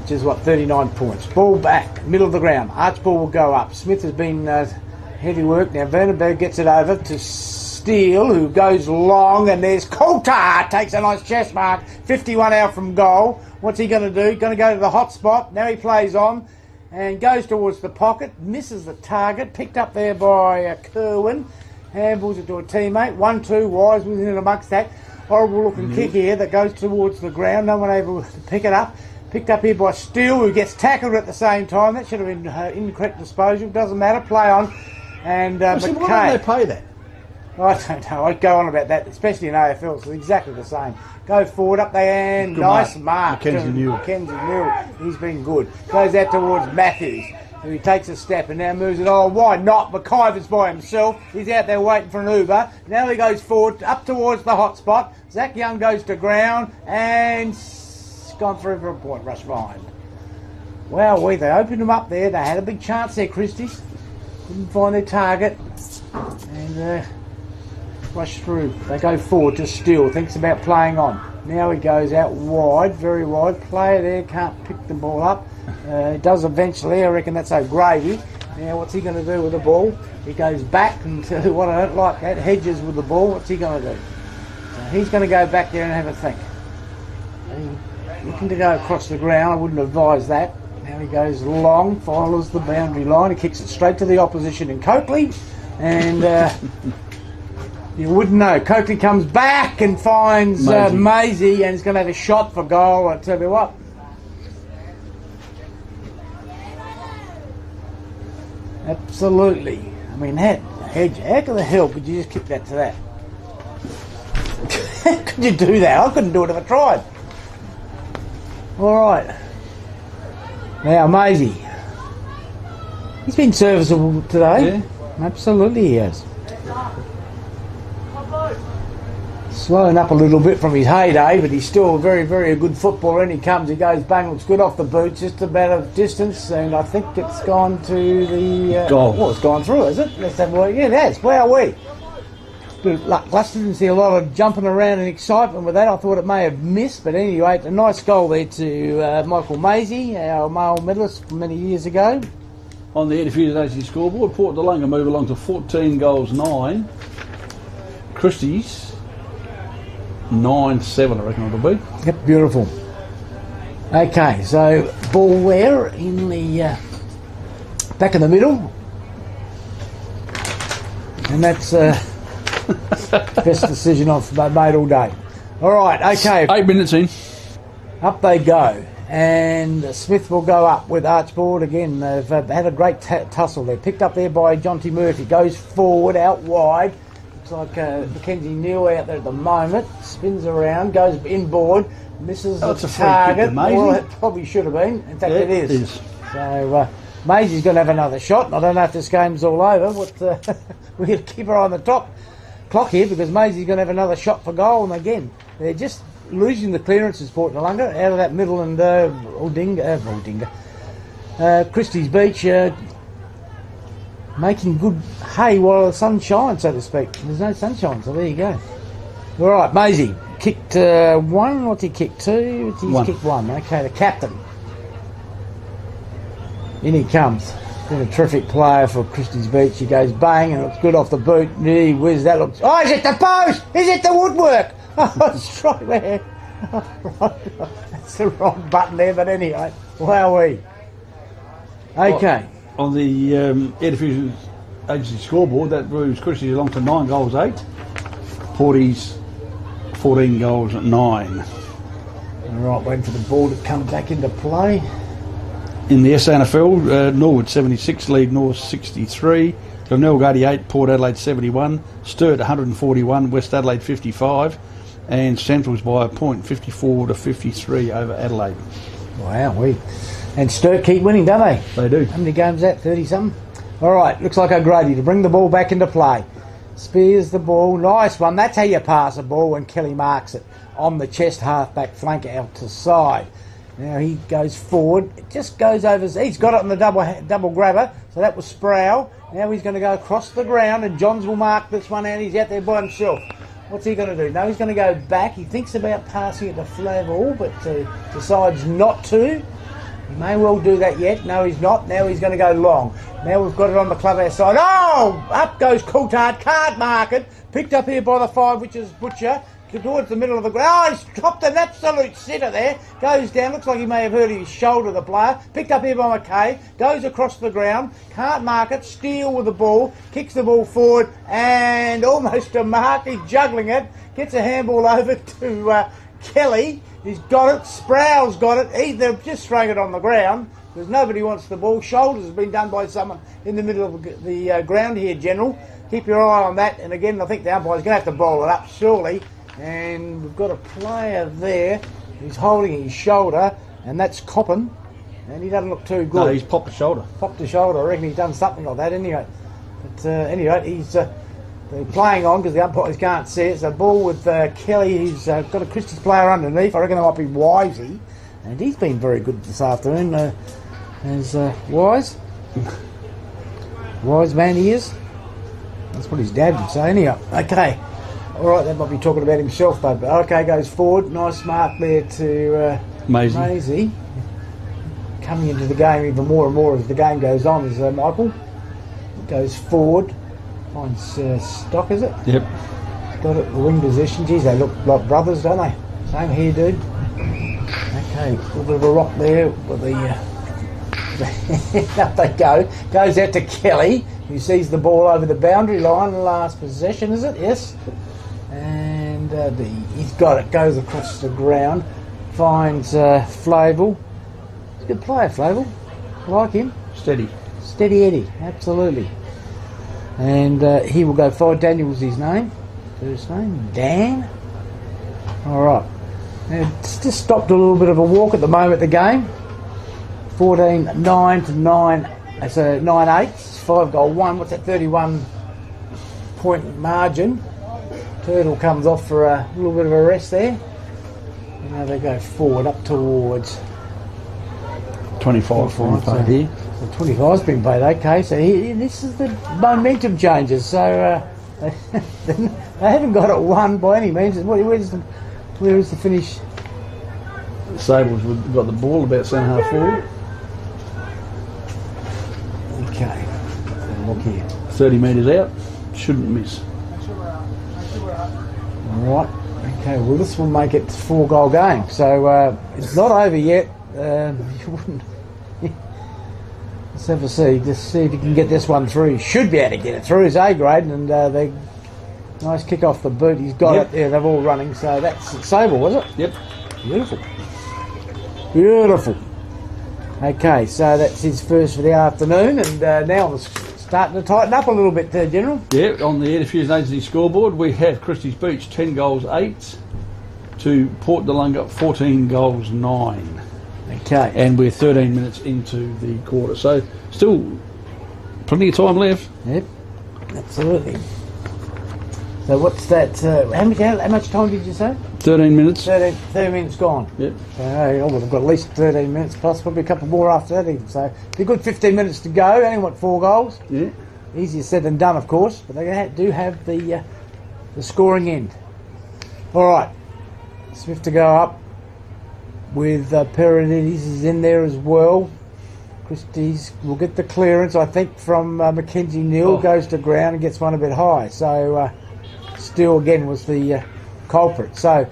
which is what, 39 points. Ball back, middle of the ground. Archibald will go up. Smith has been heavy work. Now Vandenberg gets it over to Steele, who goes long, and there's Coulter, takes a nice chest mark, 51 out from goal. What's he going to do? Going to go to the hot spot. Now he plays on and goes towards the pocket, misses the target, picked up there by Kerwin, handballs it to a teammate. 1-2, Wise was in amongst that. Horrible looking kick here that goes towards the ground. No one able to pick it up. Picked up here by Steele, who gets tackled at the same time. That should have been incorrect disposal. Doesn't matter. Play on. And Why don't they pay that? I don't know. I'd go on about that, especially in AFL. It's exactly the same. Go forward, up there, and Good nice mark. Mackenzie Newell. Mackenzie Newell. He's been good. Goes out towards Matthews, who takes a step and now moves it. Oh, why not? McIver's by himself. He's out there waiting for an Uber. Now he goes forward, up towards the hot spot. Zach Young goes to ground and gone through for a point rush behind. Wow, they opened him up there. They had a big chance there, Christies. Couldn't find their target. And rush through. They go forward to Steele. Thinks about playing on. Now he goes out wide, very wide. Player there can't pick the ball up. Does eventually. I reckon that's O'Grady. Now what's he going to do with the ball? He goes back and tell you what, I don't like that. Hedges with the ball. What's he going to do? So he's going to go back there and have a think. Looking to go across the ground. I wouldn't advise that. Now he goes long, follows the boundary line. He kicks it straight to the opposition in Coakley. And you wouldn't know. Coakley comes back and finds Maisie, and he's going to have a shot for goal. I tell you what. Absolutely. I mean, Hedge, how the hell could you just kick that to that? How could you do that? I couldn't do it if I tried. All right. Now, Maisie. He's been serviceable today. Yeah. Absolutely he has. Slowing up a little bit from his heyday, but he's still a very, very good footballer. And he comes, he goes, bang, looks good off the boot, just about a distance, and I think it's gone to the... goal. Well, it's gone through, is it? Let's have a look. Yeah, it has. Where are we? Bit of lacklustre, didn't see a lot of jumping around and excitement with that. I thought it may have missed, but anyway, it's a nice goal there to Michael Maisie, our male medalist from many years ago. On the Edification scoreboard, Port Noarlunga move along to 14 goals, 9. Christies, 9-7, I reckon it'll be. Yep, beautiful. Okay, so ball there in the back in the middle, and that's best decision I've made all day. All right, okay. 8 minutes in. Up they go, and Smith will go up with Archibald again. They've had a great tussle there. Picked up there by Jonty Murphy. Goes forward, out wide. Looks like Mackenzie Newell out there at the moment. Spins around, goes inboard, misses the target. Well, it probably should have been. In fact, it is. So Maisie's going to have another shot. And I don't know if this game's all over. We're going to keep her on the top clock here because Maisie's going to have another shot for goal. And again, they're just losing the clearances, Port Noarlunga, out of that middle and Christies Beach. Making good hay while the sun shines, so to speak. There's no sunshine, so there you go. All right, Maisie kicked 1. What's he kicked? 2. He's kicked 1. Okay, the captain. In he comes. Been a terrific player for Christies Beach. He goes bang and looks good off the boot. Gee whiz, that looks... Oh, is it the post? Is it the woodwork? Oh, it's right there. That's the wrong button there, but anyway. Wowee. Okay. On the Edification Agency scoreboard, that moves Christies along to 9 goals, 8. Porties 14 goals, 9. All right, waiting for the ball to come back into play. In the SANFL, Norwood 76, lead North 63, Glenelg 88, Port Adelaide 71, Sturt 141, West Adelaide 55, and Central's by a point 54 to 53 over Adelaide. Wow, and Sturt keep winning, don't they? They do. How many games that? 30-something? All right, looks like O'Grady to bring the ball back into play. Spears the ball. Nice one. That's how you pass a ball when Kelly marks it. On the chest, half-back flank out to side. Now he goes forward. It just goes over. He's got it on the double grabber. So that was Sproul. Now he's going to go across the ground and Johns will mark this one out. He's out there by himself. What's he going to do? No, he's going to go back. He thinks about passing it to Flavel, but decides not to. He may well do that yet. No, he's not. Now he's going to go long. Now we've got it on the clubhouse side. Oh! Up goes Coulthard. Can't mark it. Picked up here by the 5, which is Butcher. Towards the middle of the ground. Oh, he's dropped an absolute sitter there. Goes down. Looks like he may have hurt his shoulder, the player. Picked up here by McKay. Goes across the ground. Can't mark it. Steele with the ball. Kicks the ball forward. And almost a mark. He's juggling it. Gets a handball over to Kelly. He's got it. Sproul's got it. They're just throwing it on the ground because nobody wants the ball. Shoulders have been done by someone in the middle of the ground here, General. Keep your eye on that. And again, I think the umpire's going to have to bowl it up, surely. And we've got a player there. He's holding his shoulder, and that's Coppin. And he doesn't look too good. No, he's popped the shoulder. Popped the shoulder. I reckon he's done something like that anyway. But anyway, he's they're playing on because the umpires can't see it. It's a ball with Kelly. He's got a Christies player underneath. I reckon that might be Wisey. And he's been very good this afternoon. As Wise. Wise man he is. That's what his dad would say. Anyway, okay. All right, that might be talking about himself, though. But okay, goes forward. Nice mark there to Maisie. Coming into the game even more and more as the game goes on is Michael. Goes forward. Finds Stock, is it? Yep. Got it, the wing position. Geez, they look like brothers, don't they? Same hairdo. Okay, a little bit of a rock there with the... up they go. Goes out to Kelly, who sees the ball over the boundary line. Last possession, is it? Yes. And he's got it. Goes across the ground. Finds Flavel. He's a good player, Flavel. I like him. Steady. Steady Eddie, absolutely. And he will go forward. Daniel's his name. First name, Dan. All right. Now, it's just stopped a little bit of a walk at the moment, the game. 14-9 to 9. It's a 9-8. 5-goal-1. What's that? 31-point margin. Turtle comes off for a little bit of a rest there. And now they go forward up towards 25 so here. So 25's been paid. Okay, so this is the momentum changes. So they haven't got it won by any means. Where is the finish? Sable's got the ball about centre half forward. Okay, look here. 30 metres out, shouldn't miss. All right. Okay. Well, this will make it 4-goal game. So it's not over yet. You wouldn't. Let's have a see. Just see if you can get this one through. You should be able to get it through. His A grade, and they nice kick off the boot. He's got it. Yeah, they're all running. So that's Sable, was it? Yep. Beautiful. Beautiful. Okay, so that's his first for the afternoon, and now it's starting to tighten up a little bit, General. Yeah, on the Diffusion Agency scoreboard, we have Christies Beach 10 goals 8 to Port Noarlunga 14 goals 9. Okay. And we're 13 minutes into the quarter, so still plenty of time left. Yep, absolutely. So what's that? How much time did you say? 13 minutes. 30 minutes gone. Yep. So we've got at least 13 minutes plus, probably a couple more after that even. So be good 15 minutes to go. Only what, 4 goals? Yeah. Easier said than done, of course, but they do have the scoring end. All right. Swift to go up with Paradis is in there as well. Christies will get the clearance, I think, from Mackenzie Neal. Goes to ground and gets one a bit high. So Steele again was the culprit. So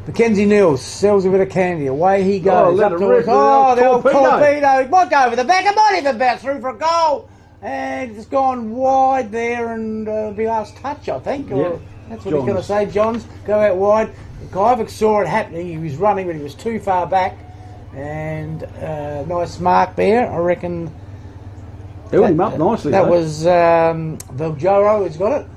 Mackenzie Neal sells a bit of candy. Away he goes. Up towards, the old torpedo. It might go over the back. It might even bounce through for a goal. And it's gone wide there, and it'll be last touch, I think. Or that's what he's going to say. Johns go out wide. Kivik saw it happening. He was running, but he was too far back. And nice mark there, I reckon. Held him up nicely. That was Viljoro who's got it.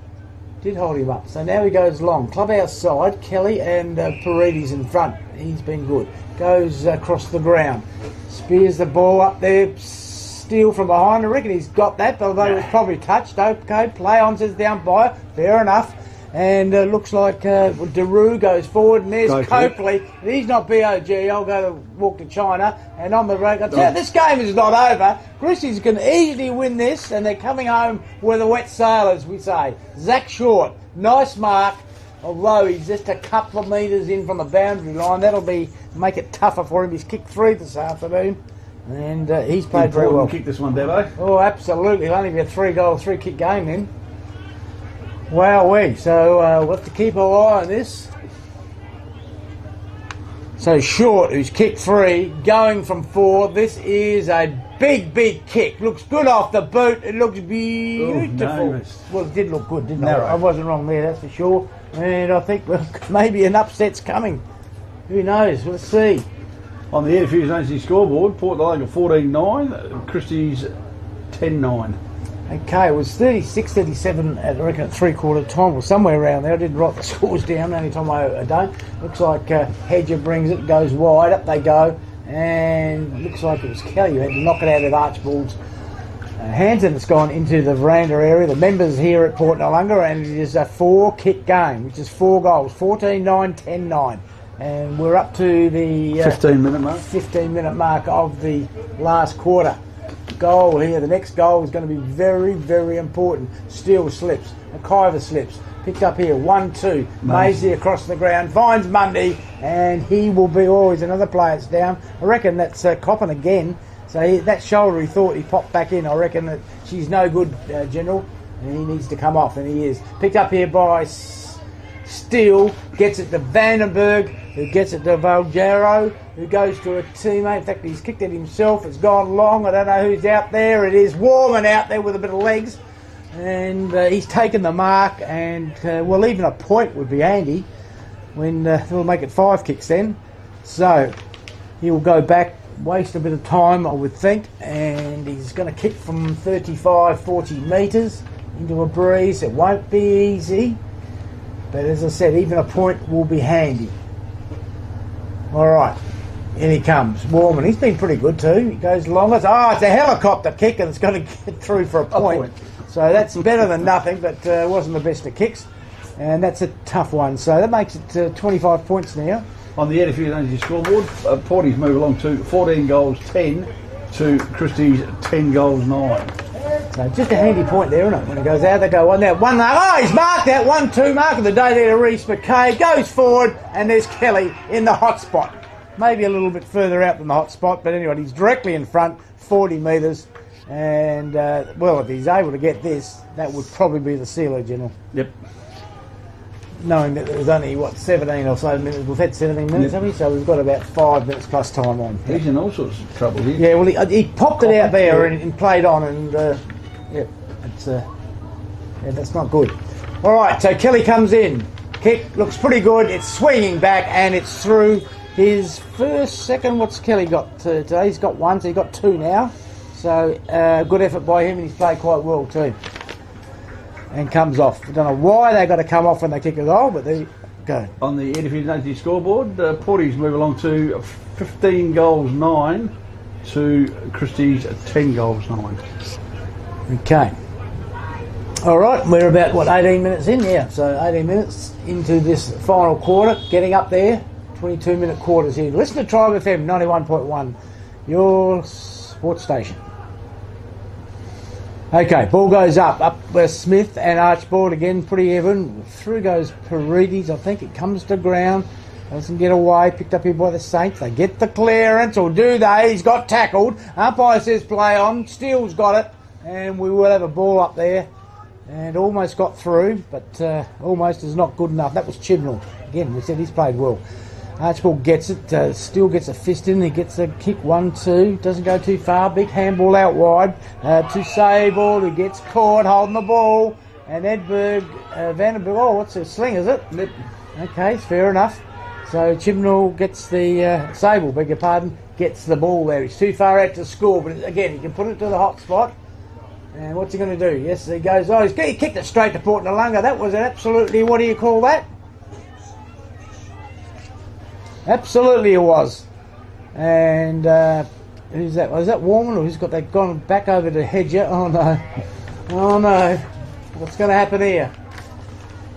Did hold him up. So now he goes long. Clubhouse side, Kelly and Paredes in front. He's been good. Goes across the ground. Spears the ball up there. Steal from behind. I reckon he's got that, although it was probably touched. Okay, play on, says the umpire. Fair enough. And looks like Daru goes forward, and there's Copley. He's not BOG. I'll go to walk to China. And on the road, this game is not over. Christies can easily win this, and they're coming home with the wet sailors, we say. Zach Short, nice mark, although he's just a couple of metres in from the boundary line. That'll make it tougher for him. He's kicked 3 this afternoon, and he's played very well. Kick this one, Devo. Oh, absolutely. It'll only be a 3-kick game then. Wowee, so we'll have to keep our eye on this. So Short, who's kicked 3, going from 4. This is a big kick. Looks good off the boot. It looks beautiful. Well, it did look good, didn't it? I wasn't wrong there, that's for sure. And I think maybe an upset's coming. Who knows? Let's see. On the Edifuse Agency scoreboard, Port Noarlunga 14-9, Christies 10-9. Okay, it was 36-37 I reckon at three-quarter time or somewhere around there. I didn't write the scores down, only time I don't. Looks like Hedger brings it, goes wide, up they go, and looks like it was Kelly who had to knock it out of Archibald's hands, and it's gone into the veranda area. The members here at Port Noarlunga, and it is a 4-kick game, which is 4 goals, 14-9, 10-9. And we're up to the 15-minute mark. 15-minute mark of the last quarter. Goal here. The next goal is going to be very, very important. Steele slips. McIver slips. Picked up here. 1-2. Maisie across the ground. Finds Mundy, and he will be always another player that's down. I reckon that's Coppin again. So that shoulder he thought he popped back in. I reckon that she's no good, General, and he needs to come off, and he is. Picked up here by Steele. Gets it to Vandenberg, who gets it to Valgero, who goes to a teammate. In fact, he's kicked it himself. It's gone long. I don't know who's out there. It is Warman out there with a bit of legs. And he's taken the mark. And, well, even a point would be handy. When we'll make it 5 kicks then. So he'll go back, waste a bit of time, I would think. And he's going to kick from 35, 40 metres into a breeze. It won't be easy. But as I said, even a point will be handy. All right, in he comes. Warman, he's been pretty good too. He goes long. It's a helicopter kick, and it's going to get through for a point. So that's better than nothing, but wasn't the best of kicks. And that's a tough one. So that makes it 25 points now. On the Edifuse Energy scoreboard, Porties move along to 14 goals 10 to Christie's 10 goals 9. So just a handy point there, isn't it? When it goes out, they go on there. He's marked that 1-2 mark of the day there to Reece McKay. Goes forward, and there's Kelly in the hot spot. Maybe a little bit further out than the hot spot, but anyway, he's directly in front, 40 metres. And, well, if he's able to get this, that would probably be the sealer, General. Yep. Knowing that there was only, 17 or so minutes. We've had 17 minutes, haven't we? So we've got about 5 minutes plus time on. He's in all sorts of trouble here. Yeah, well, he popped it out there and played on, and that's not good. All right, so Kelly comes in. Kick looks pretty good. It's swinging back, and it's through his second. What's Kelly got today? He's got 1, so he's got 2 now. So good effort by him, and he's played quite well too. And comes off. I don't know why they got to come off when they kick a goal, but they go. On the Edifuse Agency scoreboard, Porties move along to 15 goals 9 to Christie's 10 goals 9. Okay. All right, we're about, 18 minutes in? Yeah, so 18 minutes into this final quarter, getting up there. 22-minute quarters here. Listen to Tribe FM 91.1, your sports station. Okay, ball goes up where Smith and Archibald again, pretty even. Through goes Paredes, I think. It comes to ground, doesn't get away, picked up here by the Saints. They get the clearance, or do they? He's got tackled. Umpire says play on. Steele's got it, and we will have a ball up there. And almost got through, but almost is not good enough. That was Chibnall. Again, we said he's played well. Archibald gets it, still gets a fist in, he gets a kick 1-2, doesn't go too far, big handball out wide to Sable, who gets caught holding the ball, and Vandenberg, what's a sling, is it? Okay, fair enough. So Chibnall gets the, Sable, beg your pardon, gets the ball there. He's too far out to score, but again, he can put it to the hot spot. And what's he going to do? Yes, he goes, he kicked it straight to Port Noarlunga. That was absolutely, what do you call that? Absolutely it was. And who's that? Was that Warman, or who's got that gone back over to Hedger? Oh no. Oh no. What's going to happen here?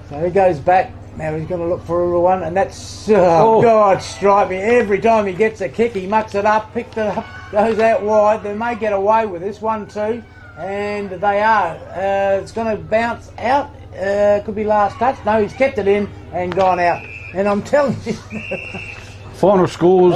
So he goes back. Now he's going to look for a one, and that's, God, strike me. Every time he gets a kick, he mucks it up, picks it up, goes out wide. They may get away with this 1-2, and they are. It's going to bounce out. Could be last touch. No, he's kept it in and gone out. And I'm telling you. Final scores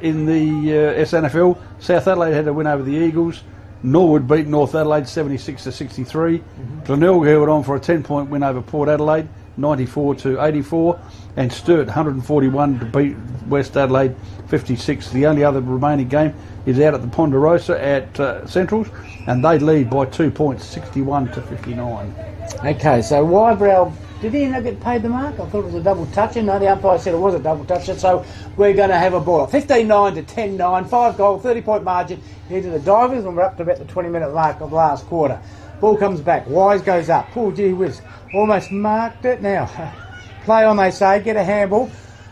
in the SNFL. South Adelaide had a win over the Eagles. Norwood beat North Adelaide 76-63. Glenelg held on for a 10-point win over Port Adelaide 94-84. And Sturt 141 to beat West Adelaide 56. The only other remaining game is out at the Ponderosa at Centrals, and they lead by 2 points, 61-59. Okay, so Wybrow Did he not get paid the mark? I thought it was a double toucher. No, the umpire said it was a double toucher, so we're going to have a ball. 15-9 to 10-9, 5-goal, 30-point margin here to the Divers, and we're up to about the 20-minute mark of last quarter. Ball comes back, Wise goes up. Oh, gee whiz, almost marked it. Now, play on, they say, get a handball.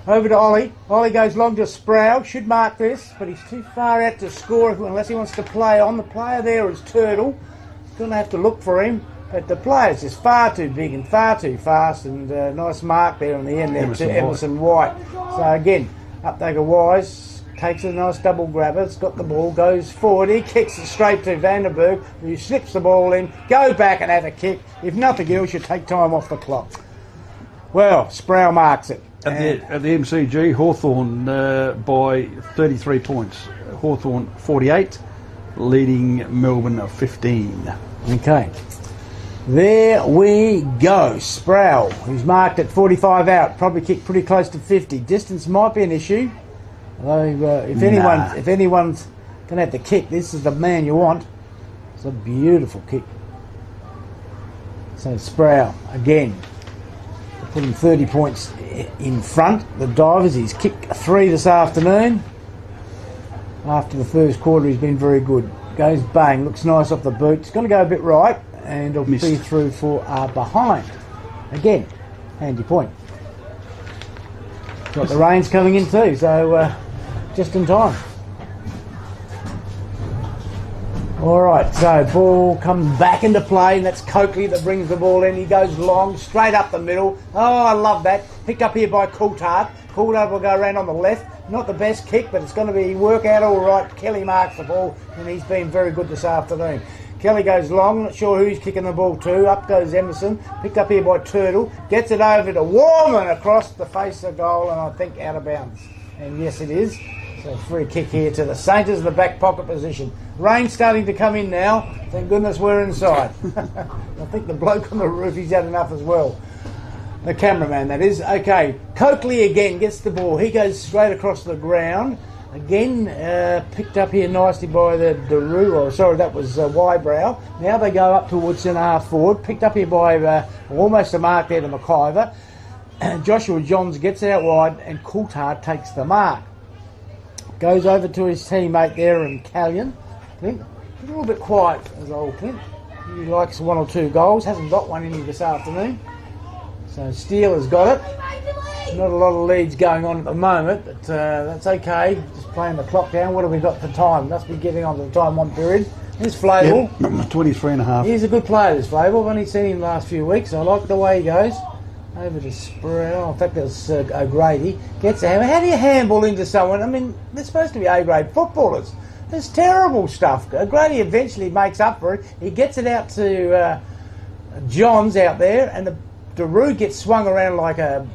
Over to Ollie. Ollie goes long to Sproul. Should mark this, but he's too far out to score unless he wants to play on. The player there is Turtle. He's going to have to look for him. But the player's just far too big and far too fast. And nice mark there in the end there to Emerson White. So again, up they go Wise. Takes a nice double grabber. It's got the ball. Goes forward. He kicks it straight to Vandenberg, who slips the ball in. Go back and have a kick. If nothing else, you take time off the clock. Well, Sproul marks it. At the MCG, Hawthorn by 33 points. Hawthorn 48, leading Melbourne 15. Okay. There we go. Sproul, who's marked at 45 out, probably kicked pretty close to 50. Distance might be an issue. Although if anyone's going to have to kick, this is the man you want. It's a beautiful kick. So Sproul, again, putting 30 points in front. The Divers, he's kicked 3 this afternoon. After the first quarter, he's been very good. Goes bang, looks nice off the boot. It's going to go a bit right, and it'll be through for behind. Again, handy point. Got the rains coming in too, so just in time. Alright, so ball comes back into play, and that's Coakley that brings the ball in. He goes long, straight up the middle. Oh, I love that. Picked up here by Coulthard. Coulthard will go around on the left. Not the best kick, but it's going to work out all right. Kelly marks the ball, and he's been very good this afternoon. Kelly goes long, not sure who's kicking the ball to. Up goes Emerson, picked up here by Turtle. Gets it over to Warman across the face of goal, and I think out of bounds. And yes, it is. So free kick here to the Saints, the back pocket position. Rain starting to come in now. Thank goodness we're inside. I think the bloke on the roof, he's had enough as well. The cameraman, that is. Okay, Coakley again gets the ball. He goes straight across the ground. Again, picked up here nicely by the Daru, or sorry, that was Wybrow. Now they go up towards centre half forward. Picked up here by almost a mark there to McIver. Joshua Johns gets it out wide, and Coulthard takes the mark. Goes over to his teammate there in Callion. Clint, a little bit quiet as old Clint. He likes 1 or 2 goals. Hasn't got one in here this afternoon. So Steele has got it. Not a lot of leads going on at the moment, but that's okay. Just playing the clock down. What have we got for time? Must be getting on to the time 1 period. Here's Flavel. Yep, 23 and a half. He's a good player, this Flavel. I've only seen him the last few weeks. I like the way he goes. Over to Sproul. In fact, that's O'Grady. Gets a hammer. How do you handball into someone? I mean, they're supposed to be A-grade footballers. It's terrible stuff. O'Grady eventually makes up for it. He gets it out to Johns out there, and the Daru gets swung around like a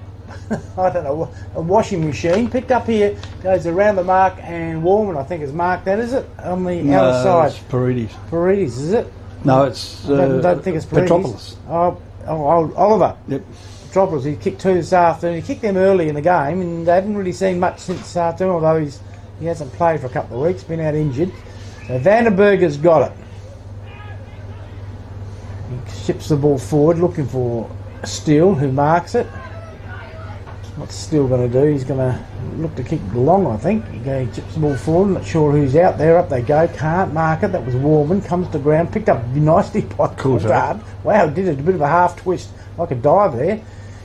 washing machine. Picked up here, goes around the mark, and Warman, I think, has marked that, is it? On the outer side. It's Paredes. Paredes, is it? No, it's I don't think it's Paredes. Petropolis. Oh, Oliver. Yep. Petropolis, he kicked 2 this afternoon. He kicked them early in the game, and they haven't really seen much since this afternoon, although he hasn't played for a couple of weeks, been out injured. So Vandenberg has got it. He ships the ball forward, looking for Steele, who marks it. What's Steele going to do? He's going to look to kick long, I think. He chips the ball forward, not sure who's out there. Up they go, can't mark it. That was Warman, comes to ground, picked up nicely by Coulthard. Wow, did it, a bit of a half twist, like a dive there.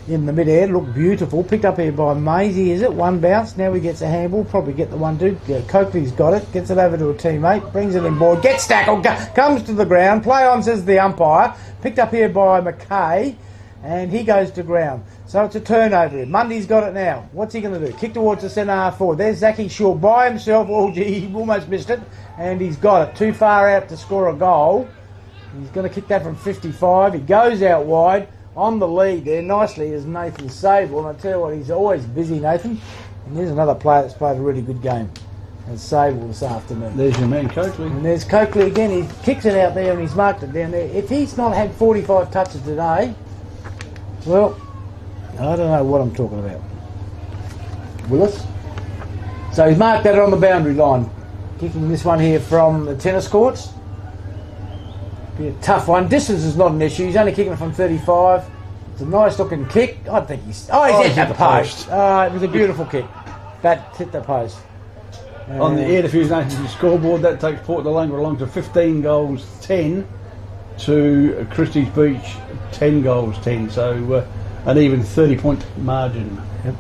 In the mid-air, looked beautiful. Picked up here by Maisie, is it? 1 bounce. Now he gets a handball. Probably get the 1-2. Yeah, Coakley's got it. Gets it over to a teammate. Brings it in board. Gets tackled. Comes to the ground. Play on, says the umpire. Picked up here by McKay. And he goes to ground. So it's a turnover here. Mundy's got it now. What's he going to do? Kick towards the centre half forward. There's Zachy Shaw by himself. Oh, gee, he almost missed it. And he's got it. Too far out to score a goal. He's going to kick that from 55. He goes out wide. On the lead there nicely is Nathan Sable, and I tell you what, he's always busy, Nathan. And there's another player that's played a really good game. And Sable this afternoon. There's your man Coakley. And there's Coakley again. He kicks it out there and he's marked it down there. If he's not had 45 touches today, well, I don't know what I'm talking about. Willis. So he's marked that on the boundary line. Kicking this one here from the tennis courts. Be a tough one. Distance is not an issue. He's only kicking it from 35. It's a nice looking kick. I think he's hit the post. It was a beautiful kick. Bat hit the post. On the Air Diffusion Agency scoreboard, that takes Port Noarlunga along to 15 goals 10 to Christies Beach 10 goals 10. So an even 30-point margin. Yep.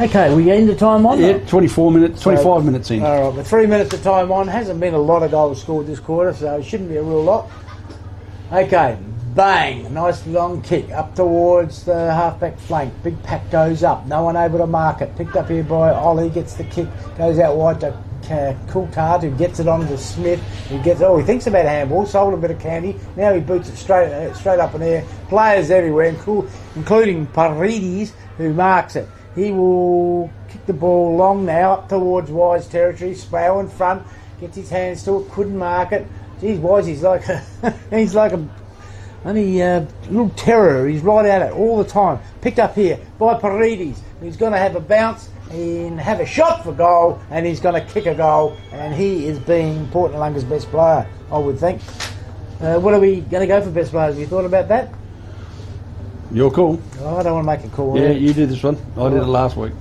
Okay, we end the time on? Yeah, 25 minutes in. All right, with 3 minutes of time on, hasn't been a lot of goals scored this quarter, so it shouldn't be a real lot. Okay, bang, nice long kick up towards the halfback flank. Big pack goes up, no one able to mark it. Picked up here by Ollie, gets the kick, goes out wide to Coulthard, who gets it on to Smith. He thinks about a handball, sold a bit of candy. Now he boots it straight up in the air. Players everywhere, including Paredes, who marks it. He will kick the ball long now up towards Wise territory. Sproul in front, gets his hands to it, couldn't mark it. Geez, Wise, he's like a little terror. He's right at it all the time. Picked up here by Paredes. He's going to have a bounce and have a shot for goal, and he's going to kick a goal, and he is being Port Noarlunga's best player, I would think. What are we going to go for best players? Have you thought about that? Your call. Oh, I don't want to make a call. Yeah, you did this one. I did it last week.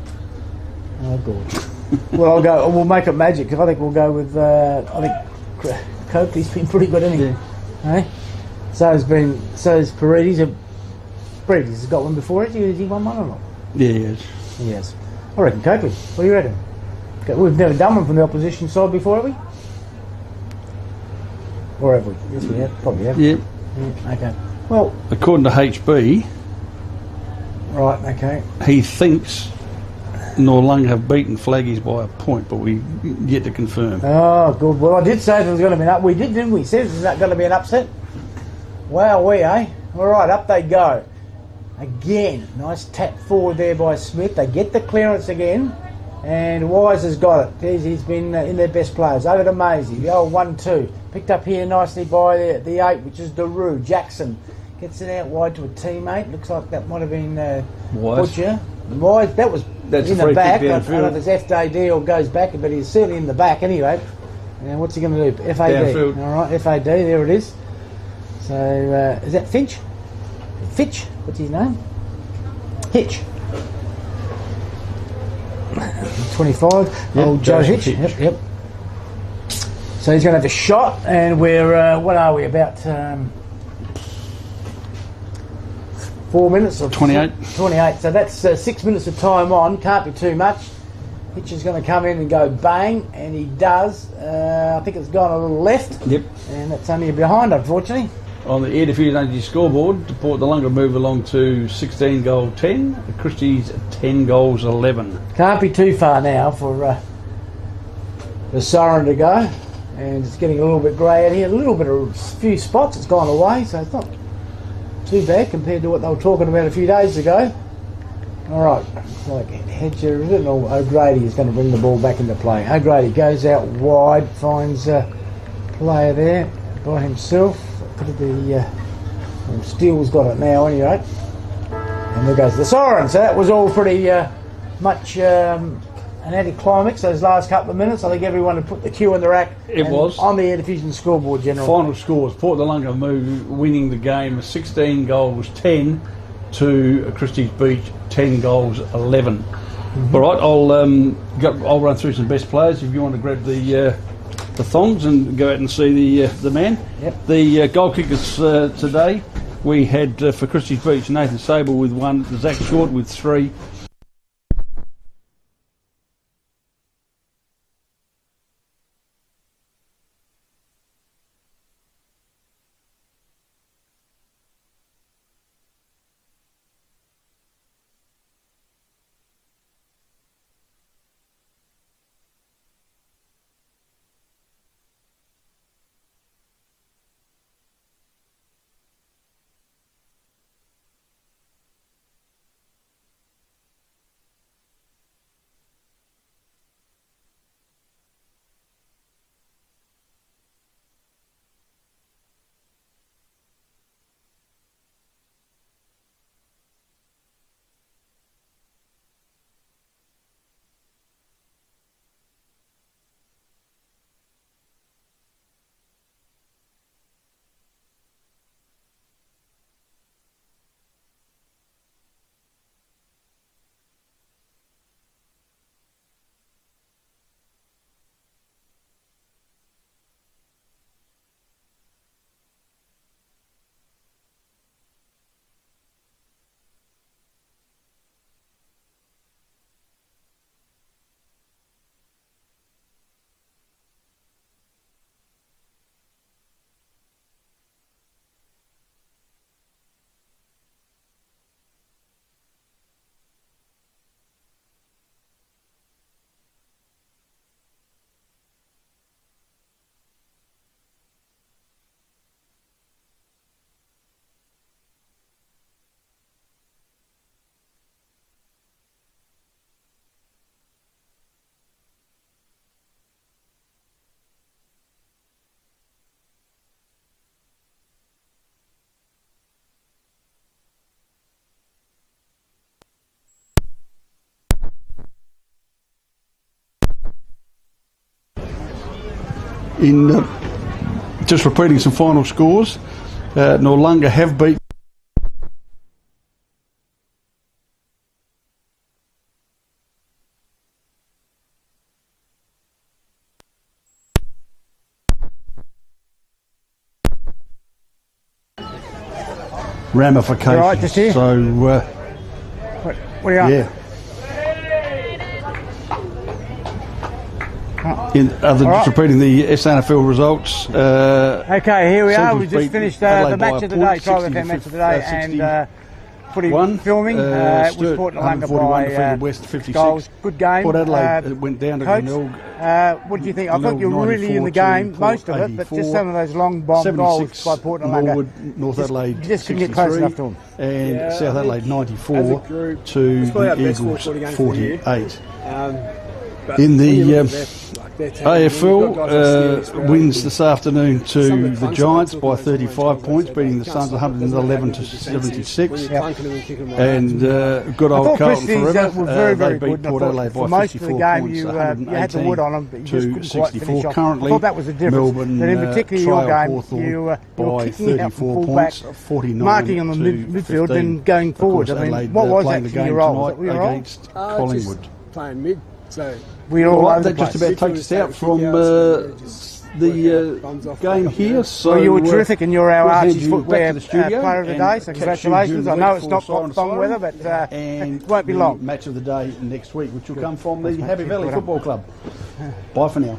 Oh, God. Well, we'll make it magic. I think we'll go with, I think Coakley's been pretty good, hasn't he? Yeah. Hey? So has Paredes. Paredes has got one before it. Has he won one or not? Yeah, he is. He has. I reckon Coakley. What do you reckon? Okay, we've never done one from the opposition side before, have we? Or have we? Yes, we have. Probably have. Yeah. Okay. Well, according to HB, right. Okay. he thinks Noarlunga have beaten Flaggies by a point, but we yet to confirm. Oh, good. Well, I did say there was going to be an we did, didn't we? Said there's not going to be an upset. Wow, eh? All right, up they go. Again, nice tap forward there by Smith. They get the clearance again, and Wise has got it. He's been in their best players. Over to Maisie, the old 1-2. Picked up here nicely by the 8, which is Daru. Jackson gets it out wide to a teammate. Looks like that might have been Butcher. Wise, that's in the back. I don't know if it's FAD or goes back, but he's certainly in the back anyway. And what's he going to do? FAD. Downfield. All right, FAD, there it is. So, is that Finch? Fitch? What's his name? Hitch. 25. Yep, Old Joe Hitch. Yep. So he's going to have a shot, and we're, what are we, about 4 minutes? Or 28. 28. So that's 6 minutes of time on. Can't be too much. Hitch is going to come in and go bang, and he does. I think it's gone a little left. Yep. And that's only a behind, unfortunately. On the Air Diffusion Agency scoreboard, Port Noarlunga move along to 16 goal 10, Christies 10 goals 11. Can't be too far now for the siren to go, and it's getting a little bit grey out here. A little bit of a few spots, it's gone away, so it's not too bad compared to what they were talking about a few days ago. All right, it's like Hedger, is it? Or O'Grady is going to bring the ball back into play. O'Grady goes out wide, finds a player there by himself. Steele's got it now anyway. And there goes the siren. So that was all pretty much an anticlimax those last couple of minutes. I think everyone had put the cue in the rack. It was. On the Air Diffusion scoreboard, General. Final scores, Port Noarlunga winning the game 16 goals 10 to Christies Beach 10 goals 11. Mm-hmm. All right, I'll run through some best players if you want to grab the thongs and go out and see the man. Yep. The goal kickers today, we had for Christies Beach Nathan Sable with 1, Zach Short with 3, In just repeating some final scores, Noarlunga have beat ramifications. You all right, just here? So, What are you on? yeah. Just right. repeating the SNFL results. Okay, here we are. Seagulls We just beat finished Adelaide the by match a of the point, day, Trial 60 FM match of the to day, 60. and footy One, filming. It was Sturt, Port Noarlunga 141 by defeated West 56. goals. Good game. Port Adelaide went down to Coach, Glenelg. what do you think? I thought you were 94 really in the to game, Port most of it, but 84. just some of those long bomb goals 76 by Port Noarlunga. Norwood, North Adelaide You just couldn't get close 63, enough to them. and South Adelaide 94 as a group, to it's probably our the best Eagles 40 games for the year. 48. But In the when you look at their team, you've got guys like AFL Steele, wins this afternoon Some to of the fun Giants stuff, by talking about 35 points, so beating the can't Suns stop it. 111 to Doesn't matter how defensive. 76. When you're clunking them and kicking them around, And good I old thought Carlton Christies forever. were very, They very beat good. And I Port thought Adelaide for by most of the 54 game, points, you had the wood on them, but you just to couldn't quite 64. finish off. Currently, I thought that was the difference. Melbourne That in particular your trail game, Hawthorn you were by kicking out from 34 fullback, points, 49 marking on the to midfield 15. and going Of course, forward. I mean, Adelaide, what was playing that the for game your role? Was that tonight your role? against Collingwood. just playing mid. So We were all Well, over the that just place. about takes us out from the game here. So Well, you were terrific, and you're our we'll hand Archie's you footwear back to the studio player of the and day, so catch you congratulations. I during the know week it's not for Siren thong weather, Siren, but and it won't be the long. Match of the day next week, which will come from the Thanks, mate. Happy Valley Well done. Football Club. Bye for now.